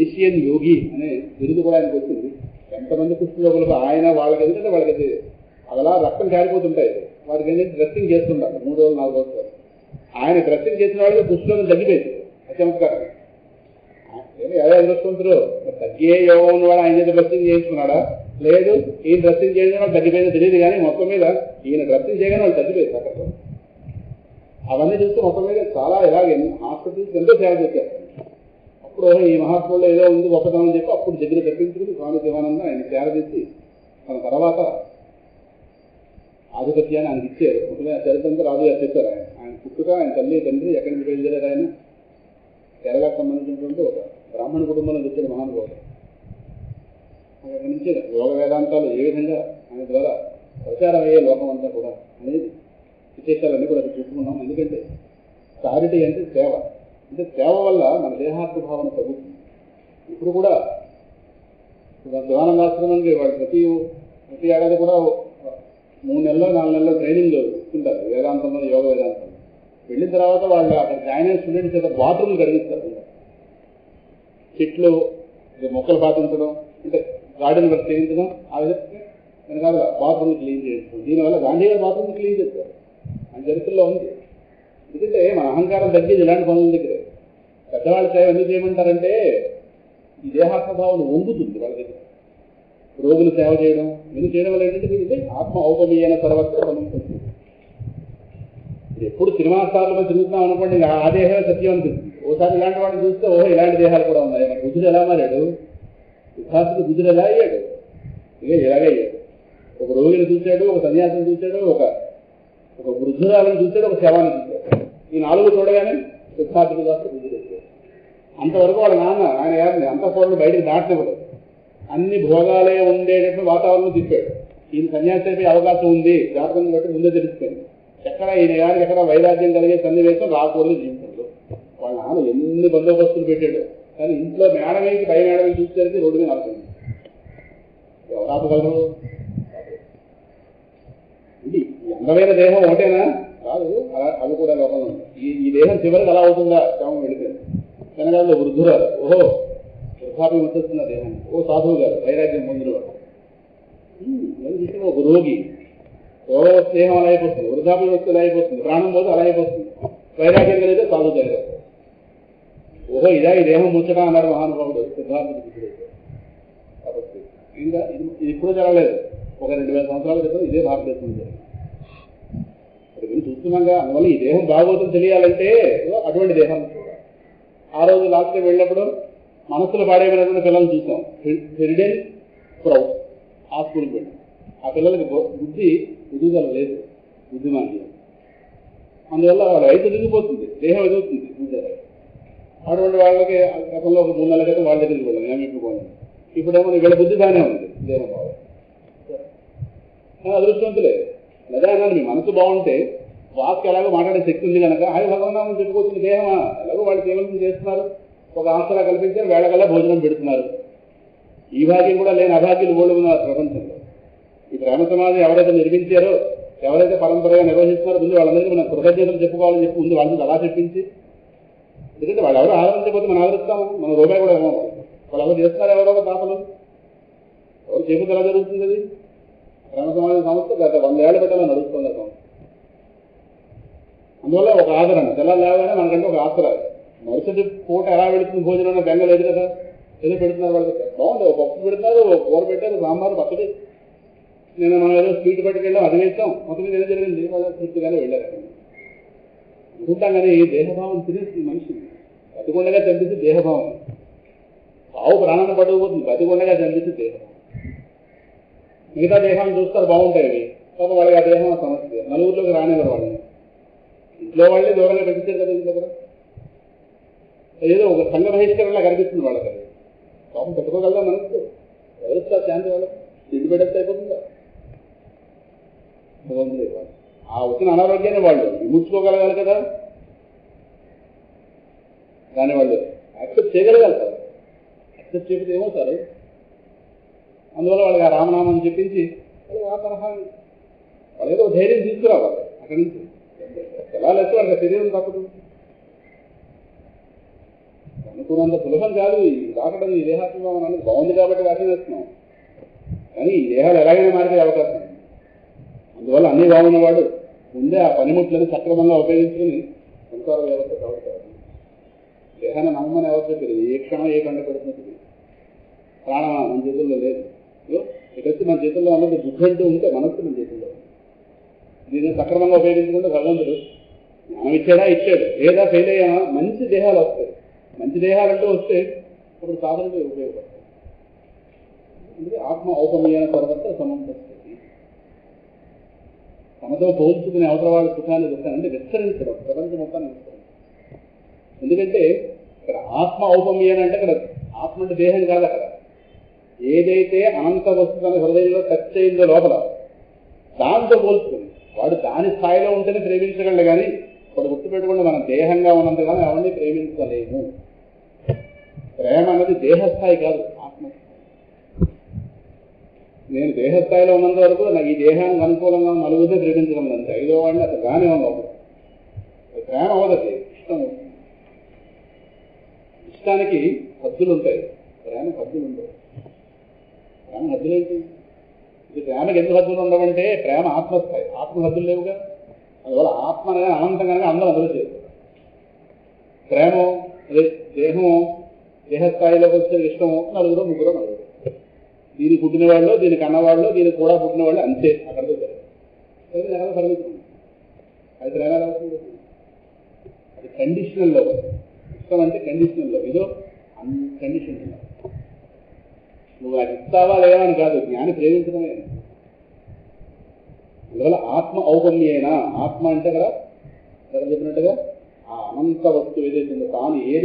ఏషియన్ యోగి అనే బిరుదు కూడా ఆయనకు వచ్చింది. ఎంతమంది కుష్ఠరోగులకు ఆయన వాళ్ళకి ఎందుకంటే వాళ్ళకి అలా రక్తం కారిపోతుంటాయి, వారికి ఏంటంటే డ్రెస్సింగ్ చేస్తుంటారు 3 రోజులు 4 రోజులు. ఆయన డ్రెస్సింగ్ చేసిన వాళ్ళకి కుష్ఠరోగం తగ్గిపోయింది. అచమత్కారం. ఎలా ఎదుర్కొంటారు? తగ్గే యోగం ఉన్నవాడు ఆయన చేత డ్రెస్సింగ్ చేయించుకున్నాడా? లేదు, ఈయన డ్రెస్సింగ్ చేయడం వాళ్ళు తగ్గిపోయిందో తెలియదు, కానీ మొత్తం మీద ఈయన డ్రెస్సింగ్ చేయగానే వాళ్ళు తగ్గిపోయింది అక్కడ. అవన్నీ చూస్తే మొత్తం మీద చాలా ఇలాగే హాస్పిటల్స్ ఎంతో సేవ చేశారు. అప్పుడు ఈ మహాత్ముల్లో ఏదో ఉంది గొప్పతనం అని చెప్పి అప్పుడు దగ్గర తెప్పించుకుని స్వామి శివానంద ఆయన సేవ చేసి తన తర్వాత ఆధిపత్యాన్ని ఆయనకి ఇచ్చారు. చరిత్రంతా రాజు గారు చెప్పారు. ఆయన పుట్టుక, ఆయన తల్లి తండ్రి ఎక్కడి నుంచి బయలుదేరారు. ఆయన కేరళకు సంబంధించినటువంటి ఒక బ్రాహ్మణ కుటుంబంలో వచ్చాడు మహానుభావుడు. అక్కడి నుంచి యోగ వేదాంతాలు ఏ విధంగా ఆయన ద్వారా ప్రచారం అయ్యే లోకం అంతా కూడా అనేది విశేషాలన్నీ కూడా చూసుకున్నాం. ఎందుకంటే చారిటీ అంటే సేవ. అంటే సేవ వల్ల మన దేహాత్మ భావన తగ్గుతుంది. ఇప్పుడు కూడా శివానందాశ్రమానికి వాళ్ళు ప్రతి ఏడాది కూడా 3 నెలల్లో 4 నెలల్లో ట్రైనింగ్ ఇస్తుంటారు వేదాంతంలో, యోగ వేదాంతంలో. వెళ్ళిన తర్వాత వాళ్ళు అక్కడ జాయిన్ అయిన స్టూడెంట్స్ చేత బాత్రూమ్లు కడిగిస్తారు. చెట్లు మొక్కలు పాటించడం, అంటే గార్డెన్ వర్క్ చేయించడం, ఆ విధంగా వెనకాల బాత్రూమ్ క్లీన్ చేస్తాం. దీనివల్ల గాంధీ గారు బాత్రూమ్ క్లీన్ చేస్తారు, మన చరిత్రలో ఉంది. ఎందుకంటే మన అహంకారం తగ్గేది ఇలాంటి పనుల దగ్గర. పెద్దవాళ్ళ సేవ ఎందుకు చేయమంటారంటే ఈ దేహాత్మభావం వంగుతుంది వాళ్ళ దగ్గర. రోగులు సేవ చేయడం ఎందుకు చేయడం వల్ల ఏంటంటే ఇది ఆత్మ ఔపమీయన సర్వత్ర సమంతుంది. ఎప్పుడు సినిమా స్థాయిలో తిరుగుతున్నాం అనుకోండి, ఆ దేహమే సత్యం అనిపిస్తుంది. ఓసారి ఇలాంటి వాడిని చూస్తే ఓహో ఇలాంటి దేహాలు కూడా ఉన్నాయి. మన బుద్ధుడు ఎలా మారాడు, వికాసుడు బుద్ధుడు ఎలా అయ్యాడు, ఇక ఇలాగే అయ్యాడు. ఒక రోగిని చూశాడు, ఒక సన్యాసిని చూశాడు, ఒక వృద్ధురాలను చూశాడు, ఒక శవాన్ని చూశాడు. ఈ 4 చూడగానే సిద్ధార్థుడు కాస్త బుద్ధుడు వచ్చాడు. అంతవరకు వాళ్ళ నాన్న ఆయన అంతఃపురం బయటకు దాటనివ్వడు. అన్ని భోగాలే ఉండేటట్టు వాతావరణం తిప్పాడు. ఈయన సన్యాసి అయిపోయి అవకాశం ఉంది, జాతకం బట్టి ముందే తెలిసిపోయింది. ఎక్కడ ఈయన గారికి ఎక్కడ వైరాగ్యం కలిగే సన్నివేశం రాకూడదు జీవితంలో. వాళ్ళ నాన్న ఎన్ని బందోబస్తులు పెట్టాడు. కానీ ఇంట్లో మేడమేకి పై మేడమే చూసేసరికి రోడ్డు మీద నడుతుంది. ఎవరు ఆపగలరు? ఇది అందమైన దేహం ఒకటేనా? కాదు, అది కూడా లోపల ఉంది. ఈ దేహం చివరికి అలా అవుతుందా? శవం వెళ్ళిపోయింది. వెనకాల వృద్ధురాలు, ఓహో వృద్ధాప్యం వచ్చేస్తున్న దేహాన్ని, ఓ సాధువు గారు వైరాగ్యం పొందినవాడు, ఒక రోగి దేహం అలా అయిపోతుంది, వృద్ధాప్యం వస్తే అలా అయిపోతుంది, ప్రాణం పోతే అలా అయిపోతుంది. వైరాగ్యం కలిగితే సాధువు తయారు. ఓహో ఇదా ఈ దేహం ముచ్చట అన్నాడు మహానుభావుడు సిద్ధార్థుడు బుద్ధుడు. కాబట్టి ఇంకా ఇది ఇప్పుడు జరగలేదు, ఒక 2000 సంవత్సరాల క్రితం ఇదే భారతదేశం జరిగింది. ఇప్పుడు చూస్తున్నాగా. అందువల్ల ఈ దేహం బాగోతుందని తెలియాలంటే అటువంటి దేహాన్ని చూడాలి. ఆ రోజు లాస్ట్ టైం వెళ్ళినప్పుడు మనస్సులో పాడేమైనటువంటి పిల్లల్ని చూసాం. హెరిడెన్ స్ప్రౌట్ ఆ స్కూల్కి వెళ్ళాం. ఆ పిల్లలకి బుద్ధి ఎదుగుదల లేదు, బుద్ధిమాంద్యం. అందువల్ల వాళ్ళ వయసు ఎదిగిపోతుంది, దేహం ఎదుగుతుంది. అటువంటి వాళ్ళకి గతంలో ఒక 3 నెలల క్రితం వాళ్ళ దగ్గరికి వెళ్ళాను, మేము ఇప్పుడు పోయాను. ఇప్పుడేమో వీళ్ళ బుద్ధి బాగానే ఉంది, దేహం బాగా. అదృష్టవంతులే. లేదా అన్నాను, మీ మనసు బాగుంటే వాక్ ఎలాగో మాట్లాడే శక్తి ఉంది కనుక హాయి భగవన్నామని చెప్పుకోవచ్చు. దేహమా ఎలాగో వాళ్ళు కేవలం చేస్తున్నారు, ఒక ఆసరా కల్పించారు, వేళకల్లా భోజనం పెడుతున్నారు. ఈ భాగ్యం కూడా లేని అభాగ్యులు ఓళ్ళు ఉన్నారు ప్రపంచంలో. ఈ ప్రేమ సమాజం ఎవరైతే నిర్మించారో, ఎవరైతే పరంపరగా నిర్వహిస్తున్నారో ముందు వాళ్ళందరికీ మనం కృతజ్ఞతలు చెప్పుకోవాలని చెప్పి ముందు వాళ్ళని అలా చెప్పించి, ఎందుకంటే వాళ్ళు ఎవరు ఆదరించకపోతే మనం ఆదరిస్తాము, మన రూపాయి కూడా ఏమో వాళ్ళు ఎవరు చేస్తున్నారు, ఎవరో ఒక దాపలు ఎవరు చెబుతూ ఎలా జరుగుతుంది. అది ప్రేమ సమాజం సంస్థ గత 100 ఏళ్ల పెట్టాలని నడుస్తుంది ఆ సంస్థ. అందువల్ల ఒక ఆదరణ తెల్లారు లేవగానే మనకంటే ఒక ఆసరా. మరుసటి పూట ఎలా వెళుతుంది భోజనం బెంగ లేదు కదా, ఏదో పెడుతున్నారు వాళ్ళకి బాగుంది. ఒక పప్పు పెడతారు, ఒక కూర పెట్టారు, సాంబారు పచ్చడి. నేను మనం ఏదో స్వీట్ పట్టుకెళ్ళాం, అది వేస్తాం, మొత్తం మీద ఏదో జరిగింది, వాళ్ళ తృప్తిగానే వెళ్ళారు. అనుకుంటాం కానీ దేహభావం తినేస్తుంది మనిషిని. బతికొండగా చంపిస్తే దేహభావం. ఆవు ప్రాణాన్ని పట్టుకుపోతుంది, బతికొండగా చంపిస్తే దేహభావం. మిగతా దేహాన్ని చూస్తారు బాగుంటాయి, పాప వాళ్ళకి ఆ దేహం సమస్య. నలుగురిలోకి రానివ్వరు వాళ్ళని. ఇంట్లో వాళ్ళే దూరంగా పెట్టించారు కదా ఇంటి దగ్గర. ఏదో ఒక సంఘ బహిష్కరణలా కనిపిస్తుంది వాళ్ళకి. అది పాపం పెట్టుకోగలదా మనసు? వ్యవస్థ శాంతి వాళ్ళకి తిండి పెట్టేస్తే అయిపోతుందా? ఆ వచ్చిన అనారోగ్యాన్ని వాళ్ళు విముడ్చుకోగలగాలి కదా, కానీ వాళ్ళు యాక్సెప్ట్ చేయగలగాలి కదా. యాక్సెప్ట్ చేయకపోతే ఏమవుతారు? అందువల్ల వాళ్ళకి ఆ రామనామని చెప్పించి వాళ్ళకి ఆ తరహా వాళ్ళు ఏదో ధైర్యం తీసుకురావాలి అక్కడి నుంచి. ఎలా లేస్తే వాళ్ళకి శరీరం తప్పదు. అనుకున్నంత సులభం కాదు ఈ రాకడం. ఈ దేహాత్మభావం అనేది బాగుంది కాబట్టి వాటిని వేస్తున్నాం, కానీ ఈ దేహాలు ఎలాగైనా మారిపోయే అవకాశం ఉంది. అందువల్ల అన్ని బాగున్నవాడు ముందే ఆ పనిముట్లను సక్రమంగా ఉపయోగించుకుని సంసార వ్యవస్థ కావుతారు. దేహాన్ని నమ్మని ఎవరు చెప్పారు? ఏ క్షణం ఏ కంట పెడుతున్నది. ప్రాణం మన చేతుల్లో లేదు. ఇకచ్చి మన చేతుల్లో ఉన్నది బుద్ధి అంటూ ఉంటే మనస్సు మన చేతుల్లో. దీన్ని సక్రమంగా ఉపయోగించుకుంటే భగవంతుడు జ్ఞానం ఇచ్చాడు, లేదా ఫెయిల్ అయ్యామా మంచి దేహాలు వస్తాయి. మంచి దేహాలంటూ వస్తే అప్పుడు సాధనకు ఉపయోగపడతాయి. అందుకే ఆత్మ ఔపమీయన సర్వత్ర సమంతస్థితి. తమతో పోల్చుకునే అవతల వాళ్ళ సుఖాన్ని దుఃఖాన్ని విస్తరించడం, ప్రపంచం మొత్తాన్ని విస్తరించడం. ఎందుకంటే ఇక్కడ ఆత్మ ఔపమీయన అంటే అక్కడ ఆత్మ అంటే దేహం కాదు. అక్కడ ఏదైతే అనంత వస్తుందని హృదయంలో టచ్ అయిందో లోపల దాంతో పోల్చుకుని వాడు దాని స్థాయిలో ఉంటేనే ప్రేమించగలడు. కానీ వాడు గుర్తుపెట్టుకుంటే మనం దేహంగా ఉన్నంతగానే ఎవరిని ప్రేమించలేము. ప్రేమ అన్నది దేహస్థాయి కాదు, ఆత్మస్థాయి. నేను దేహస్థాయిలో ఉన్నంత వరకు నాకు ఈ దేహానికి అనుకూలంగా నలుగురినే ప్రేమించడం అంతే. 5వ వాడిని అసలు గానే ఉండవు. ప్రేమ అవదది, ఇష్టం. ఇష్టానికి హద్దులు ఉంటాయి, ప్రేమ హద్దులు ఉంటాయి. ప్రేమ హద్దులేంటి? ఇది ప్రేమకి ఎందుకు హద్దులు ఉండవంటే ప్రేమ ఆత్మస్థాయి, ఆత్మ హద్దులు లేవుగా. అందువల్ల ఆత్మ అనగా అనంతం కనుక అందరూ అందులో చేస్తారు. ప్రేమ అదే దేహము దేహస్థాయిలోకి వచ్చే ఇష్టము నలుగురు ముగ్గురు నలుగురు, దీనికి పుట్టినవాళ్ళు దీనికి అన్నవాళ్ళు దీనికి కూడా పుట్టినవాళ్ళు అంతే, అక్కడితో సరే ఎలా పరిమితుంది. అది ప్రేమ ఎలా అవుతుంది? అది కండిషనల్ లవ్. ఇష్టం అంటే కండిషనల్ లవ్, ఇదో అన్కండిషనల్ లవ్. నువ్వు అది ఇస్తావా లేదా అని కాదు, జ్ఞాని ప్రేమించడమే. అందువల్ల ఆత్మ ఔపమ్యేనా, ఆత్మ అంటే కదా చెప్పినట్టుగా ఆ అనంత వస్తువు ఏదైతే ఉందో తాను ఏ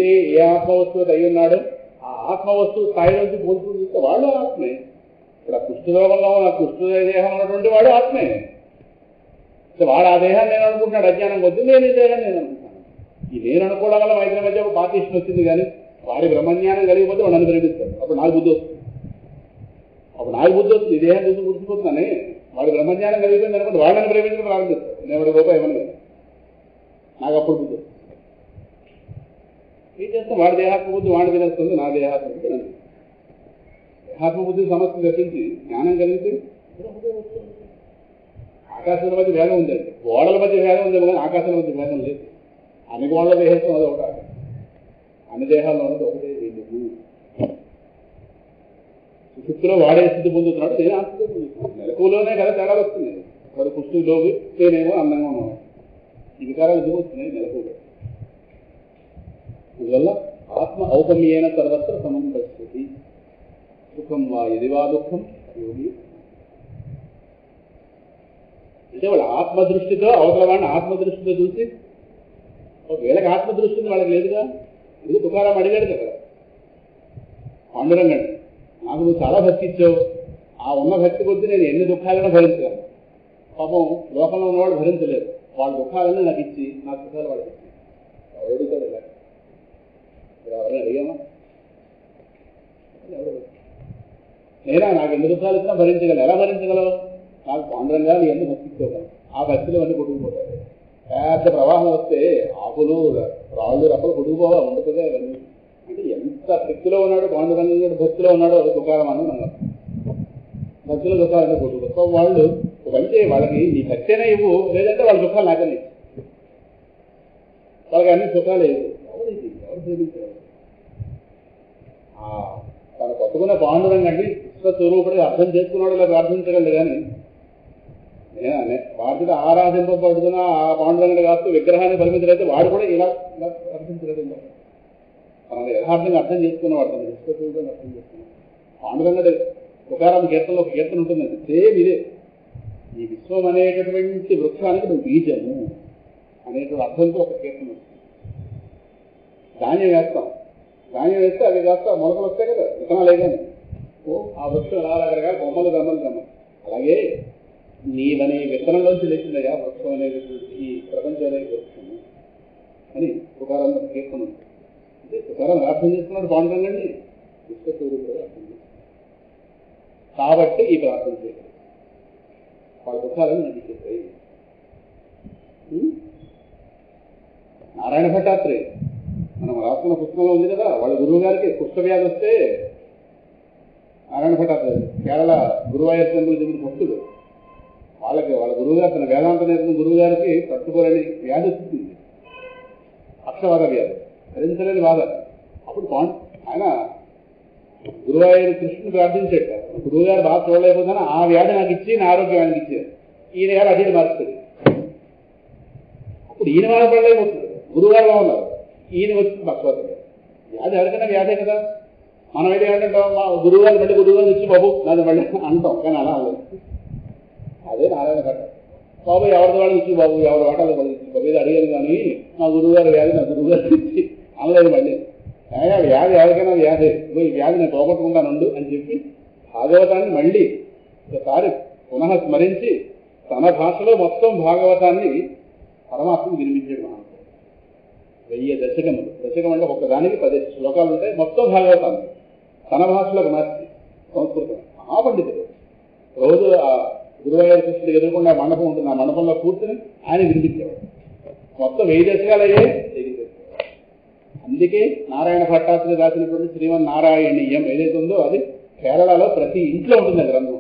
ఆత్మ వస్తువు అయి ఉన్నాడో ఆ ఆత్మ వస్తువు స్థాయిలోంచి పోల్చుకుని చూస్తే వాడు ఆత్మే. ఇప్పుడు ఆ కుష్ఠరోగంలో ఆ కుష్ఠ దేహం ఉన్నటువంటి వాడు ఆత్మే. వాడు ఆ దేహాన్ని నేను అనుకుంటున్నాడు, అజ్ఞానం వద్దు, నేను ఈ దేహాన్ని నేను అనుకుంటున్నాను. ఈ నేను అనుకోవడం వల్ల మా ఇద్దరి మధ్య ఒక పార్టీషన్ వచ్చింది. కానీ వాడి బ్రహ్మజ్ఞానం కలిగిపోతే వాడు నన్ను ప్రేమిస్తాడు. అప్పుడు నాకు బుద్ధి వస్తుంది, ఈ దేహం చూసి గుర్తుపోతున్నానే. వాడి బ్రహ్మజ్ఞానం కలిగిపోయింది అనుకుంటే వాడు నన్ను ప్రేమించడం ప్రారంభిస్తాడు. నేను వాడి రూపాయి ఇవ్వను కదా, నాకు అప్పుడు బుద్ధి వస్తుంది. ఏం చేస్తాం, వాడి దేహాత్మబుద్ధి వాడిని తినేస్తుంది, నా దేహాత్మబుద్ధి నన్ను. దేహాత్మబుద్ధి సమస్య తప్పించి జ్ఞానం కలిగితే ఆకాశాల మధ్య భేదం ఉందండి, గోడల మధ్య భేదం ఉందేమో కానీ ఆకాశాల మధ్య భేదం లేదు. అన్ని గోడల దేహం అది ఒకటి, అన్ని దేహాల్లో ఉన్నది ఒకటే. ఎందుకు సుశుద్ధిలో వాడే స్థితి పొందుతున్నాడు, నేను ఆ స్థితి పొందుతున్నాను. మెలకువలోనే కదా తేడా వస్తుంది. వాడు కుష్ఠులోకి నేనేమో అందంగా ఉన్నాను, ఈ వికారాలు ఎందుకు వస్తున్నాయి మెలకువలో. అందువల్ల ఆత్మ ఔపమ్యేన సర్వత్ర సమం పశ్యతి, సుఖం వా యది వా దుఃఖం యోగి. అంటే వాళ్ళ ఆత్మదృష్టితో అవతల వాడిని ఆత్మదృష్టితో చూసి, వీళ్ళకి ఆత్మదృష్టిని వాళ్ళకి లేదుగా. ఇది తుకారాం అడిగాడు కదా పాండురంగండి, నాకు నువ్వు చాలా భక్తి ఇచ్చావు, ఆ ఉన్న భక్తి కొద్ది నేను ఎన్ని దుఃఖాలను భరించగలను. పాపం లోకంలో ఉన్నవాడు భరించలేదు, వాళ్ళ దుఃఖాలను నాకు ఇచ్చి నా సుఖాలు వాళ్ళకి ఇచ్చి. ఎవరుతాడు ఇలా ఎవరైనా అడిగామా? నేనా నాకు ఎన్ని దుఃఖాలు ఇచ్చినా భరించగలను. ఎలా భరించగలవు? నాకు పాండురంగా నీ ఎందుకు భక్తి ఇచ్చేవాళ్ళు, ఆ భక్తిలో అన్నీ కొట్టుకుపోతాయి. పెద్ద ప్రవాహం వస్తే ఆకులు రాళ్ళు రప్పలు కొట్టుకుపోవా ఉండుతుందే అవన్నీ. అంటే ఎంత భక్తిలో ఉన్నాడు పాండురంగం, భక్తిలో ఉన్నాడో దుకారం అని మనం భక్తిలో దుకారాన్ని కొట్టుకుంటాం. వాళ్ళు మంచి వాళ్ళకి నీ భక్తేనే ఇవ్వు, లేదంటే వాళ్ళ దుఃఖాలు నాకనే, వాళ్ళకి అన్ని సుఖాలు ఇవ్వు. ఎవరు ప్రేమించారు? తన కొట్టుకున్న పాండురంగం అంటే విశ్వస్వరూపుడిగా అర్థం చేసుకున్నాడు ఇలా ప్రార్థించగలడు. కానీ వాటితో ఆరాధింపబడుతున్న ఆ పాండురంగుడు కాస్తూ విగ్రహాన్ని పరిమితులైతే వాడు కూడా ఇలా ఇలా ప్రార్థించలేదు. తన యథార్థంగా అర్థం చేసుకున్నవాడు, తన విశ్వస్వరూపంగా అర్థం చేసుకున్నాడు. పాండురంగుడు తుకారాం కీర్తనలో ఒక కీర్తన ఉంటుందండి, సేమ్ ఇదే. ఈ విశ్వం అనేటటువంటి వృక్షానికి నువ్వు బీజము అనేటువంటి అర్థంతో ఒక కీర్తన వస్తుంది. ధాన్యం వేస్తాం, ధాన్యం వేస్తే అవి కాస్త మొలకలు వస్తాయి కదా, విత్తనాలే. కానీ ఆ వృక్షం ఎలా రకరకాల బొమ్మలు గమ్మలు. అలాగే నీవనే విత్తనంలోంచి లేచిందయ్యా వృక్షం అనేటటువంటి ఈ ప్రపంచం అనే వృక్షము అని తుకారాం కీర్తన ఉంది. అంటే తుకారాం అర్థం చేసుకున్నాడు పాండురంగండి, విశ్వస్వరూపుడు అర్థం చేసుకున్నాడు. కాబట్టి ఈ ప్రార్థన చేయాలి, వాళ్ళ దుఃఖాలను నటించేస్తాయి. నారాయణ భట్టాత్రే మనం రాసుకున్న పుస్తకంలో ఉంది కదా, వాళ్ళ గురువు గారికి కుష్ఠవ్యాధి వస్తే, నారాయణ భట్టాత్రే కేరళ గురువాయూర్ టెంపుల్ చెందిన భక్తుడు, వాళ్ళ గురువు గారు తన వేదాంత నేర్పిన గురువు గారికి తట్టుకోలేని వ్యాధి వస్తుంది, పక్షవాద వ్యాధి, భరించలేని బాధ. అప్పుడు ఆయన గురువాయూరు కృష్ణుని ప్రార్థించాట, గురువు గారు బాగా చూడలేకపోతే ఆ వ్యాధి నాకు ఇచ్చి నా ఆరోగ్యం ఆయనకి ఇచ్చారు, ఈయన గారు అదే మారుతుంది. అప్పుడు ఈయన బాధపడలేకపోతున్నారు, గురువుగారులో ఉన్నారు, ఈయన వచ్చింది పక్షవాత వ్యాధి. ఎవరికైనా వ్యాధే కదా, మనం అయితే ఏమంటాం, మా గురువు గారు మళ్ళీ గురువు గారు ఇచ్చి బాబు నాది మళ్ళీ అంటాం. కానీ అలా లేదు. అదే నారాయణ భట్ట, బాబు ఎవరి వాళ్ళు ఇచ్చి బాబు ఎవరి వాటాలు వాళ్ళు ఇచ్చి బాబు, ఇది అడిగాను కానీ మా గురువు గారు వ్యాధి నా గురువు గారు ఇచ్చి అనలేదు. మళ్ళీ వ్యాధి ఎవరికైనా వ్యాధి, ఈ వ్యాధి నేను పోగొట్టుకుంటానుండు అని చెప్పి భాగవతాన్ని మళ్ళీ ఒకసారి పునః స్మరించి తన భాషలో మొత్తం భాగవతాన్ని పరమాత్మకు వినిపించాడు. మనం 1000 దశకములు, దశకం అంటే ఒక్కదానికి 10 శ్లోకాలు ఉంటాయి. మొత్తం భాగవతాన్ని తన భాషలోకి మార్చి సంస్కృతం ఆ పండితుడు రోజు ఆ గురువాయూర్ కృష్ణుడు ఎదుర్కొన్న మండపం ఉంటుంది, ఆ మండపంలో కూర్చుని ఆయన వినిపించేవాడు. మొత్తం 1000 దశకాలు అయ్యే. అందుకే నారాయణ భట్టాత్రేయ రాసినటువంటి శ్రీమన్నారాయణీయం ఏదైతే ఉందో అది కేరళలో ప్రతి ఇంట్లో ఉంటుంది. గ్రంథం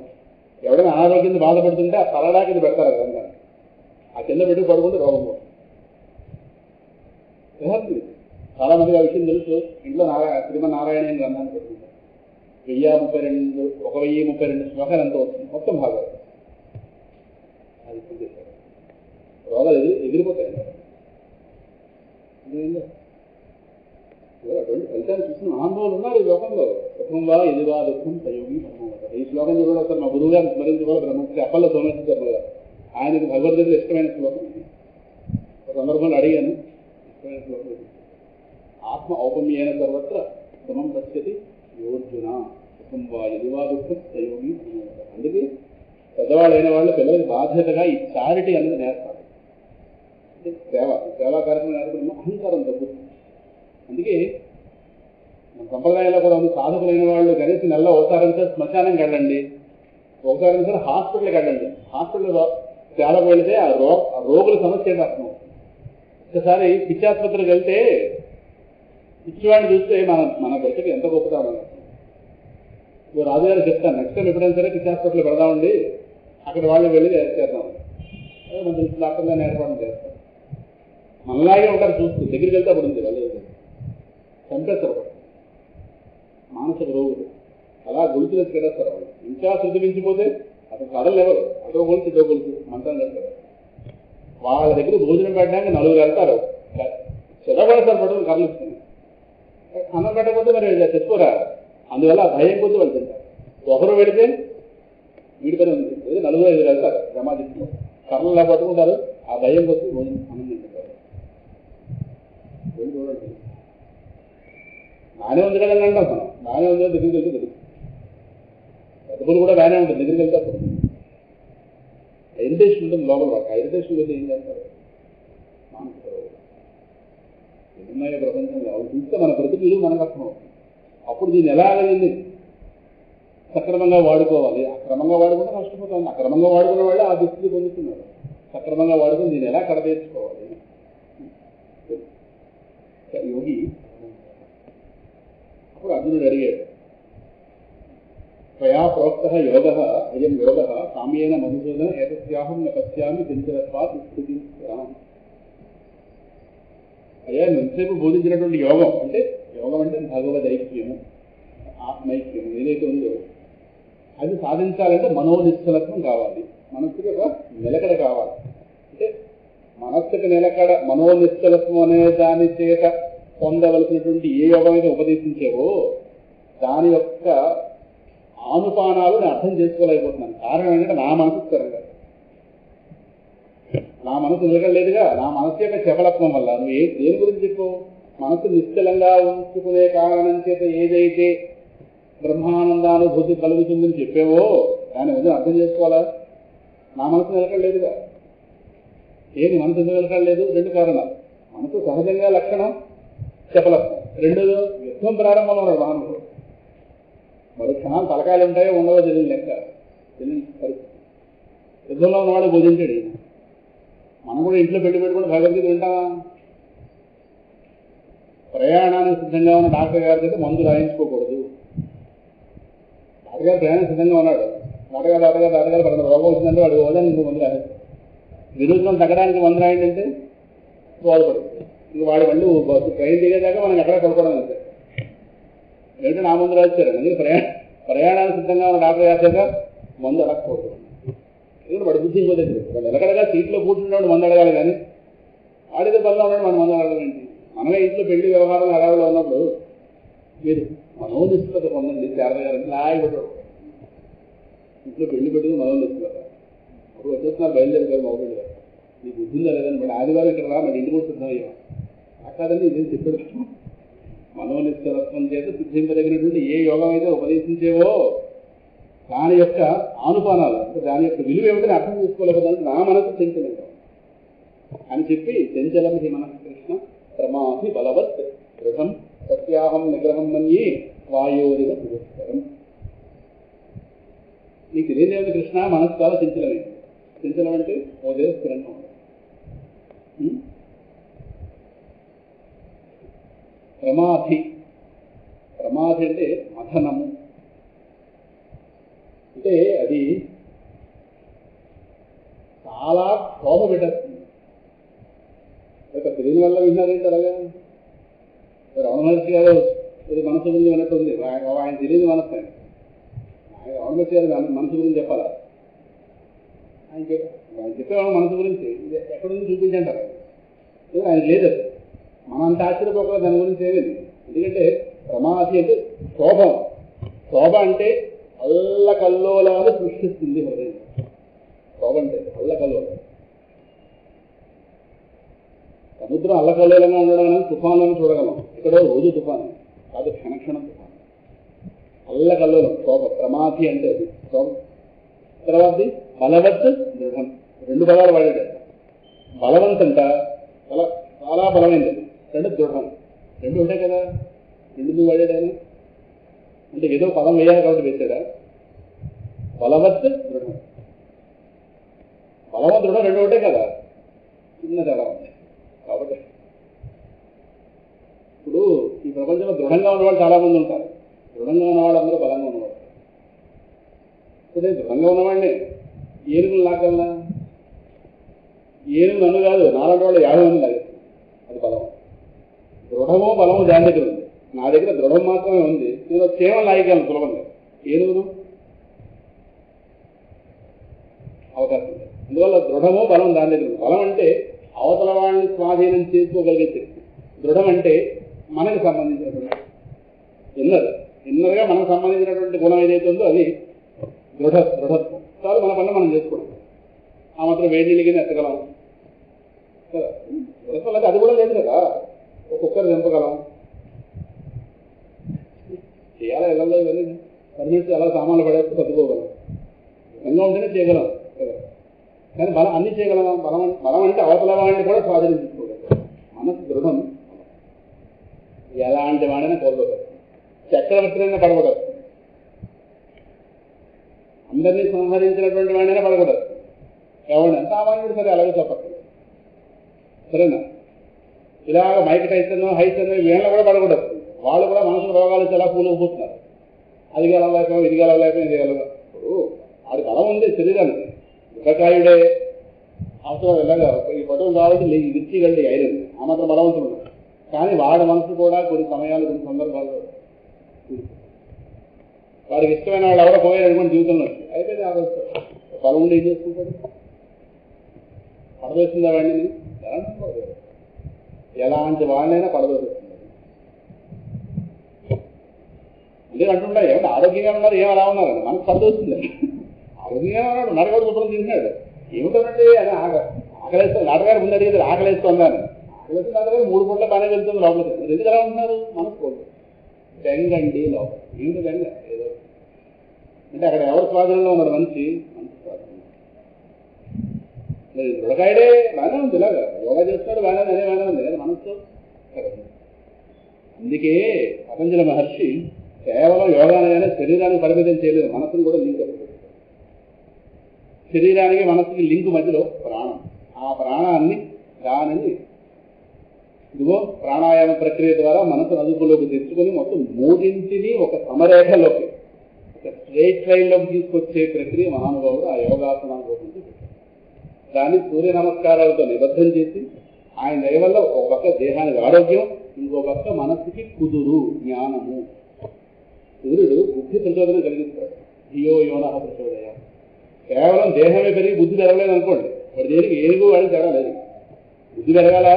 ఎవడైనా అనారోగ్యం బాధపడుతుంటే ఆ తలడా కింద పెడతారు విధంగా, ఆ కింద పెట్టి పడుకుంటే రోగం పోతుంది. చాలా మందికి ఆ విషయం తెలుసు. ఇంట్లో శ్రీమన్నారాయణ గ్రంథాన్ని పెట్టుకుంటారు. 1032 శ్లోకాలు ఎంత వస్తుంది మొత్తం భాగవతం. అది చేశారు. రోగాలు ఎగిరిపోతాయి. అటువంటి ఫలితాన్ని చూసిన మహానుభావులు ఉన్నారు ఈ లోకంలో. సుఖంగా ఎదువా దుఃఖం సయోగి బ్రహ్మవత. ఈ శ్లోకం కూడా ఒకసారి మా గురువు గారిని స్మరించుకోవాలి. బ్రహ్మశ్రీ అప్పల్లో సోమేశ్వర గారు, ఆయనకు భగవద్గీతలో ఇష్టమైన శ్లోకం. ఒక సందర్భంలో అడిగాను, ఇష్టమైన శ్లోకం ఆత్మ ఔపమ్యేన సర్వత్ర సమం పశ్యతి యోర్జున సుఖం వా ఎదువా దుఃఖం సయోగి బ్రహ్మవత. అందుకే పెద్దవాళ్ళు అయిన వాళ్ళు పిల్లలకి బాధ్యతగా ఈ చారిటీ అనేది నేర్పాలి. సేవా కార్యక్రమం నేర్పడం అహంకారం తగ్గుతుంది. అందుకే మన సంప్రదాయంలో కూడా ఉంది, సాధకులైన వాళ్ళు కనీసం నెలలో ఒకసారి సార్ శ్మశానంకి వెళ్ళండి, ఒకసారి సార్ హాస్పిటల్కి వెళ్ళండి. హాస్పిటల్ సేవకు వెళితే ఆ రోగుల సమస్య ఏంటి అర్థం. ఒకసారి పిచ్చాసుపత్రికి వెళ్తే పిచ్చివాడిని చూస్తే మన బ్రతికి ఎంత గొప్పతామని. రాజుగారు చెప్తాను, నెక్స్ట్ టైం ఎప్పుడైనా సరే పిచ్చాసుపత్రిలో పెడదామండి, అక్కడ వాళ్ళు వెళ్ళి చేద్దాం. మన డాక్టర్గానే ఏర్పాటు చేస్తాం. మనలాగే ఉంటారు చూస్తూ, దగ్గరికి వెళ్తే అప్పుడు ఉంది వాళ్ళు చంపేస్తారు. మానసిక రోగులు అలా గొలుసులు కేడేస్తారు. వాళ్ళు ఇంకా శుద్ధి మించిపోతే అతను కథలు ఎవరు, అదో గొలుసు ఇదో గొలుసు మంత్రం చేస్తారు. వాళ్ళ దగ్గర భోజనం పెట్టడానికి 4 వెళ్తారు, చెదగొడతారు, పట్టుకుని కథలు ఇస్తుంది. అన్నం పెట్టకపోతే మరి తెచ్చుకోరా. అందువల్ల ఆ భయం కొద్ది వాళ్ళు తింటారు. ఒకరు వెళితే వీడి పని ఉంది, 4-5 వెళ్తారు సమాజంలో కర్రలు ఇలా పట్టుకుంటారు. ఆ భయం కొద్ది భోజనం అన్నం తింటారు. చూడండి, బాగానే ఉంది కదండి అంటాం మనం. బాగానే ఉందో దగ్గరికి వెళ్తే తెలుసు. పెద్దపులు కూడా బాగానే ఉంటుంది, దగ్గరికి వెళ్తే అప్పుడు ఇరిటేషన్ ఉంటుంది లోపల. వాళ్ళకి ఆ ఇరిటేషన్ అయితే ఏం చేస్తారు, మానసిక ఎన్నున్నాయో ప్రపంచంలో అవి చూస్తే మన బ్రతుకులు మనకు అర్థం అవుతుంది. అప్పుడు దీన్ని ఎలా అయింది సక్రమంగా వాడుకోవాలి. అక్రమంగా వాడుకుంటే నష్టపోతుంది. అక్రమంగా వాడుకున్న వాళ్ళు ఆ దుస్థితి పొందుతున్నారు. సక్రమంగా వాడుకుని దీన్ని ఎలా కడతీర్చుకోవాలి. యోగి అప్పుడు అర్జునుడు అడిగాడు, త్వయా ప్రోక్త యోగ అయం యోగ సామ్యేన మధుసూదన ఏతస్యాహం న పశ్యామి చంచలత్వాత్ స్థితి. అయ్యా ఎంతసేపు బోధించినటువంటి యోగం అంటే భగవదైక్యము, ఆత్మైక్యము ఏదైతే ఉందో అది సాధించాలంటే మనోనిశ్చలత్వం కావాలి. మనస్సుకి ఒక నిలకడ కావాలి. అంటే మనస్సుకి నిలకడ, మనోనిశ్చలత్వం అనే దాని చేత పొందవలసినటువంటి ఏ యోగం అయితే ఉపదేశించేవో దాని యొక్క ఆనుపానాలు నేను అర్థం చేసుకోలేకపోతున్నాను. కారణం ఏంటంటే నా మనసు స్థిరంగా, నా మనసు నిలకడలేదుగా. నా మనసు యొక్క చపలత్వం వల్ల నువ్వు దేని గురించి చెప్పు, మనసు నిశ్చలంగా ఉంచుకునే కారణం చేత ఏదైతే బ్రహ్మానందానుభూతి కలుగుతుందని చెప్పేవో దాని వద్ద అర్థం చేసుకోవాలా. నా మనసు నిలకడలేదుగా. ఏది మనసు నిలకడలేదు? 2 కారణాలు. మనసు సహజంగా లక్షణం చపలత్వం. 2 యుద్ధం ప్రారంభంలో ఉన్నాడు మానవుడు. మరి క్షణాలు తలకాయలు ఉంటాయో ఉండవో తెలియని లెక్క, తెలియని పరిస్థితి. యుద్ధంలో ఉన్నవాడు బోధించాడు. మనం కూడా ఇంట్లో పెట్టుకుని భగవద్గీత వింటామా? ప్రయాణానికి సిద్ధంగా ఉన్న డాక్టర్ గారి చేత మందు రాయించుకోకూడదు. డాక్టర్ గారు ప్రయాణం సిద్ధంగా ఉన్నాడు. డాక్టర్ గారు 2 రోగం వచ్చిందంటే వాడు ఓదానికి ఇంకో మందు రాయాలి. విరోధం తగ్గడానికి మందు రాయండి అంటే బాధపడుతుంది. ఇంక వాడి మళ్ళీ బస్సు ట్రైన్ దిగేదాకా మనం ఎక్కడ కొనుక్కోవడం అంతే. ఏంటంటే నా మందు రాయించారు. అందుకే ప్రయాణానికి సిద్ధంగా ఉన్న డాక్టర్ గారి చేత మందు అడగకూడదు. ఎందుకంటే వాడు బుద్ధి ఇంకో దగ్గర వాడు ఎలకడగా సీట్లో కూర్చున్నాడు మందు అడగాలి, కానీ ఆడితే పనిలో ఉన్నాడు మన మందు అడగడం ఏంటి? మనమే ఇంట్లో పెళ్లి వ్యవహారం అడగలో ఉన్నప్పుడు మీరు మనోనిష్ఠత పొందండి. శారద గారిని లాగబెట్టాడు. ఇంట్లో పెళ్లి పెట్టుకుని మనోనిష్ఠత అప్పుడు వచ్చేస్తున్నారు, బయలుదేరిపోయారు మౌపెళ్ళి గారు. నీకు బుద్ధి ఉందా లేదని మరి ఆదివారం ఇక్కడ రా, మరి ఇంటికి సిద్ధం అయ్యా అక్కడండి ఇదేం చెప్పాడు. మనోనిష్ఠత్వం చేత సిద్ధింపదగినటువంటి ఏ యోగం అయితే ఉపదేశించేవో దాని యొక్క ఆనుపానాలు, అంటే దాని యొక్క విలువ ఏమిటని అర్థం చేసుకోలేకపోతే నా మనసు చంచలంగా అని చెప్పి, చంచలం హి మనః కృష్ణ ప్రమాసి బలవత్ దృఢం సత్యాహం నిగ్రహం మన్యే వాయోరివ పురస్కరం. నీకు తెలియదు కృష్ణ, మనసు చాలా చంచలమైంది. చంచలం అంటే ఓ దేవ స్థిరంగా ఉంది. ప్రమాధి అంటే మథనము. అంటే అది చాలా శోభ పెట్టేస్తుంది. తెలియని వల్ల విన్నారేంటి అలాగా? రమణ మహర్షి గారు ఇది మనసు గురించి విన్నట్టు ఉంది. ఆయన తెలియని మనసు. ఆయన రమణ మహర్షి గారు మనసు గురించి చెప్పాలా? ఆయన చెప్పేవాడు మనసు గురించి ఎక్కడి నుంచి చూపించంటారు. ఆయన లేదు. మనంత ఆశ్చర్యపోక దాని గురించి ఏమేది. ఎందుకంటే ప్రమాది అంటే శోభం. శోభ అంటే అల్లకల్లోలాలు సృష్టిస్తుంది హృదయం. శోభ అంటే అల్లకల్లోలం. సముద్రం అల్లకల్లోలంగా ఉండడం అనేది తుఫాన్లను చూడగలం. ఇక్కడ రోజు తుఫాను కాదు, క్షణక్షణం తుఫాను. అల్లకల్లోలం శోభ. ప్రమాది అంటే అది శోభ. తర్వాత బలవత్ దృఢం. 2 పదాలు వాడాడు. బలవంత్ అంట చాలా చాలా బలమైనది. 2 దృఢం. 2 ఉంటాయి కదా. 2 వాడాడు ఆయన. అంటే ఏదో పదం వేయాలి కాబట్టి వేసాడా? బలవత్ దృఢం. బలవత్ దృఢం 2 ఉంటాయి కదా. చిన్న తేడా ఉంది. కాబట్టి ఇప్పుడు ఈ ప్రపంచంలో దృఢంగా ఉన్నవాళ్ళు చాలా మంది ఉంటారు. దృఢంగా ఉన్నవాళ్ళు అందరూ బలంగా ఉన్నవాళ్ళు. ఇప్పుడు నేను దృఢంగా ఉన్నవాడిని ఏనుగులు లాగలనా? ఏనుగు నన్ను కాదు, నాలుగు వాళ్ళు 50 మంది లాగేస్తుంది. అది బలం. దృఢమో బలమో దాని దగ్గర ఉంది. నా దగ్గర దృఢం మాత్రమే ఉంది. నేను కేవలం లాగగలను సులభంగా. ఏనుగును అవకాశం ఉంది. అందువల్ల దృఢమో బలం దాని దగ్గర ఉంది. బలం అంటే అవతల వాడిని స్వాధీనం చేసుకోగలిగే శక్తి. దృఢం అంటే మనకు సంబంధించినటువంటి ఇన్నర్గా మనకు సంబంధించినటువంటి గుణం ఏదైతే ఉందో అది దృఢత్వం. చాలు మన పనులు మనం చేసుకోవడం. ఆ మాత్రం వేడి నీళ్ళకి ఎత్తగలం కదా. దృఢత్వం అయితే అది కూడా లేదు కదా. ఒక్కొక్కరు దింపగలం. చేయాలా ఇళ్ళల్లో ఇవన్నీ పర్మిట్స్ ఎలా సామాన్లు పడేస్తే సర్దుకోగలం. దృఢంగా ఉంటేనే చేయగలం కదా. కానీ బలం అన్ని చేయగలం. బలం అంటే అవతల వాడిని కూడా స్వాధీనించుకోగలం. మనసు దృఢం. ఎలాంటి వాడిని కోల్పోతారు. చక్రవర్తినైనా పడకూడదు. అందరినీ సంహరించినటువంటి వాడినైనా పడకూడదు. ఎవరైనా సామాన్యుడు సరే అలాగే చెప్పట్లేదు. సరేనా? ఇలాగ మైక్ టైసన్ హైసన్ వీళ్ళ కూడా పడకూడదు. వాళ్ళు కూడా మనసులో రోగాలు చాలా కూలిపోతున్నారు. అది గెలవలేక ఇది గెలవలేక ఇది గెలవ. ఇప్పుడు అది బలం ఉంది శరీరానికి. యుగకాయుడే అవసరం ఇలాగా ఈ పటం కాబట్టి విచ్చిగండి ఐరన్ ఆ మాత్రం బలవంతుడు. కానీ వాడి మనసు కూడా కొన్ని సమయాలు కొన్ని సందర్భాల్లో వాడికి ఇష్టమైన వాళ్ళు ఎవరో పోయారనుకోండి జీవితంలో అయిపోయింది. బలం ఉండి ఏం చేసుకుంటాడు? పడదోస్తుందా వాడిని? ఎలాంటి వాళ్ళైనా పడదోస్తుంది. అంటే అంటుంటారు ఏమన్నా ఆరోగ్యంగా ఉన్నారు, ఏం అలా ఉన్నారండి, మనకు పడదోస్తుంది. ఆరోగ్యంగా ఉన్నాడు, నడగడు శుభ్రం తింటున్నాడు. ఏమిటోనండి అని ఆకలేస్తుంది. నాటగారు ముందు అడిగేది ఆకలేస్తుందని. ఆకలేస్తే నాటగారు 3 పూట్ల బాగానే వెళ్తుంది లోపలికి. ఎందుకు ఎలా ఉంటున్నారు? మనకు కోల్పోతుంది. బెంగండి లోపల. ఏమిటి బెంగ? ఏదో అంటే అక్కడ ఎవరి స్వాధీనంలో ఉన్నాడు? మనిషి స్వాధీనం. దృఢకాయుడే బాగానే ఉంది. ఇలాగా యోగా చేస్తున్నాడు బాగానే ఉంది. అదే బాగానే ఉంది. మనస్సు అందుకే పతంజలి మహర్షి కేవలం యోగానైనా శరీరానికి పరిమితం చేయలేదు. మనస్సును కూడా లింక్ అవుతుంది. శరీరానికి మనస్సుకి లింక్ మధ్యలో ప్రాణం. ఆ ప్రాణాన్ని దానిని ఇదిగో ప్రాణాయామ ప్రక్రియ ద్వారా మనసు అదుపులోకి తెచ్చుకొని మొత్తం 3ంటిని ఒక సమరేఖలోకి ఒక స్ట్రైట్ లైన్లోకి తీసుకొచ్చే ప్రక్రియ మహానుభావుడు ఆ యోగాసనాల కోసం పెట్టారు. దాన్ని సూర్య నమస్కారాలతో నిబద్ధం చేసి ఆయన దయ వల్ల ఒక పక్క దేహానికి ఆరోగ్యం, ఇంకో పక్క మనస్సుకి కుదురు జ్ఞానము. సూర్యుడు బుద్ధి ప్రచోదనం కలిగిస్తాడు. ధియో యోనః ప్రచోదయ. కేవలం దేహమే పెరిగి బుద్ధి పెరగలేదు అనుకోండి. వాడి దేనికి ఏనుగు వాడికి తేడా లేదు. బుద్ధి పెరగాల.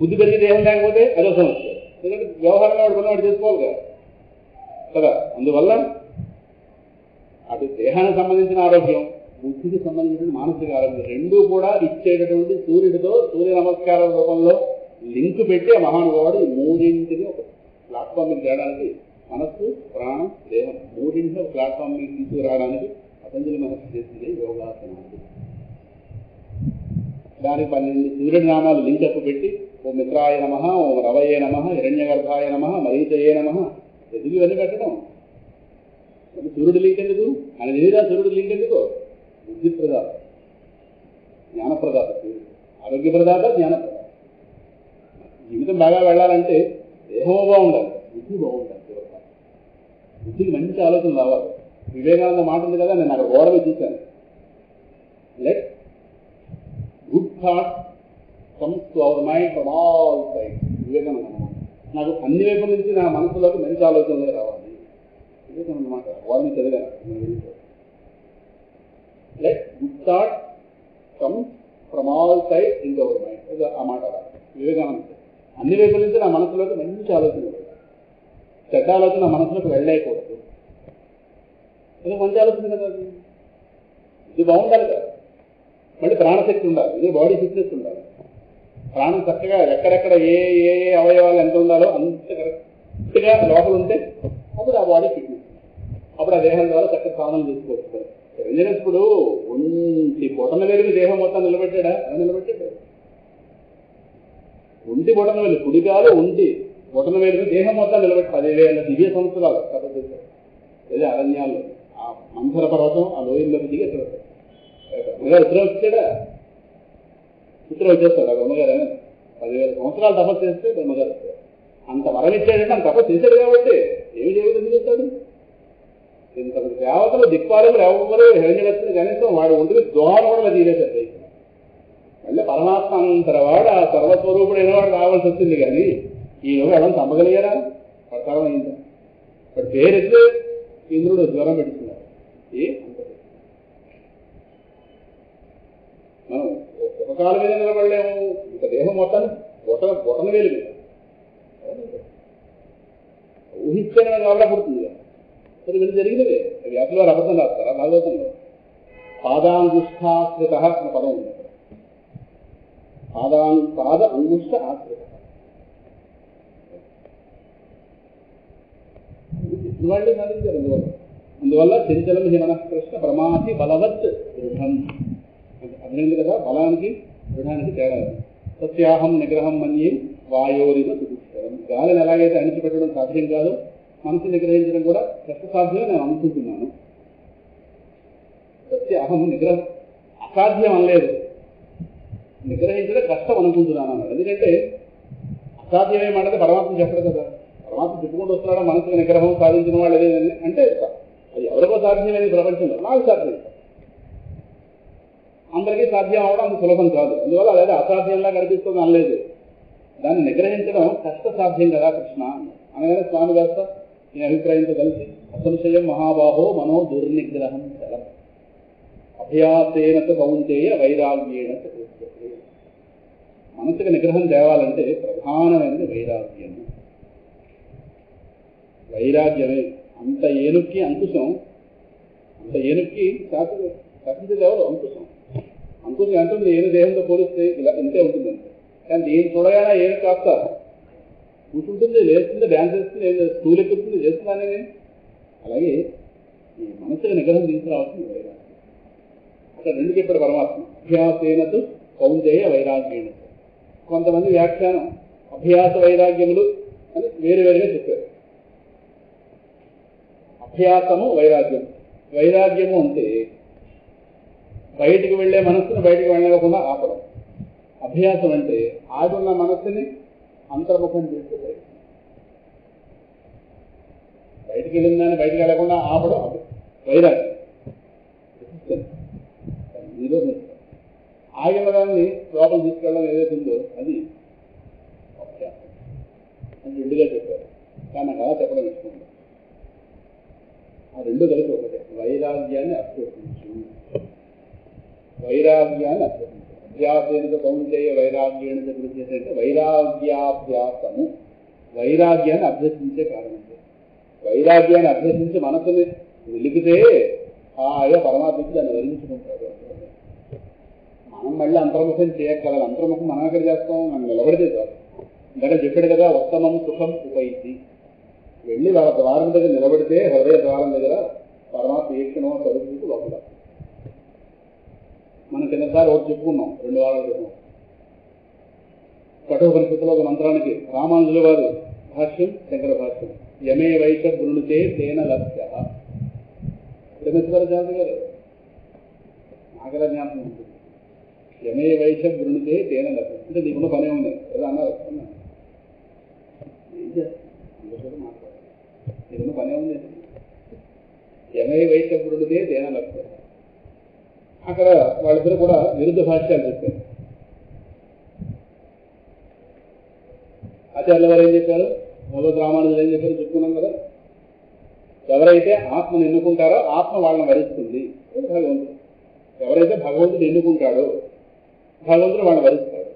బుద్ధి పెరిగి దేహం లేకపోతే అదో సమస్య. ఎందుకంటే వ్యవహారంగా వాడు వాడు చేసుకోవాలి కదా. అందువల్ల అటు దేహానికి సంబంధించిన ఆరోగ్యం, బుద్ధికి సంబంధించిన మానసిక ఆరోగ్యం రెండూ కూడా ఇచ్చేటటువంటి సూర్యుడితో సూర్య నమస్కారం రూపంలో లింక్ పెట్టి ఆ మహానుభావుడు 3ంటిని ఒక ప్లాట్ఫామ్ మీద చేయడానికి, మనస్సు ప్రాణం దేహం 3ంటిని ఒక ప్లాట్ఫామ్ మీద తీసుకురావడానికి పతంజలి మహర్షి చేసింది యోగాసనాలు. దానికి 12 సూర్యుడి నామాలు లింకప్ పెట్టి ఓ మిత్రాయ నమః, ఓ రవయే నమః, హిరణ్యగర్భాయ నమః, మరీచయే నమః ఎందుకు ఇవన్నీ పెట్టడం? సూర్యుడు లింక్ ఎందుకు? ఆయన తెలియదా సూర్యుడు లింక్ ఎందుకు? బుద్ధి ప్రదాత, జ్ఞానప్రదాత. సూర్యుడు ఆరోగ్య ప్రదాత, జ్ఞానప్రదాత. జీవితం బాగా వెళ్ళాలంటే దేహము బాగుండాలి, బుద్ధి బాగుండాలి. బుద్ధికి మంచి ఆలోచన రావాలి. వివేకానంద మాట ఉంది కదా, నేను అక్కడ ఓడవి చూశాను. Let good thought comes to our mind from all sides. Vivekananda నాకు అన్ని వైపుల నుంచి నా మనసులోకి మంచి ఆలోచనలు రావాలి. వివేకానంద మాట వారిని చదివాను. Let good thought comes from all sides in our mind. ఆ మాట వివేకానంద అన్ని వైపుల నుంచి నా మనసులోకి మంచి ఆలోచనలు రావాలి. చెడ్డ ఆలోచన నా మనసులోకి వెళ్ళలేకూడదు. ఇది మంచి ఆలోచన కదా. ఇది బాగుండాలి కదా. మళ్ళీ ప్రాణశక్తి ఉండాలి. ఇది బాడీ ఫిట్నెస్ ఉండాలి. ప్రాణం చక్కగా ఎక్కడెక్కడ ఏ ఏ అవయవాలు ఎంత ఉండాలో అంత కరెక్ట్గా లోపల ఉంటే అప్పుడు ఆ బాడీ ఫిట్నెస్, అప్పుడు ఆ దేహం ద్వారా చక్కగా స్నానం చేసుకోవచ్చు. ఇప్పుడు ఒంటి బొటన వేలు దేహం మొత్తం నిలబెట్టాడా? అలా నిలబెట్టాడు. ఒంటి బొటన వేలు కుడిగాలు ఒంటి బొటన వేలు దేహం మొత్తం నిలబెట్టి 10,000 దివ్య సంవత్సరాలు కథ చేశారు. లేదా అరణ్యాల్లో ఆ మంథర పర్వతం ఆ లోయల్లోకి దిగి ఎక్కడ ఉత్తరం వచ్చాడా? ఉత్తరం వచ్చేస్తాడు. ఆ బ్రహ్మగారు 10,000 సంవత్సరాలు తపస్సు చేస్తే బ్రహ్మగారు వస్తాడు. అంత వరం ఇచ్చాడంటే అంత తపస్సు చేశాడు కాబట్టి ఏమి చేయలేదు, ఎందుకు చేస్తాడు? ఇంత దేవతలు దిక్పాలకులు ఎవరు హిరణ్యగర్భుని కనీసం వాడు ఒంటికి దోహం కూడా తీరేశారు. మళ్ళీ పరమాత్మ అంతరవాడు ఆ సర్వస్వరూపుడైన వాడు రావాల్సి వచ్చింది. కానీ ఈ యోగ ఎవరు చంపగలిగారా? పడతారం అయిందా? వాడు పేరెత్తే ఇంద్రుడు జ్వరం పెట్టుకున్నారు. మనం ఒక కాలు మీద నిలబడలేము, ఇంక దేహం మొత్తాన్ని బొటన వేలు మీద ఊహించని కాబట్టి పుడుతుంది. అది వీళ్ళు జరిగినవే. వ్యాసులు వారు అబద్ధం రాస్తారా? భాగవతంలో పాదాంగుష్టాశ్రిత అనే పదం ఉంది. పాద అంగుష్ట ఆశ్రిత వాళ్ళే సాధించారు. అందువల్ల చంచలం హి మనఃకృష్ణ ప్రమాసి బలవత్ దృఢం. అర్థమైంది కదా. బలానికి దృఢానికి తేడా. సత్యాహం నిగ్రహం మన్యే వాయోరివ సుదుష్కరం. గాలిని ఎలాగైతే అణిచిపెట్టడం సాధ్యం కాదు, మనసు నిగ్రహించడం కూడా కష్టసాధ్యం నేను అనుకుంటున్నాను. సత్యాహం నిగ్రహం అసాధ్యం అనలేదు, నిగ్రహించడం కష్టం అనుకుంటున్నాను అన్నాడు. ఎందుకంటే అసాధ్యమే మాట పరమాత్మ చెప్పడు కదా. పరమాత్మ చెప్పుకుంటూ వస్తున్నాడు మనసుకు నిగ్రహం సాధించిన వాళ్ళు ఏదేదని అంటే అది ఎవరికో సాధ్యమైనది ప్రపంచంలో, నాకు సాధ్యం. అందరికీ సాధ్యం అవడం అంత సులభం కాదు. అందువల్ల అదే అసాధ్యంలా కనిపిస్తుంది అనలేదు. దాన్ని నిగ్రహించడం కష్ట సాధ్యం కదా కృష్ణ అనగానే స్వామి గారితో ఈ అభిప్రాయంతో కలిసి అసంశయం మహాబాహో మనో దుర్నిగ్రహం చలం అభ్యాసేనత కౌంతేయ వైరాగ్యేణ. మనసుకు నిగ్రహం తేవాలంటే ప్రధానమైనది వైరాగ్యం. వైరాగ్యమే అంత ఏనుక్కి అంకుశం. అంత ఏనుక్కి శాసించేది ఎవరు? అంకుశం. అంకుశం ఎంత ఉంది? ఏను దేహంతో పోలిస్తే ఇలా ఇంతే ఉంటుంది అంతే. కానీ దీన్ని చూడగానే ఏను కాస్త కూర్చుంటుంది, లేస్తుంది, డ్యాన్స్ చేస్తుంది, స్కూల్ ఎక్కుతుంది, చేస్తున్నానే. అలాగే ఈ మనసుకు నిగ్రహం తీసుకురావాల్సింది వైరాగ్యం. అక్కడ రెండు చెప్పాడు పరమాత్మ. అభ్యాసేనతు కౌంతేయ వైరాగ్యేణ. కొంతమంది వ్యాఖ్యానం అభ్యాస వైరాగ్యములు అని వేరు వేరుగా చెప్పారు. అభ్యాసము వైరాగ్యం. వైరాగ్యము అంటే బయటికి వెళ్లే మనస్సును బయటికి వెళ్ళకుండా ఆపడం. అభ్యాసం అంటే ఆగున్న మనస్సుని అంతర్ముఖం చేస్తే బయటికి వెళ్ళిందని బయటికి వెళ్ళకుండా ఆపడం వైరాగ్యం. ఆగిన దాన్ని లోపల తీసుకెళ్ళడం ఏదైతే ఉందో అది అభ్యాసం అని రెండుగా చెప్పారు. కానీ నాకు అలా చెప్పడం ఇష్టం. ఆ రెండు కలిసి ఒకటే. వైరాగ్యాన్ని అభ్యసించు, వైరాగ్యాన్ని అభ్యసించు. అభ్యాసేన కౌంతేయ వైరాగ్యేణ కృతి అంటే వైరాగ్యాభ్యాసము. వైరాగ్యాన్ని అభ్యసించే కారణం. వైరాగ్యాన్ని అభ్యసించి మనసుని వెలిగితే హాయిగా పరమాత్మకి దాన్ని వరించుకుంటాడు. మనం మళ్ళీ అంతర్ముఖం చేయగలం. అంతర్ముఖం మనం ఎక్కడ చేస్తాం? మనం నిలబడితే చాలు. ఇందాక చెప్పాడు కదా, ఉత్తమం సుఖం ఉపైతి. వెళ్ళి వాళ్ళ ద్వారం దగ్గర నిలబడితే హృదయ ద్వారం దగ్గర పరమాత్మ ఏ క్షణమో తలుపుతూ లోపల. మనం కిందసారి ఒకటి చెప్పుకున్నాం 2 వారాల క్రితం. కఠోపనిషత్తులో ఒక మంత్రానికి రామానుజుల వారు భాష్యం, శంకర భాష్యం. యమే వైష బృణుతే తేన లక్ష్య. జాతి గారు నాగర జ్ఞాపకం ఉంటుంది. యమే వైష బృణుతే తేన లక్ష్యం అంటే నీకున్న పనే ఉంది ఏదో అన్నారు. నీకున్న పనే ఉంది. యమే వైష బృణుతే తేన లక్ష్యం. అక్కడ వాళ్ళిద్దరు కూడా విరుద్ధ భాష్యాలు చెప్పారు. ఆచార్యుల వారు ఏం చెప్పారు, భగవద్ రామానుజులు ఏం చెప్పారు చెప్పుకున్నాం కదా. ఎవరైతే ఆత్మను ఎన్నుకుంటారో ఆత్మ వాళ్ళని వరిస్తుంది భగవంతుడు. ఎవరైతే భగవంతుడు ఎన్నుకుంటాడో భగవంతుడు వాళ్ళని వరిస్తాడు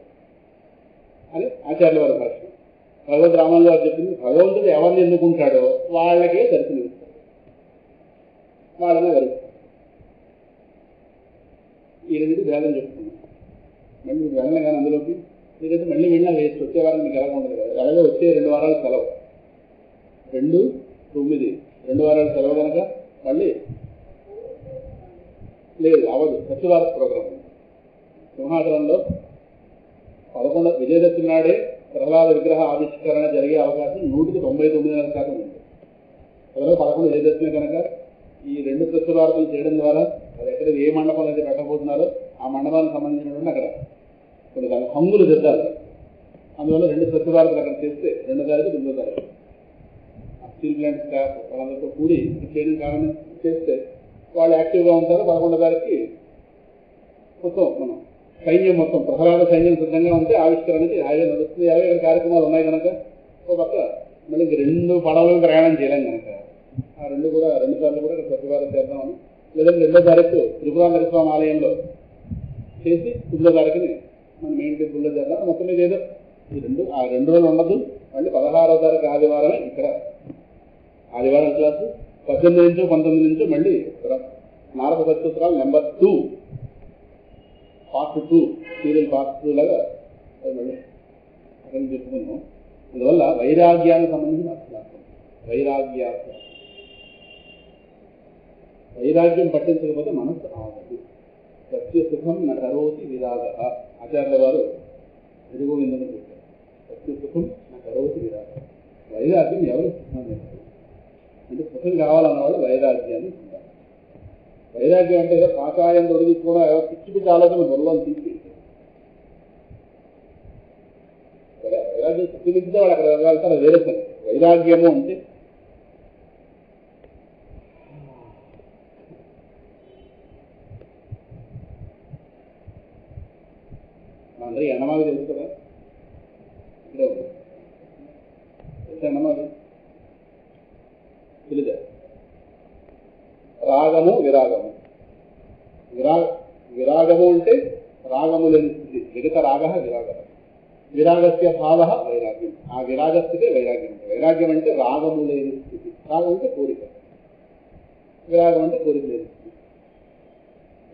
అని ఆచార్యుల వారి భాష. భగవద్ రామానుజు గారు చెప్పింది, భగవంతుడు ఎవరిని ఎన్నుకుంటాడో వాళ్ళకే దర్శనమిస్తాడు, వాళ్ళనే వరిస్తాడు. ఈ రెండింటి భేదం చెప్తున్నాం. మళ్ళీ మీరు వెళ్ళిన కానీ అందులోకి, ఎందుకంటే మళ్ళీ వెళ్ళినా వేస్ట్, వచ్చే వారం మీకు ఎలా ఉండదు కదా. అలాగే వచ్చే 2 వారాలు సెలవు, 2, 9 2 వారాలు సెలవు కనుక మళ్ళీ లేదు అవదు. సత్యవార ప్రోగ్రాం సింహాచలంలో 11 విజయదశమి నాడే ప్రహ్లాద విగ్రహ ఆవిష్కరణ జరిగే అవకాశం 199% ఉంది. అందులో 11 విజయదశమి కనుక ఈ 2 సత్యవార్తలు చేయడం ద్వారా అది ఎక్కడ ఏ మండపం అయితే పెట్టబోతున్నారో ఆ మండపానికి సంబంధించినటువంటి అక్కడ కొన్ని దాని హంగులు దిద్దాలి. అందువల్ల 2 సత్యవార్తలు అక్కడ చేస్తే 2వ తారీఖు 9వ తారీఖు స్టీల్ ప్లాంట్ స్టాఫ్ వాళ్ళందరితో కూడి చేయడం కారణం చేస్తే వాళ్ళు యాక్టివ్గా ఉంటారు. 11వ తారీఖుకి మొత్తం మనం సైన్యం మొత్తం ప్రహ్లాద సైన్యం సిద్ధంగా ఉంటే ఆవిష్కరణకి హాయిగా నడుస్తుంది. అలాగే ఇక్కడ కార్యక్రమాలు ఉన్నాయి కనుక ఒక పక్క మళ్ళీ 2 పడవలు ప్రయాణం చేయలేం కనుక ఆ 2 సార్లు కూడా ఇక్కడ సత్యవారం చేద్దామని, లేదంటే 2వ తారీఖు త్రిపురాంతర స్వామి ఆలయంలో చేసి 9వ తారీఖుని మనం మెయిన్ టెంపుల్లో చేద్దాం. మొత్తం మీద ఏదో ఈ 2 రోజులు ఉండదు. మళ్ళీ 16వ తారీఖు ఆదివారం ఇక్కడ ఆదివారం క్లాసు 18 నుంచో 19 నుంచో మళ్ళీ నారద సత్సూత్రాలు నెంబర్ 2 పార్ట్ 2 సీరియల్ పార్ట్ 2 లాగా మళ్ళీ అక్కడ చెప్పుకున్నాం. అందువల్ల వైరాగ్యానికి సంబంధించిన అర్థం వైరాగ్యం పట్టించకపోతే మనసు ఆగదు. సత్య సుఖం నా కరోతి విరాగ. ఆచార్యుల వారు ఎదుగోవిందని చెప్పారు, సత్య సుఖం నా కరోతి విరాగ. వైరాగ్యం ఎవరు సుఖం చేస్తారు అంటే సుఖం కావాలన్నవాళ్ళు వైరాగ్యాన్ని పొందాలి. వైరాగ్యం అంటే ఏదో కాకాయం తొడిగి కూడా పిచ్చి పిచ్చి ఆలోచన బుర్రలో తీసి వైరాగ్యం శక్తిమించితే వాళ్ళు అక్కడ వెళ్తారు, వేరే సరే. వైరాగ్యము అంటే అందరూ ఎండమావి తెలుసు కదా, ఇక్కడే ఉంది ఎండమావి తెలుసా. రాగము విరాగము. విరాగము అంటే రాగము లేని స్థితి, విగత రాగ విరాగ. విరాగస్య భావ వైరాగ్యం. ఆ విరాగస్థితే వైరాగ్యం. వైరాగ్యం అంటే రాగము లేని స్థితి. రాగం అంటే కోరిక, విరాగం అంటే కోరిక లేని స్థితి.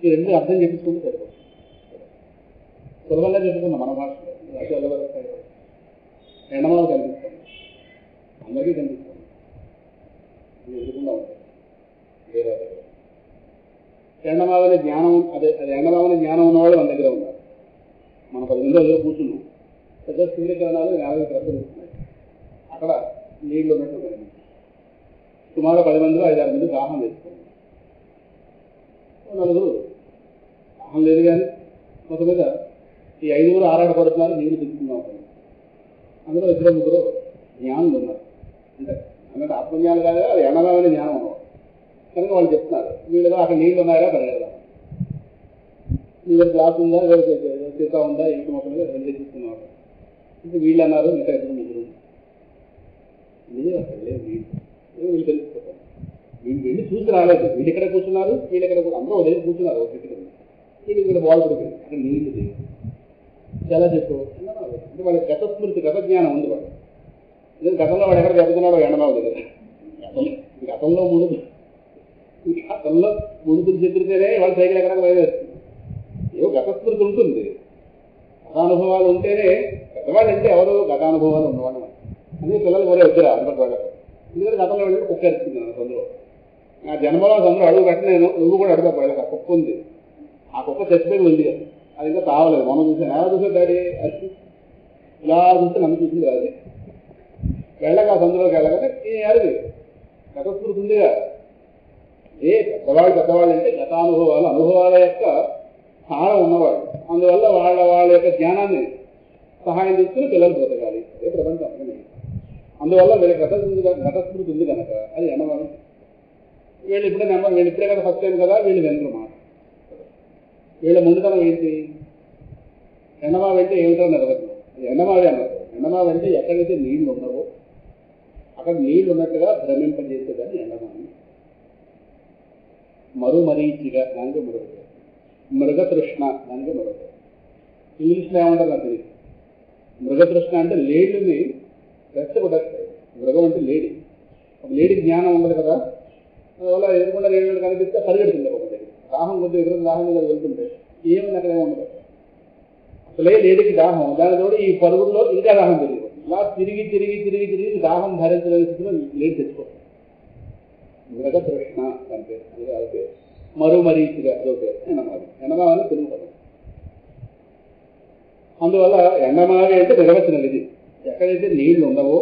ఈ 2 అర్థం చెప్పుకుంటూ సరిపోతుంది. సులభంగా చెప్పుకున్నాం మన భాషలో. ఎండమావ కనిపిస్తుంది, అందరికీ కనిపిస్తుంది, ఎదురుకుండా ఉంటుంది. వేరే ఎండమావని జ్ఞానం, అదే ఎండమావని జ్ఞానం ఉన్నవాళ్ళు మన దగ్గర ఉన్నారు. మన 10 రోజులు కూర్చున్నాం, పెద్ద సూర్యకిరణాలు 50 ప్రసరిస్తున్నాయి. అక్కడ నీళ్లు ఉన్నట్టు కనిపిస్తుంది. సుమారు 10 మందిలో 5-6 మంది దాహం వేసుకున్నారు. 4 దాహం లేదు కానీ మొత్తం మీద ఈ 5 ఆరాటపడుతున్నారు, నీళ్లు తీసుకుందాం. అందులో 2-3 జ్ఞానులు ఉన్నారు. అంటే ఆత్మజ్ఞానం కాదు, అది ఎండమావని జ్ఞానం ఉన్నవాడు కనుక వాళ్ళు చెప్తున్నారు, వీళ్ళలో అక్కడ నీళ్ళు ఉన్నాయా పరిగెడదాం, నీళ్ళ గ్లాస్ ఉందా, సీతా ఉందా, ఇంటి మొత్తం మీద రెండు తీసుకున్నారు. ఇంకా వీళ్ళు అన్నారు మిగతా 2-3 నిజం అక్కడ లేదు వీళ్ళు తెలుసుకుంటారు. వీళ్ళు వెళ్ళి చూసి రాలేదు. వీళ్ళు ఎక్కడ కూర్చున్నారు, వీళ్ళు ఎక్కడ అందరూ ఉదయం కూర్చున్నారు. ఒక చెట్టు వీళ్ళు ఇక్కడ బాల్ పడిపోయింది, అక్కడ నీళ్ళు లేదు. చాలా చెప్పు అంటే వాళ్ళకి గత స్మృతి, గత జ్ఞానం ఉంది. వాళ్ళు గతంలో వాడు ఎక్కడ చెబుతున్నాడో ఎండమావు దగ్గర గతంలో మునుపులు చెప్తేనే వాళ్ళ సైకిల్ ఎక్కడ బయలుదేరుతుంది. ఏవో గతస్మృతి ఉంటుంది, గతానుభవాలు ఉంటేనే. గతవాళ్ళు అంటే ఎవరు గతానుభవాలు ఉన్నవాళ్ళు అని పిల్లలు కూడా వచ్చారు అనుకుంటే వాళ్ళకు. ఎందుకంటే గతంలో వెళ్ళి కుక్క ఎడుతుంది సందులో. ఆ జన్మలో సందులో అడుగు పెట్టలేను, నువ్వు కూడా అడుగు వాళ్ళకి. ఆ కుక్క ఉంది, ఆ కుక్క చచ్చిపోయి ఉంది, అది ఇంకా తావలేదు. మనం చూసాను, ఎలా చూసే డాడీ ఇలా చూస్తే నన్ను చూసింది కాదు. వెళ్ళగా సందులోకి వెళ్ళగానే ఈ అరుగు గతస్మృతి ఉందిగా. పెద్దవాళ్ళు అంటే గతానుభవాలు, అనుభవాల యొక్క సారం ఉన్నవాళ్ళు. అందువల్ల వాళ్ళ యొక్క జ్ఞానాన్ని సహాయం తీసుకుని పిల్లలు బ్రతకాలి. అదే ప్రపంచం అర్థమే. అందువల్ల వీళ్ళకి గతస్మృతి ఉంది కనుక అది ఎండమావి. వీళ్ళు ఇప్పుడే కదా ఫస్ట్ టైం కదా, వీళ్ళు వెనరు మాట. వీళ్ళ ముందుతనం ఏంటి? ఎండమావి అంటే ఏమిటో నిర్వచనం. ఎండమావి అన్నారు. ఎండమావి అంటే ఎక్కడైతే నీళ్లు ఉండవో అక్కడ నీళ్లు ఉన్నట్టుగా భ్రమింపజేసేదని ఎండమావి. మరుమరీచిక దానికి మరొకటి, మృగతృష్ణ దానికి మరొకటి. ఇంగ్లీష్లో ఏమంటారు నాకు తెలియదు. మృగతృష్ణ అంటే లేడిని రెచ్చగొట్టేస్తాయి. మృగం అంటే లేడి. లేడికి జ్ఞానం ఉండదు కదా, అందువల్ల ఎదురుకుండా లేడి కనిపిస్తే పరిగెడుతుంది ఒక దగ్గర. దాహం కొద్దిగా ఎదురు దాహం మీద వెళ్తుంటే ఏముంది అక్కడ ఏముండదు. అసలే లేడికి దాహం, దానితోడు ఈ పరుగుల్లో ఇంకా దాహం పెరిగిపోతుంది. ఇలా తిరిగి తిరిగి తిరిగి తిరిగి దాహం భరించలేని స్థితిలో లేడి తెచ్చుకోవచ్చు. మృగతృష్ణ అంటే అది పేరు. మరుమరీచిగా అదో పేరు ఎండమావి. ఎండమావి అని తెలుగు పదం. అందువల్ల ఎండమావి అంటే నిర్వచనం ఇది. ఎక్కడైతే నీళ్లు ఉండవో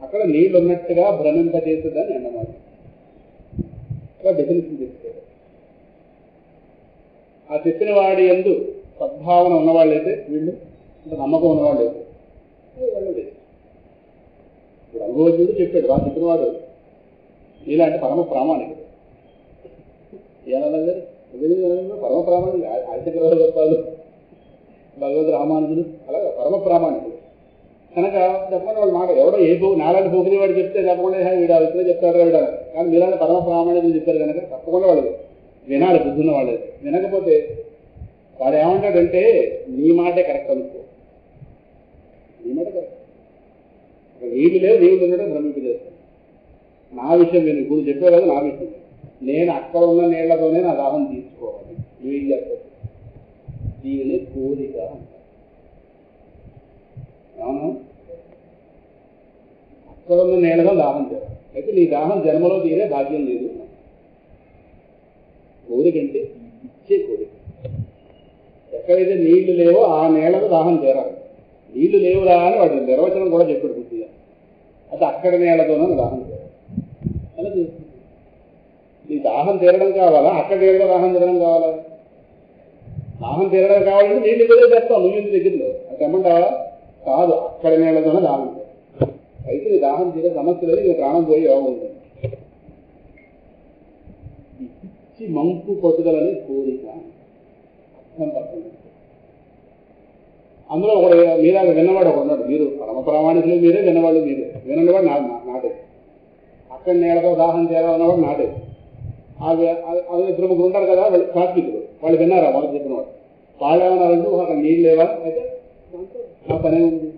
అక్కడ నీళ్లు ఉన్నట్టుగా భ్రమింపజేసేదని ఎండమావి. అలా డెఫినేషన్ చెప్తారు. ఆ చెప్పిన వాడి యందు సద్భావన ఉన్నవాళ్ళైతే వీళ్ళు, అంటే నమ్మకం ఉన్నవాళ్ళు అయితే వెళ్ళలేదు. ఇప్పుడు అనుభవజ్ఞుడు చెప్పాడు, వాళ్ళు చెప్పినవాడు ఇలాంటి పరమ ప్రామాణికుడు. ఏమన్నారు? పరమ ప్రామాణికుడు. ఆదిశంకర గోపాలు, భగవద్ రామానుజులు అలాగే పరమ ప్రామాణికుడు కనుక చెప్పండి వాళ్ళ మాట. ఎవడో ఏ నాలాంటి పోగిన వాడు చెప్తే చెప్పకుండా వీడు ఇప్పుడే చెప్తారా వీడ, కానీ మీలాంటి పరమ ప్రామాణికులు చెప్పారు కనుక తప్పకుండా వాళ్ళు వినాలి. బుద్ధున్న వాళ్ళు వినకపోతే వాడు ఏమంటాడంటే నీ మాటే కరెక్ట్ అనుకో, నీ మాట కరెక్ట్. నీళ్ళు లేవు, నీళ్ళు ఉండడం భ్రమింపజేస్తాను. నా విషయం నేను ఇప్పుడు చెప్పే కదా, నా విషయం నేను అక్కడ ఉన్న నీళ్లతోనే నా దాహం తీసుకోవాలి. నువ్వేం చేస్తావు? దీనిని కోరిక అంటారు. అవును, అక్కడ ఉన్న నీళ్ళతో దాహం చేయాలి. అయితే నీ దాహం జన్మలో తీరే భాగ్యం లేదు. కోరికంటే ఇచ్చే కోరిక. ఎక్కడైతే నీళ్లు లేవో ఆ నీళ్లకు దాహం చేరాలి. నీళ్లు లేవురా అని వాడు నిర్వచనం కూడా చెప్పాడు పూర్తిగా. అయితే అక్కడ నీళ్లతోనే దాహం చేరాలి. అలా చేస్తుంది. నీ దాహం తీరడం కావాలా, అక్కడ నీళ్ళతో దాహం తీరడం కావాలా? దాహం తీరడం కావాలంటే నీళ్ళు ఇద్దరే చేస్తావు నువ్వు ఇంటి దగ్గరలో. అది తెమ్మంటావా? కాదు, అక్కడ నీళ్లతోనే దాహం చేయాలి. అయితే నీ దాహం తీరే సమస్య లేదు, నీ ప్రాణం పోయి యోగం ఉంటుంది. పిచ్చి మంకు పట్టుదలని కోరిక అర్థం పడుతుంది. అందులో ఒకడు మీలాగా విన్నవాడు ఒక ఉన్నాడు. మీరు పరమ ప్రామాణికులు మీరే, విన్నవాళ్ళు మీరే. వినవాడు నాటే. అక్కడ నీళ్ళతో దాహం చేయాలన్నవాడు నాటే. అది ఇద్దరు ముగ్గురు ఉంటారు కదా, వాళ్ళు సాత్వికులు. వాళ్ళు విన్నారా వాళ్ళు చెప్పినవాడు? వాళ్ళు ఏమన్నారంటూ అక్కడ నీళ్ళు లేవా, అయితే నా పనే ఉంది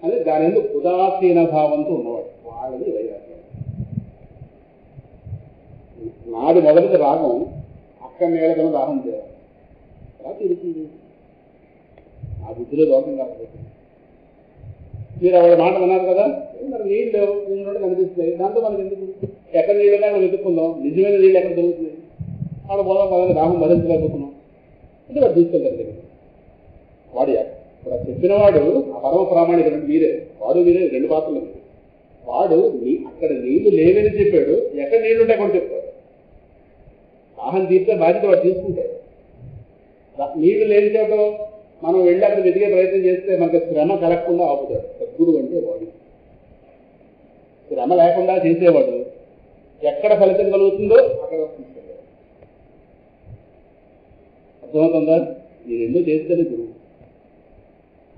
అని దాని ఎందుకు ఉదాసీన భావంతో ఉన్నవాడు. వాళ్ళది వైరాగ్యం. నాడు మొదటి రాగం అక్కడ నీళ్ళతో దాహం చేయాలి. అలా తిరుగుతుంది. ఆ బుద్ధిలో దోషం కాకపోతే మీరు ఆవిడ మాట విన్నారు కదా, మరి నీళ్ళు ఉన్నట్టు కనిపిస్తున్నాయి. దాంతో మనకి ఎందుకు? ఎక్కడ నీళ్ళున్నా మనం వెతుక్కుందాం. నిజమైన నీళ్ళు ఎక్కడ దొరుకుతున్నాయి? వాడు పోదాం పదని దాహం భరించలేకపోతున్నాం అంటే వాడు తీసుకెళ్తారు దగ్గర. వాడు ఇప్పుడు చెప్పినవాడు ఆ పరమ ప్రామాణికుడు మీరే, వాడు మీరే, రెండు పాత్రలు మీరు. వాడు అక్కడ నీళ్లు లేవని చెప్పాడు, ఎక్కడ నీళ్లు ఉంటే కూడా చెప్తాడు. దాహం తీర్చే బాధ్యత వాడు తీసుకుంటాడు. నీళ్లు లేని చోట మనం వెళ్ళి అక్కడ వెతికే ప్రయత్నం చేస్తే మనకు శ్రమ కలగకుండా ఆపుతాడు. సద్గురు అంటే వాడు శ్రమ లేకుండా చేసేవాడు. ఎక్కడ ఫలితం కలుగుతుందో అక్కడ తీసుకెళ్ళాడు. అర్థమవుతుందా? ఈ రెండు చేస్తేనే గురువు.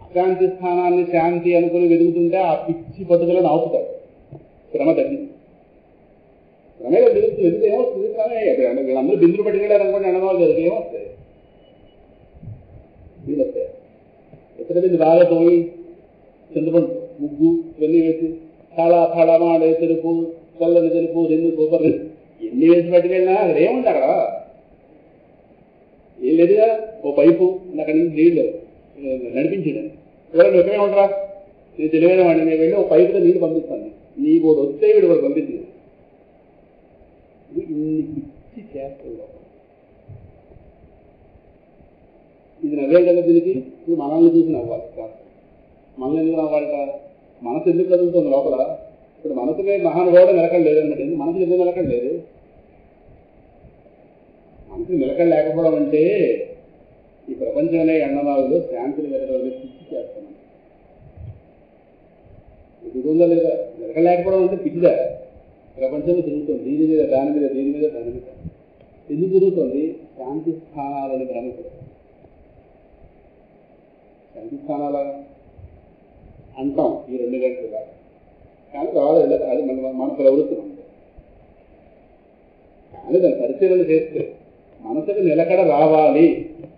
అశాంతి స్థానాన్ని శాంతి అనుకుని వెతుకుతుంటే ఆ పిచ్చి పట్టుదలను ఆపుతాడు. శ్రమ తగ్గింది. శ్రమే వెతుకుతూ వెతుకు ఏమొస్తుంది? శ్రమే. అంటే వీళ్ళందరూ బిందులు పట్టుకెళ్ళారు అనుకోండి, ఎండమాలు జరిగి ఏమొస్తాయి? నీళ్ళు వస్తాయి. ఎక్కడ బిందు బాగా తోమి చింతపండు ముగ్గు ఇవన్నీ వేసి చాలా ఫళమాడే తెలుపు, చల్లని తెలుపు, రెండు సూపర్ ఎన్ని వేసి పట్టుకెళ్ళినా అక్కడ ఏముంది? అక్కడ ఏం లేదుగా. ఓ పైపు అక్కడి నుంచి నీళ్ళు నడిపించాడు. ఎవరైనా ఎక్కడే ఉంటారా? నేను తెలివైన వాడిని, నేను వెళ్ళి ఒక పైపుతో నీళ్ళు పంపిస్తాను. నీకు ఒకటి వస్తే వీడు కూడా పంపించింది. ఇన్ని పిచ్చి చేస్తుంది. ఇది నవ్వే కదా దీనికి. ఇప్పుడు మనల్ని చూసి నవ్వాలి కాదు. మనల్ని ఎందుకు నవ్వాలిట? మనసు ఎందుకు కదులుతుంది లోపల? ఇప్పుడు మనసునే మహానుభావుడు నిలకడ లేదన్నట్టు. మనసు ఎందుకు నిలకడ లేదు? మనసు నిలకడ లేకపోవడం అంటే ఈ ప్రపంచంలో ఎండమావులు శాంతిని వెతకడం పిచ్చి చేస్తున్నాం. ఎదుగుందా లేదా? నిలకడ లేకపోవడం అంటే పిచ్చిదా? ప్రపంచంలో తిరుగుతుంది దీని మీద దాని మీద, దీని మీద దాని మీద. ఎందుకు తిరుగుతుంది? శాంతి స్థానాలని భ్రమపడు. శాంతి స్థానాల అంటాం ఈ 2 గంటలుగా, కానీ రాలేదు. అది మన ప్రవృత్తి ఉంది. కానీ దాన్ని పరిశీలన చేస్తే మనసుకు నిలకడ రావాలి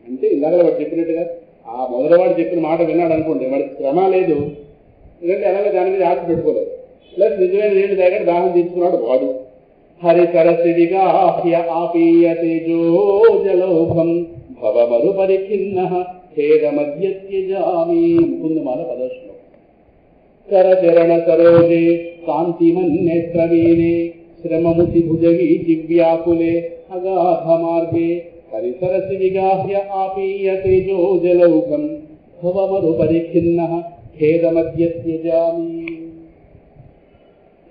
అంటే ఇందాక వాడు చెప్పినట్టుగా ఆ మొదటివాడు చెప్పిన మాట విన్నాడు అనుకోండి, వాడికి శ్రమ లేదు, ఎందుకంటే ఎలాగ దాని మీద ఆశ పెట్టుకోలేదు. ప్లస్ నిజమైన నీళ్లు తాగాడు, దాహం తీసుకున్నాడు వాడు. హరి సరసిడిగా ఆపీయ తేజో జలోభం భవమరు పరిఖిన్న ఖేదమద్యత్యజామి. ముకుందమాల 10వ శ్లోకం. కరచరణ సరోజే కాంతిమన్నేత్రవీనే శ్రమముచి భుజగీ దివ్యాకులే అగాధ మార్గే హరిసరసి విగాహ్య ఆపీయ తేజో జలౌఘం భవమరు పరిఖిన్న ఖేదమద్యత్యజామి.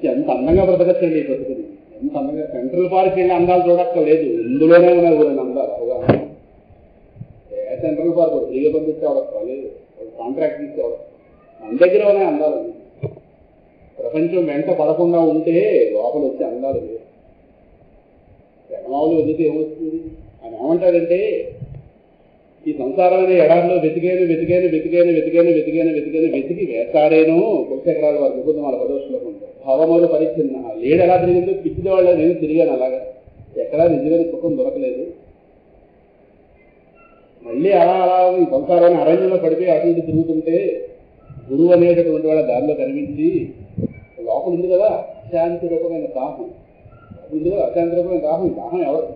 ఎంత అందంగా బ్రతకచ్చండి ఈ బ్రతుకుని, ఎంత అందంగా. సెంట్రల్ పార్క్ వెళ్ళి అందాలు చూడక్కర్లేదు, ఇందులోనే ఉన్నాయి ఊరిని అందాలు. అవగాహన ఏ సెంట్రల్ పార్క్ ఫ్రీగా పంపిస్తే అవడక్కర్లేదు, కాంట్రాక్ట్ ఇస్తే అవడం. మన దగ్గర ఉన్నాయి అందాలు. ప్రపంచం వెంట పడకుండా ఉంటే లోపల వచ్చే అందాలు లేవు. జనమావులు వెతికి ఏమొస్తుంది అని ఏమంటాడంటే, ఈ సంసారమైన ఎడారిలో వెతికేను వెతికేను వెతికేను వెతికేను వెతికేను వెతికేను వెతికి వేస్తాడేను. కులశేఖరాల వారి ముకుందమాల 10వ శ్లోకం. భవమరు పరిచ్ఛిన్న. లేడు ఎలా తిరిగిందో పిచ్చిల వాళ్ళ నేను తిరిగాను అలాగా, ఎక్కడా నిజమైన సుఖం దొరకలేదు. మళ్ళీ అలా అలా ఈ సంసారాన్ని అరణ్యంలో పడిపోయి అటు ఇటు తిరుగుతుంటే గురువు అనేటటువంటి వాళ్ళ దారిలో కనిపించి, లోపల ఉంది కదా అశాంతి రూపమైన దాహం, ఉంది కదా అశాంతి రూపమైన దాహం. దాహం ఎవరు?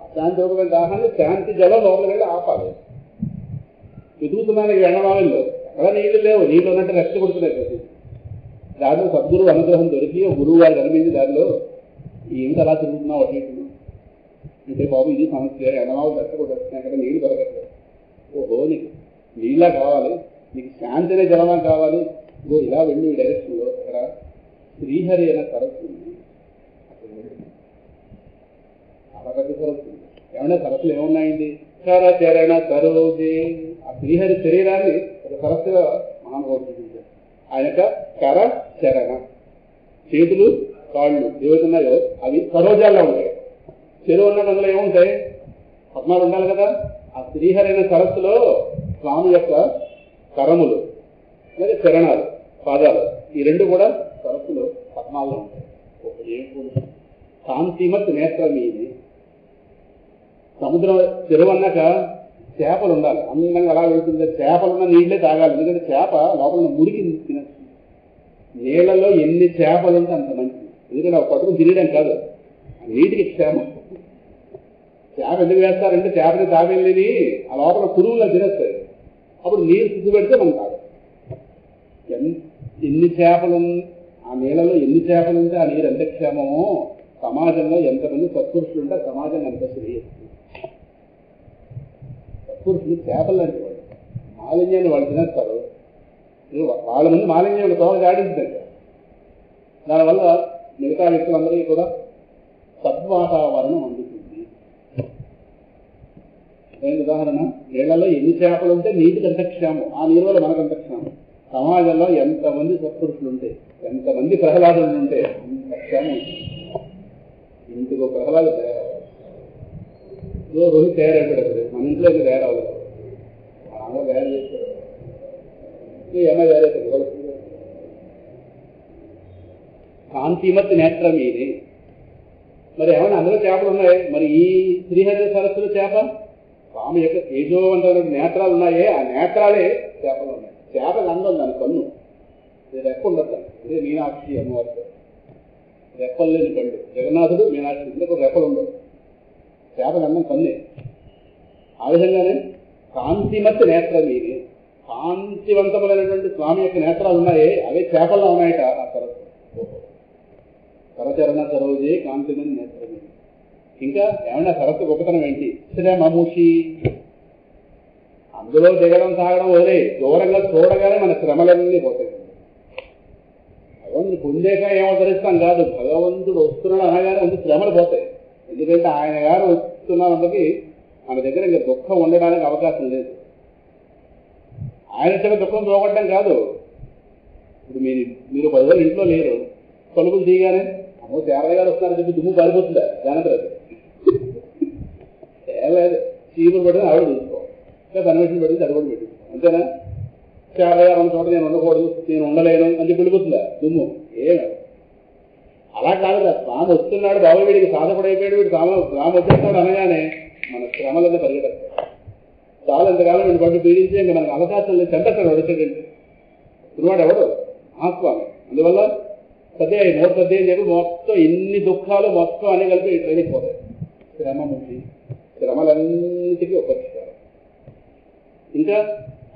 అశాంతి రూపమైన దాహాన్ని శాంతి జలం లోపలికి వెళ్ళి ఆపాలి. వెతుకుతున్నాను ఈ ఎండమావిల్లో, ఎక్కడ నీళ్లు లేవు, నీళ్ళు ఉన్నట్టు రెస్ట్ కొడుతున్నాయి ప్రతి దారిలో. సద్గురువు అనుగ్రహం దొరికి గురువు గారు కనిపించి దారిలో ఏమిటి అలా తిరుగుతున్నావు అటు ఇటు అంటే, బాబు ఇది సమస్య, ఎండమావులు రెస్ట్ కొట్టేస్తున్నాయి, అక్కడ నీళ్లు దొరకట్లేదు. ఓహో నీకు నీళ్ళ కావాలి, నీకు శాంతి అనే జలమా కావాలి, ఇగో ఇలా వెళ్ళి ఈ డైరెక్షన్లో అక్కడ శ్రీహరి అనే సరస్సు ఉంది. అలా పెద్ద సరస్సు ఉంది. ఏమన్నా సరస్సులు ఏమున్నాయండి? కరచరణ సరోజే. ఆ శ్రీహరి శరీరాన్ని ఒక సరస్సుగా మహానుభావుడు చూపించారు. ఆయన యొక్క కర చరణ, చేతులు కాళ్ళు ఏవైతున్నాయో అవి సరోజాల్లో ఉంటాయి. చెరువు ఉన్న అందులో ఏముంటాయి? పద్మాలు ఉండాలి కదా. ఆ శ్రీహరి అనే సరస్సులో స్వామి యొక్క కరములు లేదా చరణాలు, పాదాలు, ఈ 2 కూడా సరస్సులో పద్మాల్లో ఉంటాయి. ఒక ఏడు కాంతిమత్ నేత్రమీది. సముద్రం చెరువు అన్నాక చేపలు ఉండాలి, అందంగా అలా వెళ్తుంది. చేపలున్న నీళ్ళే తాగాలి, ఎందుకంటే చేప లోపల మురికి తినచ్చు. నీళ్లలో ఎన్ని చేపలు ఉంటే అంత మంచిది, ఎందుకంటే ఒక పట్టుకుని తినడం కాదు, నీటికి క్షేమం. చేప ఎందుకు వేస్తారంటే చేపని తాగలేని ఆ లోపల పురుగుల్లో తినేస్తాయి, అప్పుడు నీరు సిద్ధి పెడితే మనం తాగం. ఎన్ని చేపలు, ఆ నీళ్ళలో ఎన్ని చేపలు ఉంటే ఆ నీరు ఎంత క్షేమమో, సమాజంలో ఎంతమంది సత్పురుషులు ఉంటే సమాజం ఎంత శ్రేయస్సు. సత్పురుషులు చేపలు లాంటి వాళ్ళు, మాలిన్యాన్ని వాళ్ళు తినేస్తారు. వాళ్ళ ముందు మాలిన్యాన్ని తోక జాడించిందంట. దానివల్ల మిగతా వ్యక్తులందరికీ కూడా సద్వాతావరణం అందుతుంది. ఉదాహరణ, నీళ్లలో ఎన్ని చేపలు ఉంటే నీటికి ఎంత క్షేమం, ఆ నీరు వల్ల మనకంత క్షేమం. సమాజంలో ఎంతమంది సత్పురుషులు ఉంటే, ఎంతమంది ప్రహ్లాదులు ఉంటే అంత క్షేమం. ఇంటికో ప్రహ్లాదు తయారవ్వాలి, రోహిత్ తయారైపోయాడు. మన ఇంట్లో తయారవ్వాలి, అందరూ తయారు చేస్తారు. ఏమైనా తయారైపోయింది. కాంతిమత్ నేత్రం ఇది. మరి ఏమైనా అందులో చేపలు ఉన్నాయి? మరి ఈ శ్రీహరి సరస్సులో చేప స్వామి యొక్క తేజోవంతమైన నేత్రాలు ఉన్నాయే, ఆ నేత్రాలే చేపలు ఉన్నాయి. చేపలు అందం దాని కన్ను, రెప్ప ఉండదు. ఇదే మీనాక్షి అమ్మవారు, రెప్పలు లేని కళ్ళు. జగన్నాథుడు మీనాక్షి ఇందుకు రెప్పలు ఉండవు, చేపలు అందం కన్నే. ఆ విధంగానే కాంతిమత్ నేత్రం ఇది. కాంతివంతమైనటువంటి స్వామి యొక్క నేత్రాలు ఉన్నాయే, అవే చేపల్లో ఉన్నాయట ఆ సరస్సు. కరచరణ సరోజే కాంతిమత్ నేత్రం. ఇంకా ఏమన్నా సరస్సు గొప్పతనం ఏంటి? శ్రమముషి. అందులో దిగడం తాగడం వదిలే, దూరంగా చూడగానే మన శ్రమలన్నీ పోతాయి. భగవంతుడు పొందేక ఏమవతరిస్తాం కాదు, భగవంతుడు వస్తున్నాడు అనగానే ముందు శ్రమలు పోతాయి. ఎందుకంటే ఆయన గారు వస్తున్నందుకు మన దగ్గర ఇంకా దుఃఖం ఉండడానికి అవకాశం లేదు. ఆయన చిన్న దుఃఖం పోగొట్టడం కాదు. ఇప్పుడు మీరు 10 రోజులు ఇంట్లో లేరు, తలుపులు తీయగానే అమ్మో శారద గారు వస్తున్నారని చెప్పి దుమ్ము పారిపోతుందా? జాగ్రత్త. ఏం లేదు, చీపులు పడితే ఆవిడ చూసుకోవాలి, లేదా అన్వేషణ పడితే అది కూడా పెట్టుకోవాలి, అంతేనా? చాలా చోట నేను ఉండకూడదు, నేను ఉండలేను అని చెప్పి వెళ్ళిపోతుందా దుమ్ము? ఏం అలా కాదు కదా. స్వామి వస్తున్నాడు, బాబు వీడికి సాధపడైపోయాడు, వీడు స్వామి వచ్చేస్తున్నాడు అనగానే మన శ్రమలన్నీ పరిగెడతాయి. చాలా ఎంతకాలం వీడు పట్టు పీడించి ఇంకా మనకు అవకాశం లేదు, చంపేస్తాడు వచ్చేటండి. తిరువాడు ఎవడు? మహాస్వామి. అందువల్ల సదే నోటు సదే అని చెప్పి మొత్తం ఇన్ని దుఃఖాలు మొత్తం అన్ని కలిపి ట్రైనింగ్ పోతాయి. శ్రమ ఉంది, శ్రమలన్నిటికీ ఒక పరిష్కారం. ఇంకా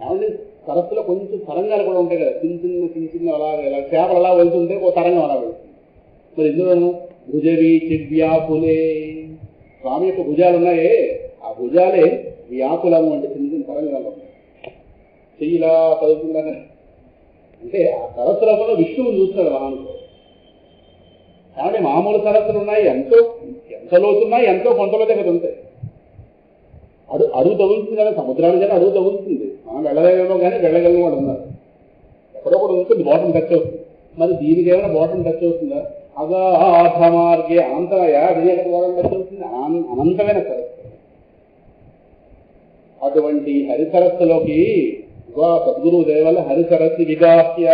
ఏమంటే సరస్సులో కొంచెం తరంగాలు కూడా ఉంటాయి కదా, చిన్న చిన్న అలా చేపలు అలా వెళ్తుంటే ఒక తరంగం అలా వెళ్తుంది. మరి ఇందులోనూ భుజవి చివ్యాపులే, స్వామి యొక్క భుజాలు ఉన్నాయే, ఆ భుజాలే వ్యాకులము అంటే చిన్న చిన్న తరంగాలు ఉంటాయి. చెయ్యిలా పదుతుండగా అంటే ఆ సరస్సు లోపల విష్ణువుని చూస్తాడు మహానుభావుడు. కాబట్టి మామూలు సరస్సులు ఉన్నాయి, ఎంత లోతున్నాయి, ఎంతో కొంతలో దగ్గర ఉంటాయి. అడుగు తగులుతుంది కదా, సముద్రానికి కానీ అడుగు తగులుతుంది. మనం వెళ్ళలేమో కానీ వెళ్ళగలిగిన వాడు ఉన్నారు. ఎక్కడో కూడా ఉంటుంది, బాటం టచ్ అవుతుంది. మరి దీనికి ఏమైనా బాటం టచ్ అవుతుందా? అగాధ మార్గే అనంతమయ్యా, దీనికి బాటం టచ్ అవుతుంది. అనంతమైన సరస్సు. అటువంటి హరిసరస్సులోకి సద్గురువు దేవల్ల హరిసరస్సు విగాహ్య,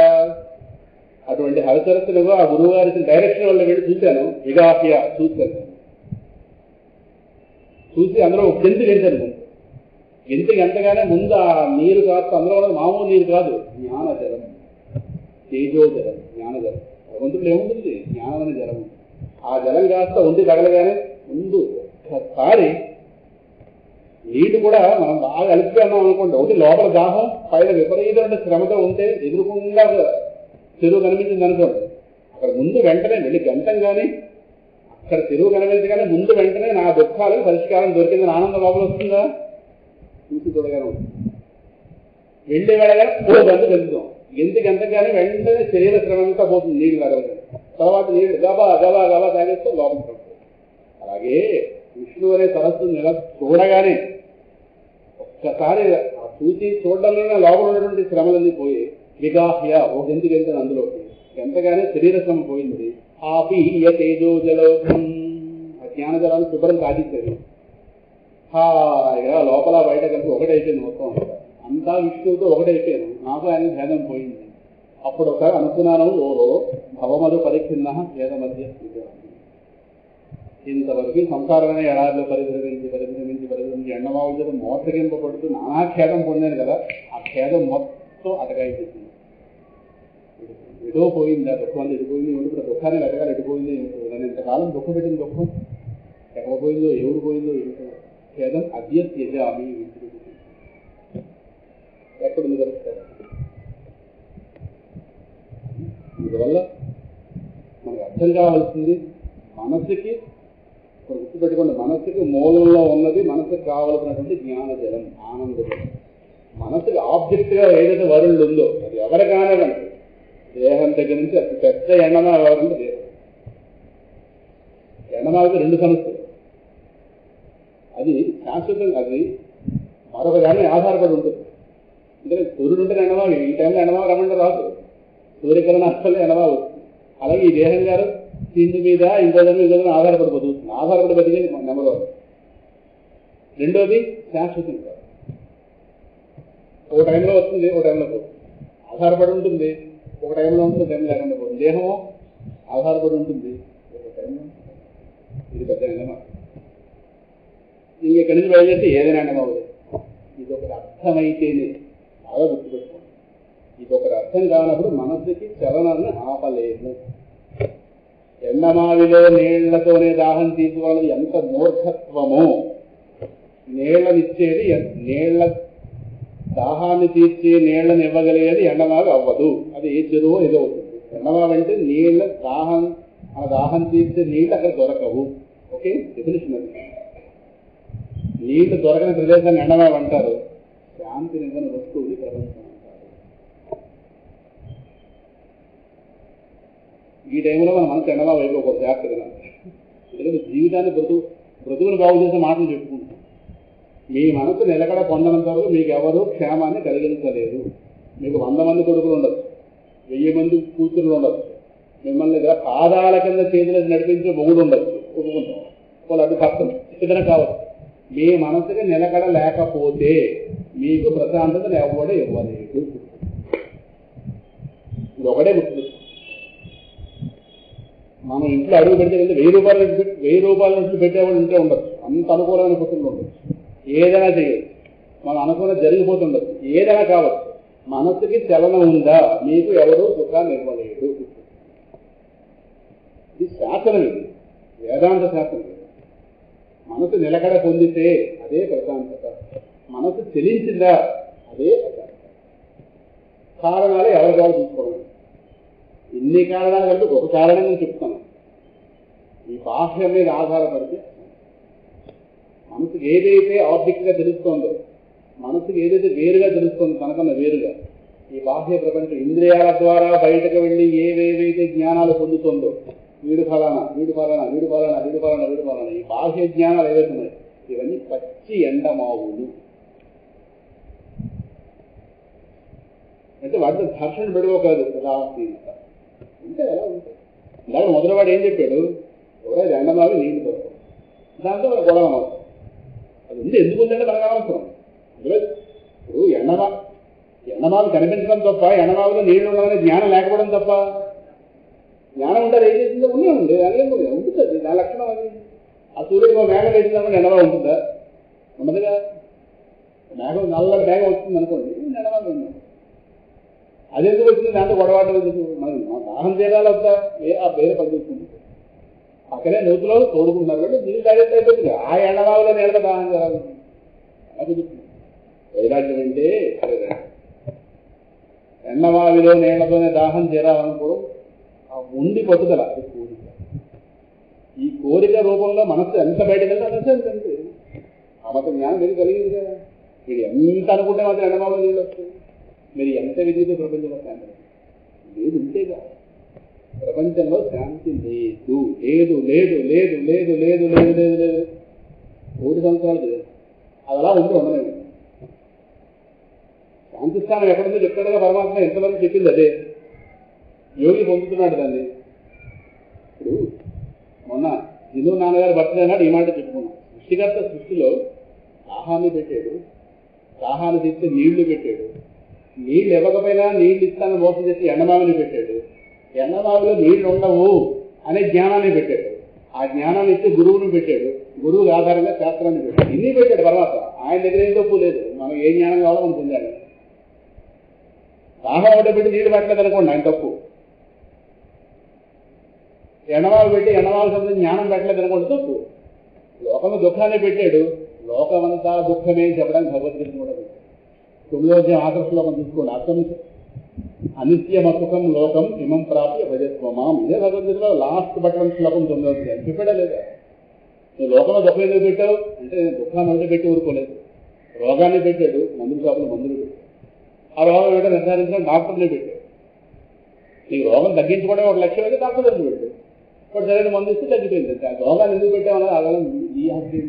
అటువంటి హరిసరస్సులుగా ఆ గురువు గారి డైరెక్షన్ వల్ల వెళ్ళి చూశాను. విగాహ్య చూశాను, చూసి అందులో గెంతు గెంటాను. గెంతు గెంతగానే ముందు ఆ నీరు కాస్త అందులో కూడా మామూలు నీరు కాదు, జ్ఞానజలం, తేజోజలం, జ్ఞానజలం. వంతులు ఏముంటుంది? జ్ఞానమైన జలం. ఆ జలం కాస్త ఒంటి తగలగానే ముందు ఒక్కసారి నీటి కూడా మనం బాగా అలిపిపోయాం అనుకోండి, ఒకటి లోపల దాహం, పైన విపరీతమైన శ్రమతో ఉంటే ఎదురుకుండా చెరువు కనిపించింది అనుకోండి, అక్కడ ముందు వెంటనే వెళ్ళి గంటం కానీ అక్కడ చెరువు కనిపించగానే ముందు వెంటనే నా దుఃఖాలకు పరిష్కారం దొరికిందని ఆనందం లోపల వస్తుందా? చూసి చూడగానే ఉంటుంది. వెళ్ళి వెళ్ళగానే ఓ గంట వెళ్తాం, గంటగానే వెంటనే శరీర శ్రమ అంతా పోతుంది, నీళ్ళు తగలగానే. తర్వాత నీళ్ళు గబా గబా గబా తాగేస్తే లోపల పడుతుంది. అలాగే విష్ణు అనే సరస్సును చూడగానే ఒక్కసారి ఆ చూసి చూడడంలోనే లోపల ఉన్నటువంటి శ్రమలన్నీ పోయి విగాహ్య ఓ గంట అందులోకి ఎంతగానే శరీర శ్రమ పోయింది. ఆపీయ తేజోజలోకం, ఆ జ్ఞానజలాన్ని శుభ్రం తాగిస్తుంది. హాయిగా లోపల బయట కలిపి ఒకటైపోయింది, మొత్తం అంతా విష్ణువుతో ఒకటైపోయాను, నాకు ఆయన భేదం పోయింది. అప్పుడు ఒకసారి అనుకున్నాను, ఓహో భవమదు పరిచ్ఛిన్న వేద మధ్య. ఇంతవరకు సంసారమైన ఎడారిలో పరిభ్రమించి ఎండమావులతో మోసగింపబడుతూ నానా ఖేదం పొందాను కదా, ఆ ఖేదం మొత్తం అటకాయించింది. ఎటో పోయింది, ఆ దుఃఖం ఎడిపోయింది. ఇప్పుడు దుఃఖాన్ని ఎటగాలి ఎడిపోయింది. నన్ను ఇంతకాలం దుఃఖం పెట్టిన దుఃఖం ఎక్కడ పోయిందో, ఎవరు పోయిందో ఏమిటో. ఖేదం అద్యత్యజామి, ఎక్కడుంది కలుస్తారు. అందువల్ల మనకు అర్థం కావాల్సింది, మనసుకి గుర్తుపెట్టుకోండి, మనసుకి మూలంలో ఉన్నది మనసుకు కావలసినటువంటి జ్ఞానజలం, ఆనందజలం. మనసుకి ఆబ్జెక్ట్గా ఏదైతే వరుణుడు ఉందో అది ఎవరికైనా దేహం దగ్గర నుంచి అతి పెద్ద ఎండమా ఎవరంటే దేహం. ఎండమాకి రెండు సమస్యలు, అది శాశ్వతంగా అది మరొక దాన్ని ఆధారపడి ఉంటుంది. అంటే సూర్యుడు ఉంటే ఎండమా, ఈ టైంలో ఎండమా రమ్మంటే రాదు, సూర్యకిరణ అసలు ఎండమా వస్తుంది. అలాగే ఈ దేహం గారు తిండి మీద ఇంకోదన ఆధారపడి బతుకుతుంది. ఆధారపడి బతికేది నెంబర్ వన్. రెండోది శాశ్వతం కాదు, ఒక టైంలో వస్తుంది, ఒక టైంలో పోతుంది. ఆధారపడి ఉంటుంది, ఒక టైంలో ఉంటుంది, టైం లేకుండా పోతుంది. దేహము ఆధారపడి ఉంటుంది, ఒక టైంలో. ఇది పెద్ద ఎండమా. ఇంకెక్కడి నుంచి బయలుదేరితే ఏదైనా ఎండమా అవుతుంది. ఇది ఒకటి అర్థమైతేనే, బాగా గుర్తుపెట్టుకోండి. ఇది ఒకటి అర్థం కానప్పుడు మనసుకి చలనాన్ని ఆపలేము. ఎండమావిలో నీళ్లతోనే దాహం తీసుకోవాలని ఎంత మూర్ఖత్వమో. నీళ్లనిచ్చేది, నీళ్ల దాహాన్ని తీర్చి నీళ్లను ఇవ్వగలిగేది ఎండమావి అవ్వదు. అది ఏ చెరువో ఏదో అవుతుంది. ఎండమావి అంటే నీళ్ల దాహం, ఆ దాహం తీర్చే నీళ్ళు అక్కడ దొరకవు. ఓకే, డెఫినిషన్ అది. నీళ్లు దొరకని ప్రదేశాన్ని ఎండమావి అంటారు. శాంతి నిజమైన వస్తువుని ప్రపంచం అంటారు. ఈ టైంలో మన మనసు ఎండమావి అయిపోకూడదు, జాగ్రత్తగా. ఎందుకంటే జీవితాన్ని బ్రతుకుని బాగు చేసే మాటలు చెప్పుకుంటాం. మీ మనసు నిలకడ పొందనంత వరకు మీకు ఎవరూ క్షేమాన్ని కలిగించలేదు. మీకు 100 మంది కొడుకులు ఉండొచ్చు, 1000 మంది కూతురులు ఉండొచ్చు, మిమ్మల్ని పాదాల కింద చేతులకు నడిపించే మొగుడు ఉండొచ్చు, ఒప్పుకుంటాం. వాళ్ళు అటు కష్టం ఏదైనా కావచ్చు. మీ మనసుకి నిలకడ లేకపోతే మీకు ప్రశాంతతను ఎవడో ఇవ్వలేదు. ఇది ఒకటే గుర్తు. మనం ఇంట్లో అడుగు పెడితే 1000 రూపాయల నుంచి పెట్టేవాళ్ళు ఇంట్లో ఉండొచ్చు, అంత అనుకూలమైన పుస్తకాలు ఉండొచ్చు, ఏదైనా చేయొచ్చు, మనం అనుకూల జరిగిపోతుండొచ్చు, ఏదైనా కావచ్చు. మనసుకి చలనం ఉందా మీకు ఎవరు సుఖాన్ని ఇవ్వలేదు. ఇది శాస్త్రం, ఇది వేదాంత శాస్త్రం. మనసు నిలకడ పొందితే అదే ప్రశాంతత, మనసు చెలించిందా అదే ప్రశాంతత. కారణాలు ఎవరి వాళ్ళు చూసుకోవడం. ఇన్ని కారణాలు కంటే ఒక కారణం నేను చెప్తాను. ఈ బాహ్యం మీద ఆధారపడితే మనసుకి ఏదైతే ఆబ్జెక్ట్గా తెలుస్తోందో, మనసుకి ఏదైతే వేరుగా తెలుస్తుందో తనకన్నా వేరుగా ఈ బాహ్య ప్రపంచం ఇంద్రియాల ద్వారా బయటకు వెళ్ళి ఏవేవైతే జ్ఞానాలు పొందుతుందో, వీడు ఫలానా వీడు ఫలానా వీడు ఫలానా వీడు ఫలానా వీడు ఫలానా, ఈ బాహ్య జ్ఞానాలు ఏవైతే ఉన్నాయి ఇవన్నీ పచ్చి ఎండమావులు. అంటే వాటితో ఘర్షణ పెడవ కాదు, ఉదాహరణ అంటే ఎలా ఉంటుంది. ఇలాగ మొదలవాడు ఏం చెప్పాడు, ఎవరైతే ఎండమావి నీళ్లు దొరకదు, దాంతో మన గొడవ అవసరం. అది ఉంది, ఎందుకు ఉందంటే మనకు అనవసరం. అందులో ఇప్పుడు ఎండమావి కనిపించడం తప్ప, ఎండమావిలో నీళ్లు ఉండగానే జ్ఞానం లేకపోవడం తప్ప. జ్ఞానం ఉంటుంది, ఏం చేసిందో ఉండే ఉంది, అదే ఉంటుంది, దాని లక్షణం అది. ఆ సూర్యుడు మేఘం వేసిందనుకోండి ఎండమావి ఉంటుందా? ఉండదుగా. మేఘం నల్లటి మేఘం వస్తుంది అనుకోండి, ఎండమావి ఉంది. అది ఎందుకు వచ్చింది, దాంతో గొడవాటం ఎందుకు? మనం దాహం తీరాలి వద్దా, ఆ పేరు పనిచేస్తుంది. పక్కనే నూతులో తోడుకుంటున్నారు కాబట్టి నీళ్ళు తాగేది అయిపోతుంది. ఆ ఎండమావిలో నీళ్ళ దాహం తీరాలి. అది వైరాగ్యం అంటే ఎండమావిలో నీళ్లతోనే దాహం తీరాలనుకోవడం ఆ ఉండి పట్టుదల, అది కోరిక. ఈ కోరిక రూపంలో మనస్సు ఎంత బయటకు వెళ్తే అది అంతే. ఆ మాత్రం జ్ఞానం మీరు కలిగింది కదా. మీరు ఎంత అనుకుంటే మాత్రం ఎండమావిలో నీళ్ళు వస్తాయి. మీరు ఎంత విధితో ప్రపంచంలో శాంతి లేదు, ఉంటేగా. ప్రపంచంలో శాంతి లేదు లేదు లేదు లేదు లేదు లేదు లేదు లేదు లేదు 3 సంవత్సరాలు లేదు. అది అలా ఉండలేదు. శాంతి స్థానం ఎక్కడుందో చెప్తాడుగా పరమాత్మ. ఎంతవరకు చెప్పింది అదే. యోగి పొందుతున్నాడు దాన్ని. ఇప్పుడు మొన్న హిందూ నాన్నగారు బర్త్డే అన్నాడు, ఈ మాట చెప్పుకున్నాం. సృష్టికర్త సృష్టిలో దాహాన్ని పెట్టాడు, దాహాన్ని తీస్తే నీళ్లు పెట్టాడు, నీళ్ళు ఇవ్వకపోయినా నీళ్ళు ఇస్తానని మోసం చేసి ఎండమావిని పెట్టాడు, ఎండమావిలో నీళ్లు ఉండవు అనే జ్ఞానాన్ని పెట్టాడు, ఆ జ్ఞానాన్ని ఇచ్చి గురువుని పెట్టాడు, గురువుకి ఆధారంగా శాస్త్రాన్ని పెట్టాడు. ఇన్ని పెట్టాడు పరమాత్మ. ఆయన దగ్గర ఏం తప్పు లేదు, మనం ఏ జ్ఞానం కావాలో మనం పొందాలి. దాహం ఒకటి పెట్టి నీళ్లు పెట్టలేదు అనుకోండి, ఆయన తప్పు. ఎండమావి పెట్టి ఎండమావి సంబంధించి జ్ఞానం పెట్టలేదు అనుకోండి, తప్పు. లోకంలో దుఃఖాన్ని పెట్టాడు, లోకమంతా దుఃఖమే చెప్పడానికి భగవద్గీత కూడా పెట్టాడు. 9వ ఆఖరి శ్లోకం తీసుకోండి. అర్థం అనిత్యమసుఖం లోకం ఇమం ప్రాప్య భజస్వమాం. ఇదే భగవద్గీతలో లాస్ట్ బట్టల శ్లోకం 9వ అధ్యాయం. చెప్పాడా లేదా? నువ్వు లోకంలో దుఃఖం ఎందుకు పెట్టావు అంటే, దుఃఖాన్ని ఒకటి పెట్టి ఊరుకోలేదు. రోగాన్ని పెట్టాడు, మందుల షాపులు మందులు పెట్టాడు. ఆ రోగం ఏంటో నిర్ధారించడం డాక్టర్ని పెట్టాడు. నీకు రోగం తగ్గించుకోవడం ఒక లక్ష్యం అయితే డాక్టర్ దగ్గర పెట్టాడు. ఇప్పుడు సరైన మందు ఇస్తే తగ్గిపోయింది. ఆ రోగాన్ని ఎందుకు పెట్టామన్నది అలా ఈ హత్య.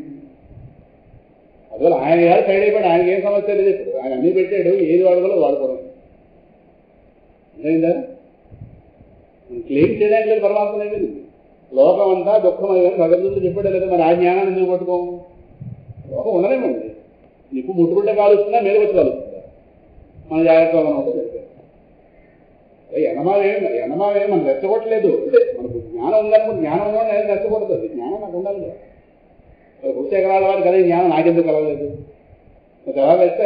అందువల్ల ఆయన గారు సైడ్ అయిపోయాడు, ఆయనకి ఏం సమస్య లేదు. ఇప్పుడు ఆయన అన్నీ పెట్టాడు, ఏది వాడుకోలో వాడుకోవడం. అర్థమైందా? క్లెయిమ్ చేయడానికి లేదు పరమాత్మ అయిపోయింది. లోకం అంతా దుఃఖం అయ్యాలని భగవంతుడు చెప్పాడు లేదా? మరి ఆ జ్ఞానాన్ని ఎందుకు పట్టుకోము? లోకం ఉండలేమండి. నిప్పు ముట్టుకుంటే కాలుస్తుందా, మీద వచ్చి కాలుస్తుందా? మన జాగ్రత్తగా మనం ఒకటి చెప్పారు. ఎనమావేం మనం రెచ్చగొట్టలేదు. అంటే మనకు జ్ఞానం ఉందనుకుంటే జ్ఞానం ఉందని నేను రెచ్చగొడుతుంది. జ్ఞానం నాకు ఉండాలి కదా. భూశేఖరాల వారు కదా జ్ఞానం నాకెందుకు కలగలేదు? జవాబు వేస్తే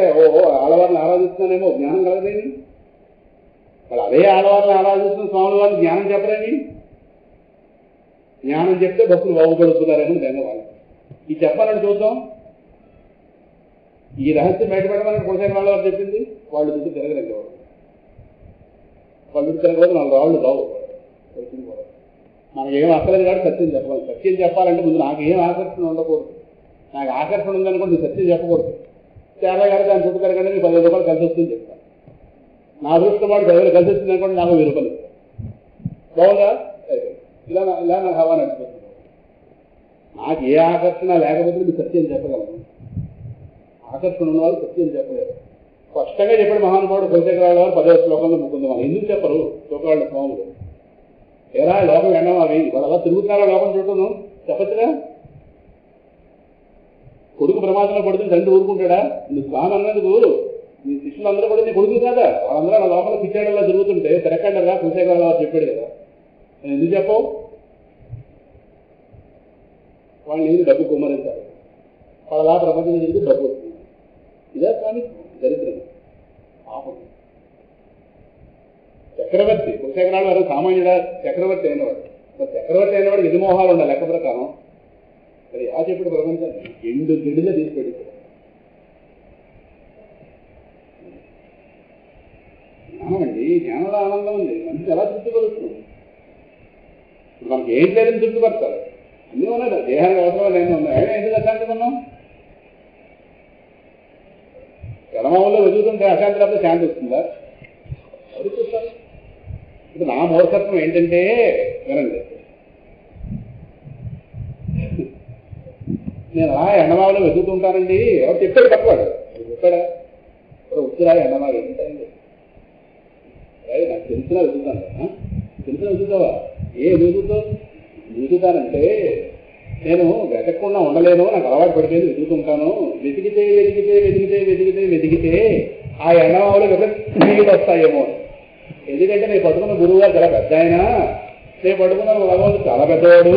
ఆడవారిని ఆరాధిస్తున్నానేమో జ్ఞానం కలగలేని. వాళ్ళు అదే ఆడవారిని ఆరాధిస్తున్న స్వాముల వారిని జ్ఞానం చెప్పలేని. జ్ఞానం చెప్తే భక్తులు బాగుపడుతున్నారేమో నిజంగా వాళ్ళు. ఈ చెప్పాలని చూద్దాం. ఈ రహస్యం బయటపెట్టమని భూశేఖరాల వారు చెప్పింది. వాళ్ళు చుట్టూ తిరగలేదు. వాళ్ళు చుట్టూ తిరగలేదు, 4 రాళ్ళు రావు. మనకు ఏం అక్కలేదు కాబట్టి సత్యం చెప్పాలి. సత్యం చెప్పాలంటే ముందు నాకు ఏం ఆకర్షణ ఉండకూడదు. నాకు ఆకర్షణ ఉందనుకోండి సత్యం చెప్పకూడదు. తేడా గారు దాని చుట్టూ తిరగండి, మీకు 10,000 రూపాయలు కలిసి వస్తుంది చెప్తాను. నా అదృష్టం వాడు 10,000 కలిసి వస్తుంది అనుకోండి, నాకు 1000 రూపాయలు బాగుందా? ఇలా నాకు హవా నడిచిపోతుంది. నాకు ఏ ఆకర్షణ లేకపోతే మీకు సత్యం చెప్పగలను. ఆకర్షణ ఉన్నవాళ్ళు సత్యం చెప్పలేరు. స్పష్టంగా చెప్పాడు మహానుభావుడు భూశేఖరాల వారు 10వ శ్లోకంలో ముకుందమని. ఎందుకు చెప్పరు చోకాళ్ళు స్వాములు? ఏరా లోకం ఎండమావి వాళ్ళు అలా తిరుగుతున్నారా లోకం చుట్టూను చెప్పచ్చుగా. కొడుకు ప్రమాదంలో పడుతుంది తండ్రి ఊరుకుంటాడా? నువ్వు స్వామి అన్నందుకు నీ శిష్యులందరూ కూడా నీ కొడుకులు కాదా? వాళ్ళందరూ వాళ్ళ లోపల పిచ్చాడల్లా జరుగుతుంటే తిరగండరా కుసేకాల చెప్పాడు కదా, నేను ఎందుకు చెప్పవు? వాళ్ళు నేను డబ్బు కుమ్మరించాలి, వాళ్ళ ప్రపంచం జరిగితే డబ్బు వస్తుంది. ఇదే స్వామి దరిద్రం, పాపం. చక్రవర్తి కుశేఖరాలు వారు సామాన్యుడా? చక్రవర్తి అయినవాడు. చక్రవర్తి అయినవాడికి ఎన్ని మోహాలు ఉండాలి లెక్క ప్రకారం? అది ఆ చెప్పాడు ప్రపంచాన్ని ఎండు గిడిలో తీసుకెళ్ళి జ్ఞానం అండి. జ్ఞానంలో ఆనందం ఉంది. మనిషి ఎలా తృప్తిపరుస్తుంది? ఇప్పుడు మనకి ఏం లేదని తృప్తిపరచాలి. అన్నీ ఉన్నాయి, దేహానికి అవసరాలు ఏమీ ఉన్నాయి. అయినా ఎందుకు అశాంతిగా ఉన్నాం? జనమావుల్లో వెతుకుతుంటే అశాంతి లేకపోతే శాంతి వస్తుందా? అది చూస్తారు. ఇప్పుడు నా మూర్ఖత్వం ఏంటంటే, వినండి, నేను అలా ఎండమావులో వెతుకుతుంటానండి. ఎవరు చెప్పాడు? తప్పవాడు చెప్పాడా? ఉత్తరా ఎండమావు ఏంటంటే నాకు తెలిసినా వెతుకుతాను. తెలిసినా వెతుకుతావా? వెతుకుతానంటే నేను వెతకకుండా ఉండలేను, నాకు అలవాటు పడిపోయింది, వెతుకుతుంటాను. వెతికితే వెతికితే వెతికితే వెతికితే వెతికితే ఆ ఎండమావులో నీళ్ళు వస్తాయేమో. ఎందుకంటే నేను పట్టుకున్న గురువు గారు చాలా పెద్ద ఆయన, నేను పట్టుకున్న భగవంతుడు చాలా పెద్దవాడు,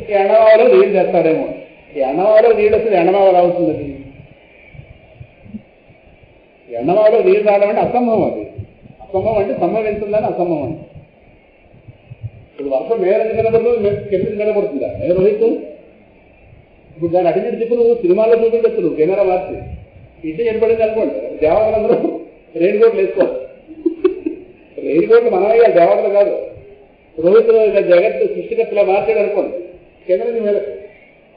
ఈ ఎండమావలో నీళ్ళు తెస్తాడేమో. ఈ ఎండమావలో నీళ్ళు వస్తుంది, ఎండమావ ఎలా అవుతుంది? అది ఎండమావలో నీళ్ళు రావడం అంటే అసంభవం. అది అసంభవం అంటే సంభవించిందని అసంభవం అంటే. ఇప్పుడు వర్షం మేరకు నిలబడుతుంది, కింద నిలబడుతుందా? రోహిత్ ఇప్పుడు దాన్ని అడిగిన చెప్పు నువ్వు సినిమాలో చూపించచ్చు, నువ్వు కెమెరా మార్చి ఇంటి నిలబడింది అనుకోండి, దేవతలందరూ రెయిన్ కోట్లు వేసుకోవాలి. రెయిన్ కోట్లు మనమే దేవతలు కాదు. రోహిత్ జగత్ సృష్టికర్తలా మార్చాడు అనుకోండి, కింద నుంచి మేరకు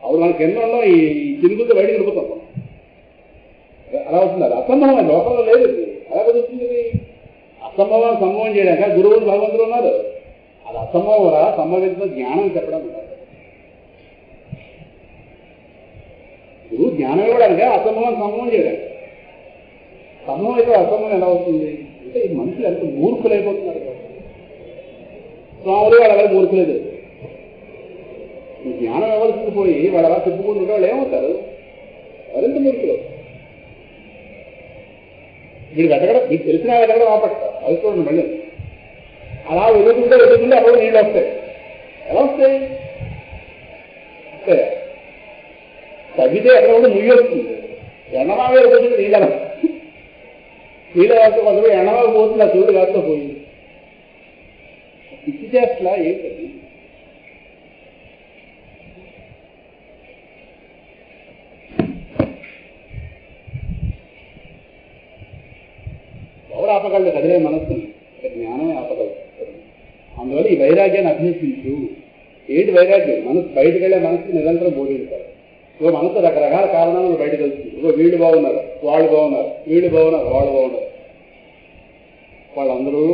అప్పుడు మన కింద ఉన్న ఈ తిరుగుతో బయటకు వెళ్ళిపోతాం. అలా అవుతుంది. అది అసంభవం, లోకంలో లేదు. అలా కుదురుతుంది. అసంభవాన్ని సంభవం చేయడానికి గురువులు భగవంతులు ఉన్నారు. అది అసంభవరా సంభవించిన జ్ఞానం చెప్పడం కాదు. గురువు జ్ఞానం ఇవ్వడానికి, అసంభవాన్ని సంభవం చేయడానికి. సంభవం అయితే అసంభవం ఎలా అవుతుంది అంటే ఈ మనుషులు ఎంత మూర్ఖులైపోతున్నారు. స్వాములు వాళ్ళు అలా మూర్ఖులేదు. జ్ఞానం ఇవ్వాల్సింది పోయి వాళ్ళు అలా చెప్పుకుంటుంటే వాళ్ళు ఏమవుతారు? మరింత మూర్ఖులు. మీరు వెతకడం, మీకు తెలిసినా వెతకడం ఆపడతారు. అది చూడండి మళ్ళీ అలా వెతుకుంటే అప్పుడు నీళ్ళు వస్తాయి. ఎలా వస్తాయి అంటే తగ్గితే ఎక్కడ కూడా ముయ్యి వస్తుంది. ఎండమావే పోతుంది నీళ్ళ వేస్తే కొంతమంది ఎండమావి పోతుంది, ఆ చూడు కాస్త పోయింది. పిచ్చి చేస్తా ఏంటది? ఎవరు ఆపగలడు? కదిలే మనస్సుని జ్ఞానమే ఆపగలదు. అందువల్ల ఈ వైరాగ్యాన్ని అభ్యసించు. ఏంటి వైరాగ్యం? మనసు బయటకు వెళ్ళే మనసుకి నిరంతరం బోధించాలి. ఇగో మనసు రకరకాల కారణాలు బయటకు వెళ్తుంది. ఇగో వీళ్ళు బాగున్నారు, వాళ్ళు బాగున్నారు, వీళ్ళు బాగున్నారు, వాళ్ళు బాగున్నారు. వాళ్ళందరూ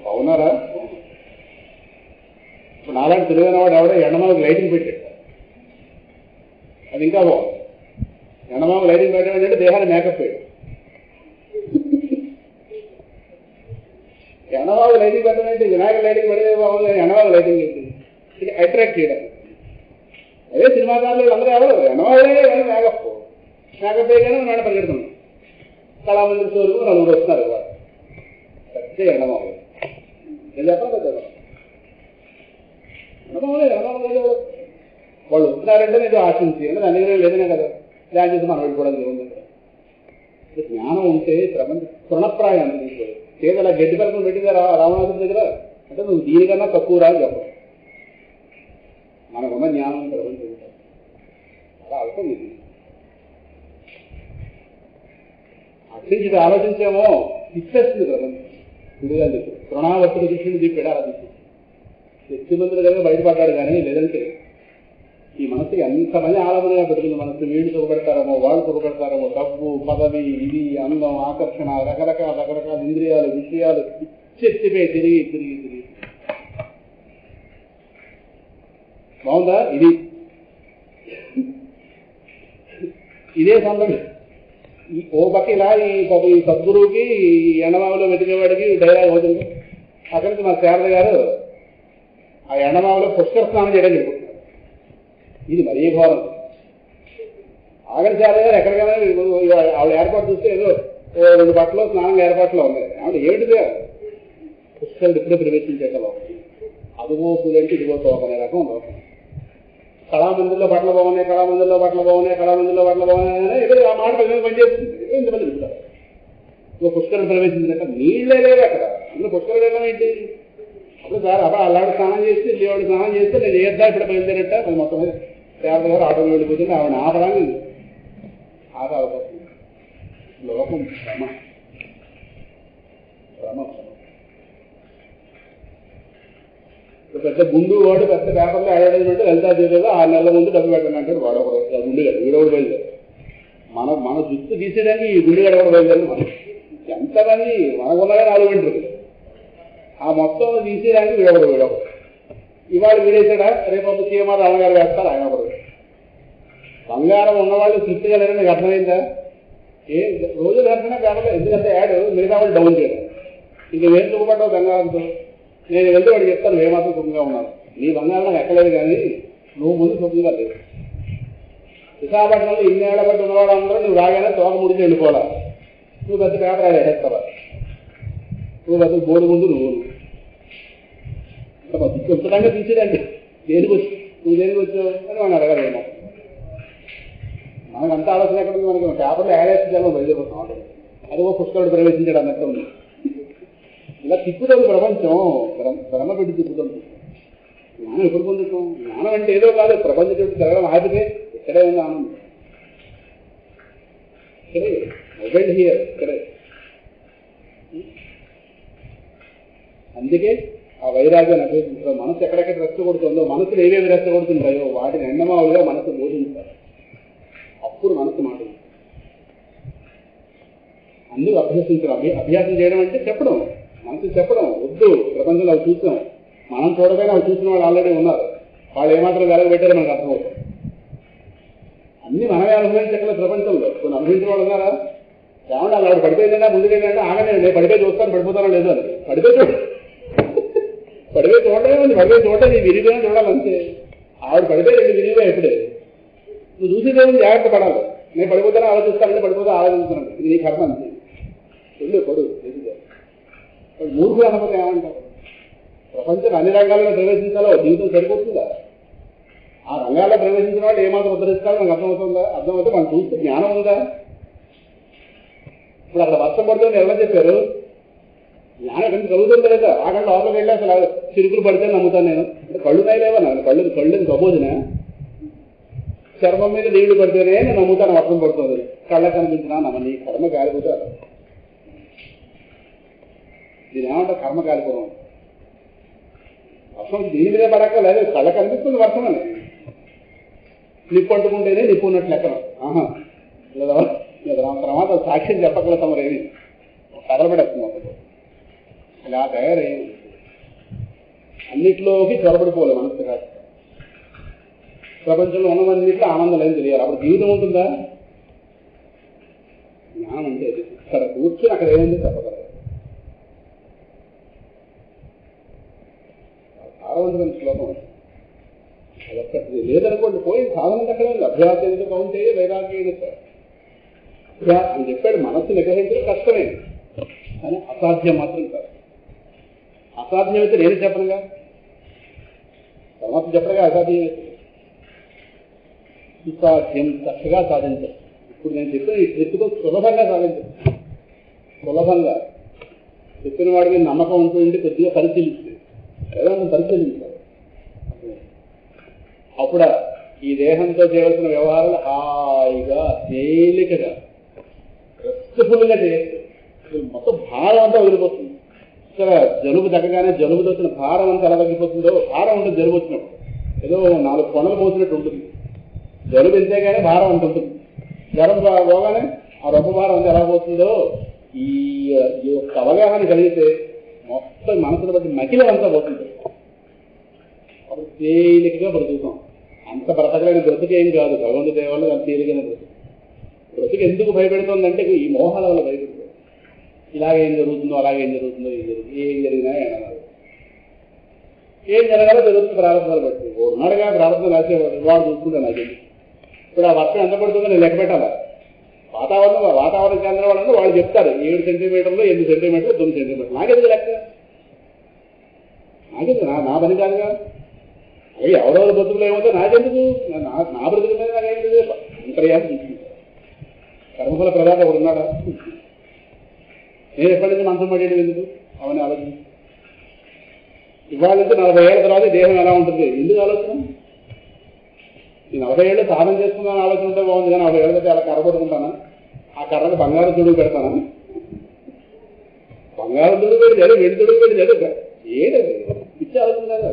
బాగున్నారా? ఇప్పుడు నాలాంటి తిరిగిన వాడు ఎవడో ఎండమామకు లైటింగ్ పెట్టాడు, అది ఇంకా బాగుంది. ఎండమామకు లైటింగ్ పెట్టడం అంటే దేహాన్ని మేకప్ చేయడం. ఎండమామకు లైటింగ్ పెట్టడం అంటే వినాయక లైటింగ్ పెడితే బాగుంది, ఎండమామకు లైటింగ్ చేసింది అట్రాక్ట్ చేయడం. అదే సినిమా కాలంలో అందరూ ఎవరు ఎండమామలే కానీ మేకప్ చేయగానే నాడు పరిగెడుతున్నాం. కళామందిర్ స్టోర్కు నలుగురు వస్తున్నారు. వాళ్ళు పెద్ద ఎండమామలు. నేను చెప్పాలి పెద్ద ఎండమామలే. ఎండమామలు వాళ్ళు వస్తున్నారంటే నేను ఆశించి అంటే దాని దగ్గర లేదనే కదా ప్లాన్ చేసి మనం వెళ్ళిపోవడం ఏముంది. జ్ఞానం ఉంటే ప్రపంచం తృణప్రాయం తీసుకోవాలి. చేదలా గడ్డి పరకలు పెట్టిందా రావణాసుడి దగ్గర అంటే నువ్వు దీనికన్నా తక్కువ రాని చెప్పాలి. మనకున్న జ్ఞానం ప్రపంచం అలా అర్థం ఇది. అట్నుంచి ఆలోచించామో ఇచ్చేస్తుంది ప్రపంచం. గుడిగా చెప్పి తృణావర్తుడు కృష్ణుడు చెప్పాడు, అలా చెప్పి శక్తిమంతుడు దగ్గర బయటపడ్డాడు. కానీ లేదంటే ఈ మనసుకి ఎంతమంది ఆలంబనగా పెడుతుంది. మనసు వీళ్ళు సుఖపెడతారేమో, వాళ్ళు సుఖపెడతారేమో, డబ్బు, పదవి, ఇది, అందం, ఆకర్షణ, రకరకాల ఇంద్రియాలు, విషయాలు చెత్తిపోయి తిరిగి తిరిగి తిరిగి బాగుందా? ఇదే సందడి. ఓ పక్క ఇలా ఈ సద్గురువుకి ఎండమావిలో వెతికేవాడికి డైలాగ్ అవుతుంది. అక్కడి నుంచి మా శారద గారు ఆ ఎండమావిలో పుష్కర స్నానం చేయడం జరుగుతుంది. ఇది మరీ ఘోరం. ఆగడిచారు గారు ఎక్కడికైనా ఆవిడ ఏర్పాటు చూస్తే ఏదో 2 బట్టలు స్నానం ఏర్పాట్లో ఉన్నాయి. ఆవిడ ఏమిటిదే పుష్కరుడు ఇప్పుడే ప్రవేశించేట లోకం. అదిగో పూలంటే ఇదిగో తోకనే రకం లోకం. కళామందిలో బట్టలు బాగున్నాయి, కళామందిలో బట్టలు బాగున్నాయి, కళామందిలో బట్టలు బాగున్నాయి ఏదో ఆ మాట పనిచేస్తుంది. ఎంతమంది చెప్తారు నువ్వు పుష్కరుడు ప్రవేశించినట్ట నీళ్ళే లేవు అక్కడ. అందులో పుష్కరుడు వెళ్ళడం ఏంటి? అప్పుడు సార్ అప్పుడు అలాంటి స్నానం చేసి లేవాడు స్నానం చేస్తే నేను ఏద్దా ఇప్పుడు బయలుదేరట అది మొత్తం మీద శారద గారు ఆటోలో వెళ్ళిపోతుంది. ఆవిడ ఆపడానికి అవకాశం. లోకం భ్రమ భ్రమ. పెద్ద గుండు వాడు పెద్ద పేపర్లో అడ్వర్టైజ్మెంట్ లలితా జీవితంలో 6 నెలల ముందు డబ్బు పెట్టండి అంటాడు. వాడు ఒక గుండెగాడు వీడోడు బయలుదేరు. మన జుత్తు తీసేయడానికి ఈ గుండెగాడు కూడా బయలుదేరి. మనం ఎంతమంది మనకున్నగా 4 గంటలు ఆ మొత్తం తీసేయడానికి వీడొకడు. ఇవాళ వీడేసాడా రేపు సీఎంఆర్ రామగారు వేస్తారు. ఆయన ఒకడు. బంగారం ఉన్నవాళ్ళు తృప్తిగా లేదని మీకు అర్థమైందా? రోజు దర్శనం కాబట్టి ఎందుకంటే యాడ్ మిగతా వాళ్ళు డౌన్ చేయడం. ఇంక ఏం సుఖపడ్డావు బంగారంతో? నేను వెళ్తే వాడు చెప్తాను ఏమాత్రం సుఖంగా ఉన్నాను. నీ బంగారం నాకు ఎక్కలేదు కానీ నువ్వు ముందు సుఖంగా లేవు. విశాఖపట్నంలో ఇన్నేళ్ల బట్టి ఉన్నవాళ్ళందరూ నువ్వు రాగానే తోక ముడిచి వెళ్ళిపోవాలా. నువ్వు పెద్ద పేపర్ అది వేస్తావా? నువ్వు పెద్ద బోర్డు ముందు నువ్వు పుస్తకంగా తీసేదండి. దేనికి వచ్చి నువ్వు దేనికి వచ్చావు అని మనం అడగలేమో. మనకు అంత ఆలోచన ఎక్కడ ఉంది? మనకి పేపర్లో యాడేస్తామో బయలుదేరిపోతాం. అదిగో పుష్కరుడు ప్రవేశించాడు అన్నట్టు ఉంది. ఇలా తిప్పుతుంది ప్రపంచం. భ్రమ పెట్టి తిప్పుతుంది. జ్ఞానం ఎప్పుడు పొందుతాం? జ్ఞానం అంటే ఏదో కాదు. ప్రపంచం చుట్టూ తిరగడం ఆపితే ఇక్కడే ఉంది ఆనందం. ఇక్కడే మొబైల్ హియర్ ఇక్కడే. అందుకే ఆ వైరాగ్యాన్ని అభ్యసించడం. మనసు ఎక్కడెక్కడ రెచ్చగొడుతుందో, మనసులు ఏవేవి రెచ్చగొడుతుంటాయో వాటిని ఎండమావులుగా మనసు బోధించాలి. అప్పుడు మనసు మాట అందుకు అభ్యసించడం. అభ్యాసం చేయడం అంటే చెప్పడం, మనసు చెప్పడం. వద్దు ప్రపంచంలో అవి చూసాం, మనం చూడగానే అవి చూసిన వాళ్ళు ఆల్రెడీ ఉన్నారు. వాళ్ళు ఏమాత్రం వెలగబెట్టారో మనకు అర్థమవుతుంది. అన్ని మనమే అనుభవించగల ప్రపంచంలో కొన్ని అనుభవించిన వాళ్ళు ఉన్నారా? ఏమంటే అలా పడిపోయిందంటే ముందుకెళ్ళంటే ఆగనే నేను పడిపోయి చూస్తాను పడిపోతానో లేదో అని. పడిపోయి చూడలేదు. పడిపోయి చూడటం నీ విరిగిపోయినా చూడాలంతే. ఆవిడ పడిపోయి 2 విరిగిగా ఎప్పుడే నువ్వు చూసేదేమో జాగ్రత్త పడాలి. నేను పడిపోతానే ఆలోచిస్తానంటే పడిపోతే ఆలోచిస్తున్నాను. ఇది నీ కర్మ అంతే. పడు మూర్ఖులు అనకపోతే ఏమంటారు? ప్రపంచం అన్ని రంగాల్లో ప్రవేశించాలో జీవితం సరిపోతుందా? ఆ రంగాల్లో ప్రవేశించిన వాళ్ళు ఏమాత్రం ఉద్ధరిస్తారో మనకు అర్థమవుతుందా? అర్థమవుతే మనం చూస్తే జ్ఞానం ఉందా? ఇప్పుడు అక్కడ వర్షం పడుతుంది ఎలా చెప్పారు? జ్ఞానం ఎంత కలుగుతుంది లేదా? ఆ గంట లోపలికి వెళ్ళి అసలు చిరుకులు పడితే నమ్ముతాను నేను. అంటే కళ్ళు నైలేవా? కళ్ళు కబోదినా? చర్మం మీద నీళ్లు పడితేనే నేను నమ్ముతాను వర్షం పడుతుంది. కళ్ళ కనిపించినా నమ్మని కర్మ కాలిపోతారు. దీని ఏమంటే కర్మ కాలిపోవడం. వర్షం దీని మీదే పడక్కలేదు. కళ్ళ కనిపిస్తుంది వర్షం అని. నిప్పు అంటుకుంటేనే నిప్పు ఉన్నట్లు లెక్కన. లేదా తర్వాత సాక్ష్యం చెప్పగల తమరేమి కదలబడేస్తుంది. ఇలా తయారయ్యింది. అన్నిట్లోకి చొరబడిపోలేదు మనసు కాదు. ప్రపంచంలో ఉన్నవన్నింటిలో ఆనందం లేని తెలియాలి. అప్పుడు జీవితం ఉంటుందా? జ్ఞానం అంటే ఇక్కడ కూర్చుని అక్కడ ఏముంది చెప్పగలరు. సారవంతమైన శ్లోకం అదొక్కటి లేదనుకోండి పోయి సాధన అక్కడ అభ్యాసం కౌంటే వైరాగ్యం అని చెప్పాడు. మనస్సు నిగ్రహించడం కష్టమే కానీ అసాధ్యం మాత్రం కాదు. అసాధ్యమైతే నేను చెప్పనుగా, తర్వాత చెప్పనుగా అసాధ్యమైతే సుసాధ్యం చక్కగా సాధించాలి. ఇప్పుడు నేను చెప్పిన ఈ ట్రిక్తో సులభంగా సాధించాలి. సులభంగా చెప్పిన వాడి మీద నమ్మకం ఉంటూ ఉంటే కొద్దిగా పరిశీలిస్తే ఏదైనా పరిశీలించాలి. అప్పుడు ఈ దేహంతో చేయవలసిన వ్యవహారాలు హాయిగా తేలికగా రెస్ట్ఫుల్గా చేయొచ్చు. మొత్తం భారం అంతా వదిలిపోతుంది. ఇక్కడ జలుబు తగ్గగానే జలుబుతో వచ్చిన భారం అంతా ఎలా తగ్గిపోతుందో భారం ఉంటుంది. జలుబు వచ్చినప్పుడు ఏదో 4 కొండలు పోసినట్టు ఉంటుంది. జలుబు ఎంతేగానే భారం అంత ఉంటుంది. జ్వరం పోగానే ఆ రొప్ప భారం అంతా ఎలా పోతుందో ఈ యొక్క అవగాహన కలిగితే మొత్తం మనసును బట్టి మకిలం అంతా పోతుంది. అప్పుడు తేలికగా బ్రతుకుతాం. అంత బ్రతకలేని బ్రతుకేం కాదు. భగవంతుడి దేవాళ్ళు అంత తేలికైన బ్రతుకు ఎందుకు భయపెడుతుందంటే ఈ మోహాల వల్ల భయపెడుతుంది. ఇలాగేం జరుగుతుందో అలాగేం జరుగుతుందో ఏం జరిగినా ఏమన్నారు ఏం జరగాలో జరుగుతుంది. ప్రారంభాలు బట్టి ఉన్నాడుగా ప్రారంభం రాసేవాడు వాడు చూసుకుంటే నాకేంటి ఇప్పుడు ఆ వర్షం ఎంత పడుతుందో నేను లెక్క పెట్టాలా? వాతావరణ కేంద్రం వాళ్ళంటే వాళ్ళు చెప్తారు 7 సెంటీమీటర్లు 8 సెంటీమీటర్లు 9 సెంటీమీటర్లు. నాకెందుకు లెక్క? నాకెందుకు? నా పని కాదుగా. అవి ఎవరెవరు బతుకులు ఏమవుతో నాకెందుకు? నా బ్రతుకు మీద నాకేంటి అంతర్యాసం తీసుకుంటాను. కర్మఫల ప్రదాత ఒకడు ఉన్నాడా? నేను ఎప్పటి నుంచి మంచం పడేది ఎందుకు అవన్నీ ఆలోచించి ఇవాళ నుంచి 40 ఏళ్ళ తర్వాత దేహం ఎలా ఉంటుంది ఎందుకు ఆలోచన? ఈ 40 ఏళ్ళు సాధన చేసుకుందాని ఆలోచన ఉంటే బాగుంది కానీ 40 ఏళ్ళ అలా కర్ర పడుకుంటానా? ఆ కర్రకు బంగారు తుడుగు పెడతానా? బంగారు తుడుగు పెట్టి చదువు వెండి తుడుగు పెట్టి చదువు ఏదది పిచ్చి ఆలోచన కదా.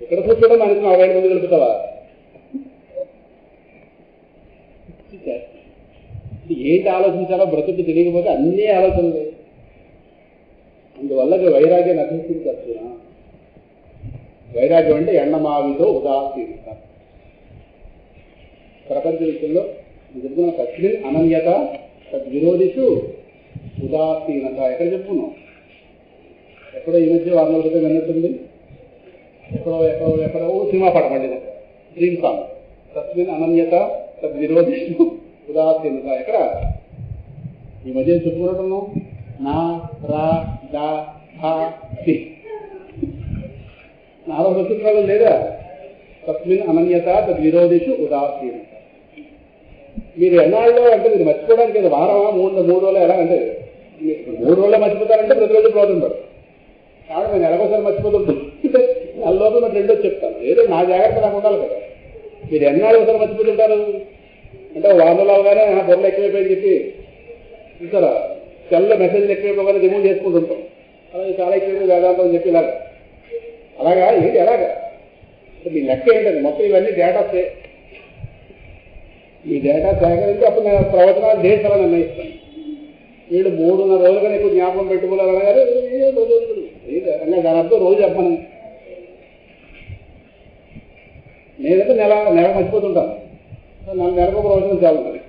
ఇక్కడ కూర్చోడం మనకి 40 ఏళ్ళ ముందు గడుపుతావా? ఏంటి ఆలోచించాలో బ్రతుకు తెలియకపోతే అన్నీ ఆలోచనలే. అందువల్ల వైరాగ్యం నశిస్తుంది కదా. వైరాగ్యం అంటే ఎండమావితో ఉదాసీనత. ప్రపంచ విషయంలో చెప్పుకున్న తస్మిన్ అనన్యత తద్విరోధిషు ఉదాసీనత ఎక్కడ చెప్పుకున్నాం? ఎక్కడో ఈ మధ్య 100 క్రితం విన్నట్టుంది. ఎక్కడో సినిమా పాట పండిన డ్రీమ్ సాంగ్ తస్మిన్ అనన్యత తద్విరోధిషు ఉదాసీనత. ఎక్కడ ఈ మధ్య చెప్పుకున్నట్టున్నాం? నా రా దా నాలో సూత్రాలు లేదా? తస్మిన్ అనన్యత తద్విరోధిషు ఉదాసీనత. మీరు ఎన్నాళ్ళు అంటే మీరు మర్చిపోవడానికి ఏదో వారమా 3 రోజులు ఎలా అంటే 3 రోజులు మర్చిపోతారంటే ప్రతిరోజు పోతుంటారు. కాబట్టి నేను ఎలాగోసారి మర్చిపోతుంటాను. నెలలోపు మరి 2 చెప్తాను. ఏదో నా జాగ్రత్త నాకు ఉండాలి కదా. మీరు ఎన్నాళ్ళు ఒకసారి మర్చిపోతుంటారు అంటే వారంలో అవగానే బొమ్మలు ఎక్కువైపోయి చెప్పి చూసారా సెల్లో మెసేజ్లు ఎక్కువైపోగానే రిమూవ్ చేసుకుంటుంటాం. అలాగే చాలా ఎక్కువ వేదాంతం చెప్పి అలాగా ఏంటి ఎలాగా మీ లెక్క ఏంటండి? మొత్తం ఇవన్నీ డేటా ఈ డేటా సేకరించి అప్పుడు నేను ప్రవచనాలు దేశాలను నిర్ణయిస్తాను. వీళ్ళు 3.5 రోజులుగా నీకు జ్ఞాపకం పెట్టుకోవాలన్నారు. దాని అర్థం రోజు చెప్పను. నేనైతే నెల మర్చిపోతుంటాను. నెలకు ఒక రోజున చాలుంటుంది.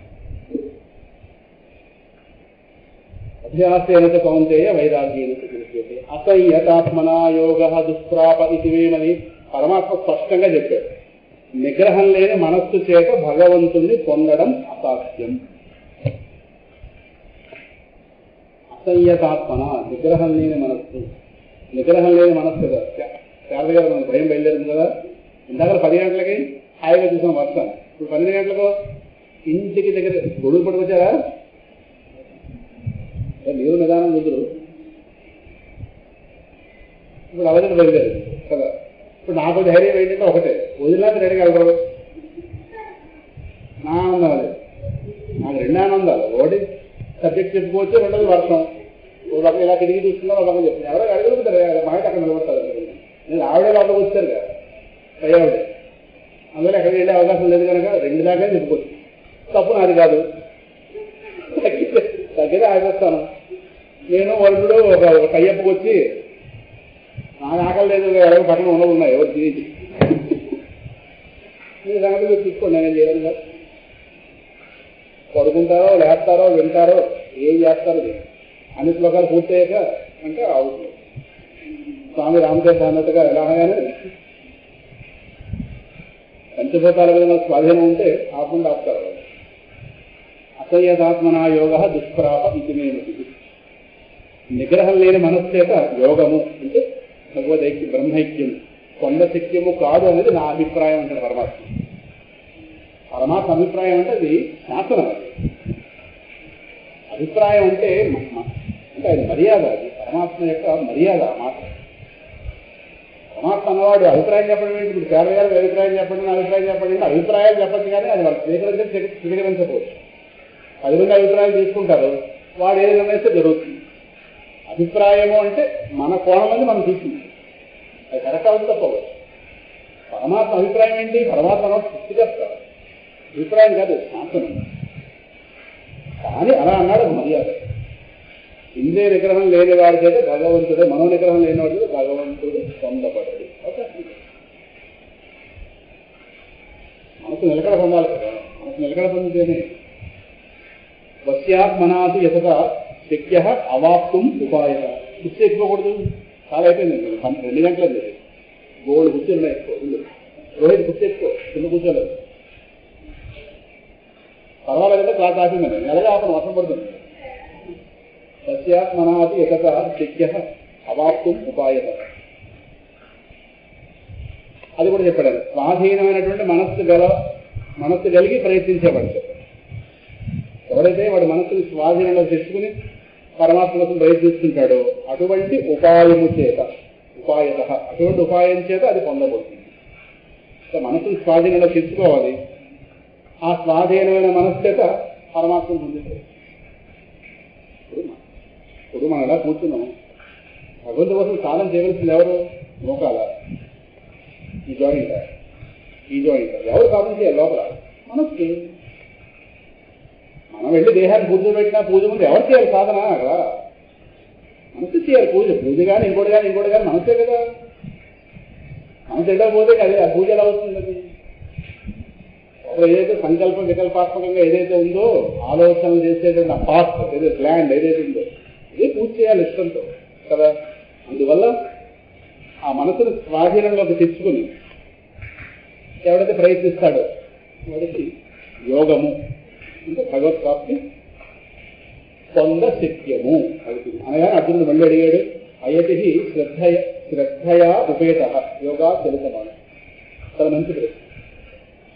అభ్యాసేన కౌంతేయ వైరాగ్యేన దృశ్యతే అసంయతాత్మనా యోగ దుష్ప్రాప ఇతివేమని పరమాత్మ స్పష్టంగా చెప్పాడు. నిగ్రహం లేని మనస్సు చేత భగవంతుణ్ణి పొందడం అసాధ్యం. అసంయతాత్మన నిగ్రహం లేని మనస్సు. నిగ్రహం లేని మనస్సు కదా. శారద గారు మనకు భయం బయలుదేరింది కదా. ఇందాక 10 గంటలకి హాయిగా చూసాం వర్షం. ఇప్పుడు 12 గంటలకు ఇంటికి దగ్గర గొడుగు పట్టుకొచ్చారా? నీరు నిదానం ముందురు. ఇప్పుడు అవధి బయలుదేరింది కదా. ఇప్పుడు నాకు ధైర్యం ఏంటంటే ఒకటే, వదిలినాక రెడీగా వెళ్ళరు. నా ఆనందం అదే. నాకు 2 ఆనందాలు. ఒకటి సబ్జెక్ట్ చెప్పుకోవచ్చు, 2ది వర్షం. ఒక పక్కన ఇలా తిరిగి చూస్తున్నారు, ఒక పక్కన చెప్తున్నారు. ఎవరో అడగలుగుతారు మాట అక్కడ నిలబడతారు. నేను ఆవిడే లోపలికి వచ్చారు కదా పయ్యావిడే. అందులో ఎక్కడికి వెళ్ళే అవకాశం లేదు కనుక 2 దాకా చెప్పుకోవచ్చు. తప్పు నాది కాదు. తగ్గితే ఆగేస్తాను. నేను వరుడు ఒక కయ్యప్పకు వచ్చి నాకు ఆకలి లేదు, ఎవరో పక్కన ఉన్నాయి ఎవరు తిరిగి మీరు సంగతి మీరు చూసుకోండి. నేను చేయను కదా. పడుకుంటారో లేస్తారో వింటారో ఏం చేస్తారో అన్ని శ్లోకాలు పూర్తయ్యాక అంటే అవుతుంది. స్వామి రామదేశ అన్నట్టుగా ఎలాగానే పంచభూతాల మీద స్వాధీనం ఉంటే ఆకుండా ఆపుతారు. అసంయతాత్మనా యోగ దుష్ప్రాప ఇతిమేమతి. నిగ్రహం లేని మనస్సు చేత యోగము అంటే భగవదైక్యం బ్రహ్మైక్యం కొండశక్యము కాదు అనేది నా అభిప్రాయం అంటాడు పరమాత్మ. పరమాత్మ అభిప్రాయం అంటే అది శాసనం. అది అభిప్రాయం అంటే అది మర్యాద. అది పరమాత్మ యొక్క మర్యాద. మాట పరమాత్మ అన్నవాడు అభిప్రాయం చెప్పడం ఏంటి? ఇప్పుడు పేద గారికి అభిప్రాయం చెప్పండి, నా అభిప్రాయం చెప్పండి అంటే అభిప్రాయాలు చెప్పచ్చు కానీ అది వాళ్ళు స్వీకరించకపోవచ్చు. 10 మంది అభిప్రాయాలు తీసుకుంటారు, వాడు ఏది నిర్ణయిస్తే జరుగుతుంది. అభిప్రాయము అంటే మన కోణం మంది మనం తీసుకుంటాం, అది కరెక్ట్ అవుతుంది తప్పవచ్చు. పరమాత్మ అభిప్రాయం ఏంటి? పరమాత్మ సృష్టికర్త. అభిప్రాయం కాదు, శాంతనం. కానీ అలా అన్నాడు మర్యాద. ఇంద్రియ నిగ్రహం లేని వాడి చేత భగవంతుడే, మనో నిగ్రహం లేని వాడి చేత భగవంతుడు పొందబడదు. మనకు నిలకడ పొందాలి కదా. మనకు నిలకడ పొందితేనే వశ్యాత్మనాది యథ శక్య అవాప్తం ఉపాయ. కుర్చీ ఎక్కువకూడదు, చాలా అయిపోయింది. 2 గంటలు గోల్డ్ కుర్చీలు ఉన్నాయి ఎక్కువ. రోహిత్ కుర్చీ ఎక్కువ, కింద కూర్చోలేదు. పర్వాలేదంటే క్లాస్ ఆపిందండి, నెలగా అతను వర్షం పడుతుంది. సత్యాత్మనాది ఎకత శక్య అవాప్తు ఉపాయత, అది కూడా చెప్పాడు. స్వాధీనమైనటువంటి మనస్సు కలిగి ప్రయత్నించేవాడు. ఎవరైతే వాడు మనస్సుని స్వాధీనంలో తెచ్చుకుని పరమాత్మ కోసం ప్రయత్నిస్తుంటాడో అటువంటి ఉపాయము చేత, ఉపాయత, అటువంటి ఉపాయం చేత అది పొందబడుతుంది. మనస్సుని స్వాధీనంలో తెచ్చుకోవాలి. ఆ స్వాధీనమైన మనస్సు చేత పరమాత్మను పొందుతాడు. ఇప్పుడు మనం ఎలా కూర్చున్నాం, భగవంతు కోసం సాధన చేయవలసింది ఎవరు? మోకాల, ఈ జాయింట్, ఎవరు సాధన చేయాలి? లోపల మనస్సు. మనం వెళ్ళి దేహాన్ని పూజ పెట్టినా పూజ ముందు ఎవరు చేయాలి సాధన? అక్కడ మనసు చేయాలి పూజ కానీ ఇంకోటి కానీ మనసే కదా. మనసు వెళ్ళకపోతే అదే ఆ పూజ ఎలా అవుతుంది? ఏదైతే సంకల్పం వికల్పాత్మకంగా ఏదైతే ఉందో ఆలోచనలు చేసేటువంటి ఆ పార్ట్ ఏదైతే ప్లాన్ ఏదైతే ఉందో ఇదే పూజ చేయాలి ఇష్టంతో కదా. అందువల్ల ఆ మనసును స్వాధీనంలోకి తెచ్చుకుని ఎవడైతే ప్రయత్నిస్తాడో వాడికి యోగము అంటే భగవత్ప్రాప్తి పొందశక్యము అవుతుంది. అనగానే అర్జునుడు మళ్ళీ అడిగాడు, అయతి శ్రద్ధయా ఉపేత యోగా తెలుసమాను. చాలా మంచి ప్రశ్న.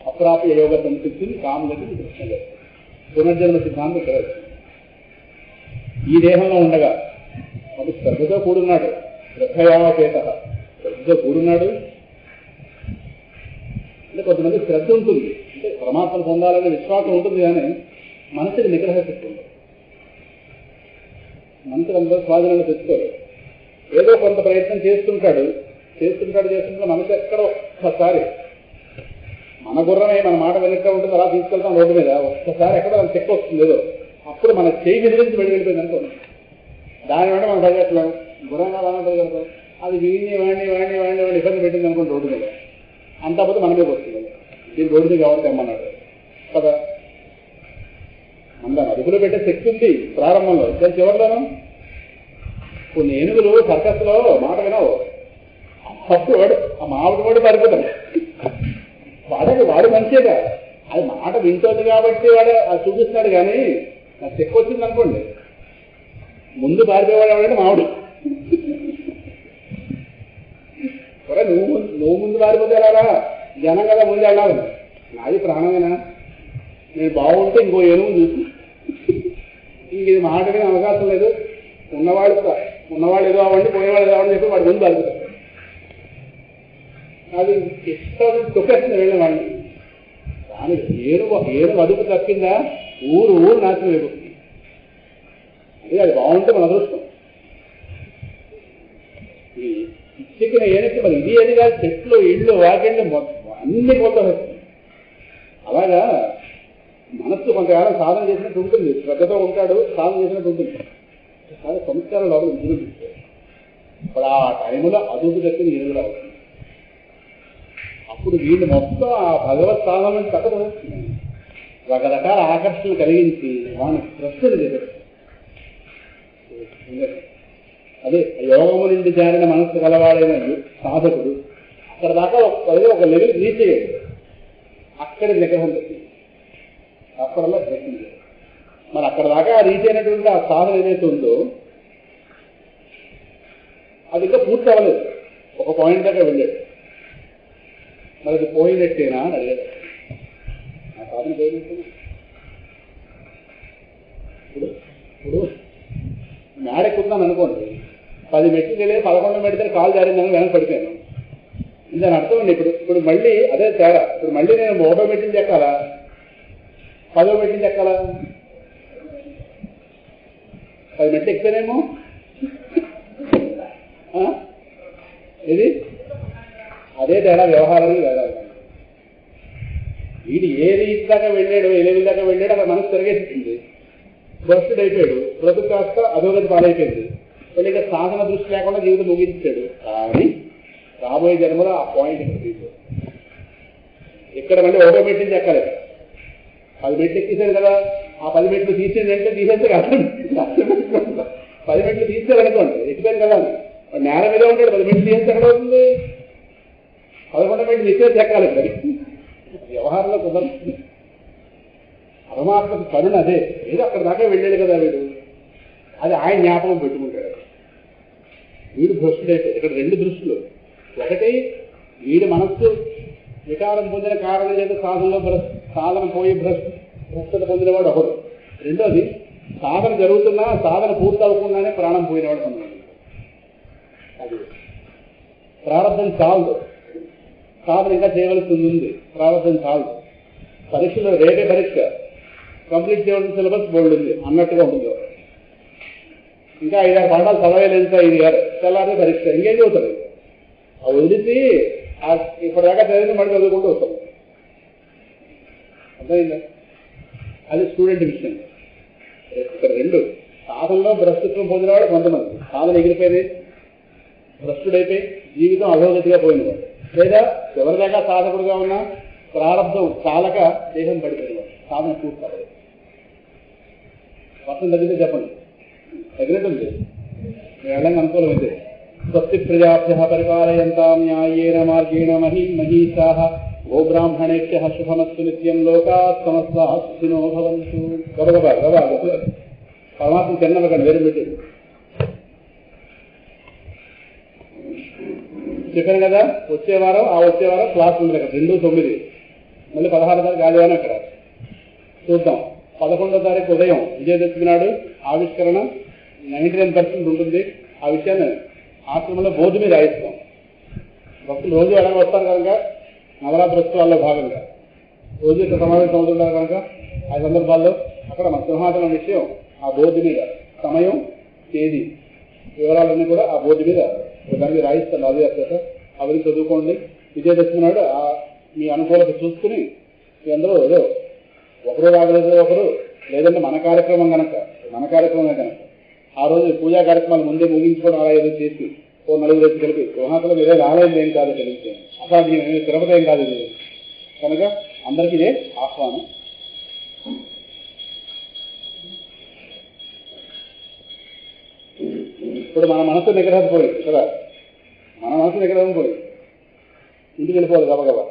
అప్రాప్య యోగ సంసిద్ధిని కాములకి ప్రశ్న లేదు. పునర్జన్మ సిద్ధాంతం ఇక్కడ ఈ దేహంలో ఉండగా అది శ్రద్ధతో కూడున్నాడు. శ్రద్ధయాపేత, శ్రద్ధతో కూడున్నాడు. అంటే కొంతమంది శ్రద్ధ ఉంటుంది, అంటే పరమాత్మను పొందాలనే విశ్వాసం ఉంటుంది, కానీ మనసుకి నిగ్రహ శక్తి ఉంటుంది. మనసుకు అందరూ స్వాధీనంలో తెచ్చుకోరు. ఏదో కొంత ప్రయత్నం చేస్తుంటాడు మనసు ఎక్కడో ఒక్కసారి మన గుర్రమే మన మాట వెనక్కి ఉంటుంది, అలా తీసుకెళ్తాం రోడ్డు మీద. ఒక్కసారి ఎక్కడో అది చెక్ వస్తుంది ఏదో, అప్పుడు మన చేయి విదిలించి వెళ్ళిపోయింది అనుకోండి. దాని వెంట మనం పరిగెట్టలేం, గుర్రంగా బాగా పరిగెడతాం. అది వాడిని ఇబ్బంది పెట్టింది అనుకోండి రోడ్డు మీద, అంతా పోతే మన మీద వస్తుంది. దీని రోడ్డు మీద కావాలి తెమ్మన్నాడు కదా. మన దాన్ని అదుపులో పెట్టే శక్తి ఉంది ప్రారంభంలో. దాని చివరిలోనూ కొన్ని ఏనుగులు సర్కస్లో మాట వినవు. ఫస్ట్ వాడు ఆ మామిడి వాడు పారిపోతాడు. వాడు మంచిగా అది మాట వింటోంది కాబట్టి వాడు అది చూపిస్తున్నాడు. కానీ నాకు చెక్ వచ్చింది అనుకోండి, ముందు పారిపోయేవాడు ఎవడంటే మామిడు. నువ్వు ముందు పారిపోతే ఎలారా, జనం కదా ముందు వెళ్ళాలి. నాది ప్రాణమేనా, నేను బాగుంటే ఇంకో ఏనుగు చూసి ఇంక ఇది మాట వినే అవకాశం లేదు. ఉన్నవాళ్ళు ఏదో అవ్వండి, పోయేవాళ్ళు ఏదో అవ్వండి చెప్పి వాడు ముందు పారిపోతాడు. అది ఇష్టం తొక్కేస్తుంది వెళ్ళిన వాడిని. కానీ ఏనుగు అదుపు తప్పిందా ఊరు నాశనం అయిపోతుంది. అది బాగుంటే మన అదృష్టం. చిక్కిన ఏనుగు మరి ఇది ఏది కాదు, చెట్లు ఇళ్ళు వాకిళ్ళు అన్ని కొత్త. అలాగా మనస్సు కొంతకాలం సాధన చేసినట్టు ఉంటుంది, శ్రద్ధతో ఉంటాడు, సాధన చేసినట్టు ఉంటుంది. కానీ సంస్కారం లోపల విజృంభిస్తాడు. ఇప్పుడు ఆ టైంలో అదుపు తప్పిన ఎరుగులు అవుతుంది. అప్పుడు వీళ్ళు మొత్తం ఆ భగవత్ సాధన చక్కగా వస్తుంది. రకరకాల ఆకర్షణలు కలిగించి వాడిని ప్రశ్నలు చేస్తారు. అదే యోగము నుండి జారిన మనస్సు గలవాడైన సాధకుడు అక్కడ దాకా ఒక లెవెల్ రీచ్ అయ్యాడు. అక్కడ నిగ్రహం పెట్టింది, అక్కడల్లా ప్రశ్న. మరి అక్కడ దాకా రీచ్ అయినటువంటి ఆ సాధన ఏదైతే ఉందో అది ఇంకా పూర్తి అవ్వలేదు. ఒక పాయింట్ దాకా వెళ్ళాడు. మరి అది పోయినట్టేనా అని అడిగాడు. ఆ సాధన పోయినట్టేనా? ఇప్పుడు మేడెక్కుతున్నాను అనుకోండి, 10 మెట్లు తెలియదు, 11 మెడితే కాలు జారిందని వెనక పడిపోయాను. దాని అర్థం అండి. ఇప్పుడు మళ్ళీ అదే తేడా. ఇప్పుడు మళ్ళీ నేను 30 మెట్టించి ఎక్కాలా, 10వ మెట్టించి ఎక్కాలా? 10 మెట్లు ఎక్కితేనేమో ఇది అదే తేడా వ్యవహారాలు వేదాలు. వీడు ఏ రీతి దాకా వెళ్ళాడు, ఏ లెవెల్ దాకా వెళ్ళాడు, అక్కడ మనసు తిరగేసింది, భ్రష్టుడు అయిపోయాడు, బ్రతుకు కాస్త అధోగతి పాలైపోయింది. పెళ్ళిక సాధన దృష్టి లేకుండా జీవితం ముగించాడు. కానీ రాబోయే జన్మలో ఆ పాయింట్ ఇక్కడ తీసుకో. ఇక్కడ మళ్ళీ 1 మెట్టించి ఎక్కాలి. 10 మెట్లు ఎక్కేశారు కదా, ఆ 10 మెట్లు తీసేదంటే తీసేస్తే కాదు, 10 మెట్లు తీసేయాలనుకోండి, ఎక్కిపోయాను కదా నేల మీద ఉంటాడు. 10 మెట్లు తీసేస్తే ఎక్కడ అవుతుంది? 11 మెట్లు తీసేసి ఎక్కాలి. వ్యవహారంలో కుదరదు. పరమాత్మకు కరుణ అదే. ఏదో అక్కడ దాకా వెళ్ళాడు కదా వీడు, అది ఆయన జ్ఞాపకం పెట్టుకుంటాడు. వీడు భ్రష్టుడైతే ఇక్కడ రెండు దృష్టిలు. ఒకటి వీడి మనస్సు వికారం పొందిన కారణం చేత సాధన పోయి భ్రష్టత పొందినవాడు ఒకడు. రెండోది సాధన జరుగుతున్నా సాధన పూర్తి అవ్వకుండానే ప్రాణం పోయినవాడు పొందాడు. అది ప్రారంభం చాలదు, సాధన ఇంకా చేయవలసి ఉంది. ప్రారంభం చాలదు. పరీక్షలో రేపే పరీక్ష, కంప్లీట్ చేయవలసిన సిలబస్ బోర్డు ఉంది అన్నట్టుగా ఉంటుంది. ఇంకా 5-6 పాఠాలు చదవలేదు, 5 years తెల్లారి పరీక్ష, ఇంకేం చదువుతారు? అవి వదిలిసి ఇప్పటిదాకా చదివింది మళ్ళీ చదువుకుంటూ వస్తాం. అర్థమైందా? అది స్టూడెంట్ విషయం. ఇక్కడ రెండు సాధనలో భ్రష్టత్వం పొందినవాడు కొంతమంది, సాధన ఎగిరిపోయింది, భ్రష్టుడైపోయి జీవితం అధోగతిగా పోయినవాడు, లేదా ఎవరిదాకా సాధకుడుగా ఉన్నా ప్రారంభం చాలక దేహం పడిపోయినవాడు, సాధన పూర్తి. వర్షం తగ్గితే చెప్పండి, తగ్గినట్టుంది వెళ్ళంగా అనుకూలమైతే. స్వస్తి ప్రజాభ్య పరిపాలయంతాం న్యాయేన మార్గేణ మహీషాః గోబ్రాహ్మణేభ్యః శుభమస్తు నిత్యం లోకాః సమస్తాః సుఖినో భవంతు. గబగబా పరమాత్మ తిన్నవకండి, వేరు పెట్టేది చెప్పాను కదా. వచ్చే వారం క్లాస్ ఉంది అక్కడ 2-9, మళ్ళీ 16 తారీఖు ఆదివారం అక్కడ చూద్దాం. 11వ తారీఖు ఉదయం విజయదశమి నాడు ఆవిష్కరణ 99% ఉంటుంది. ఆ విషయాన్ని ఆశ్రమంలో బోర్డు మీద రాయిస్తాం. భక్తులు రోజు అలాగే వస్తారు కనుక నవరాత్రి ఉత్సవాల్లో భాగంగా రోజు ఇక్కడ సమావేశం అవుతుంటారు కనుక ఆ సందర్భాల్లో అక్కడ మన సింహాసనం విషయం ఆ బోర్డు మీద, సమయం, తేదీ, వివరాలన్నీ కూడా ఆ బోర్డు మీద దానికి రాయిస్తాను. అది చేత అవన్నీ చదువుకోండి. విజయదశమి నాడు మీ అనుకూలత చూసుకుని మీ అందరూ ఏదో ఒకరు రాగలేదు, ఒకరు లేదంటే మన కార్యక్రమమే కనుక ఆ రోజు పూజా కార్యక్రమాలు ముందే ముగించుకోవడం అలా ఏదో చేసి 4-4 రోజులు కలిపి సింహాసనం ఏదో ఆలయం ఏం కాదు, తెలిస్తే అసాధ్యం, తిరుపతి ఏం కాదు ఇది కనుక అందరికీ ఇదే ఆహ్వానం. ఇప్పుడు మన మనసు నిగ్రహం పోయింది కదా, మన మనసు నిగ్రహం పోయింది, ఇంటికి వెళ్ళిపోవాలి గబగబా.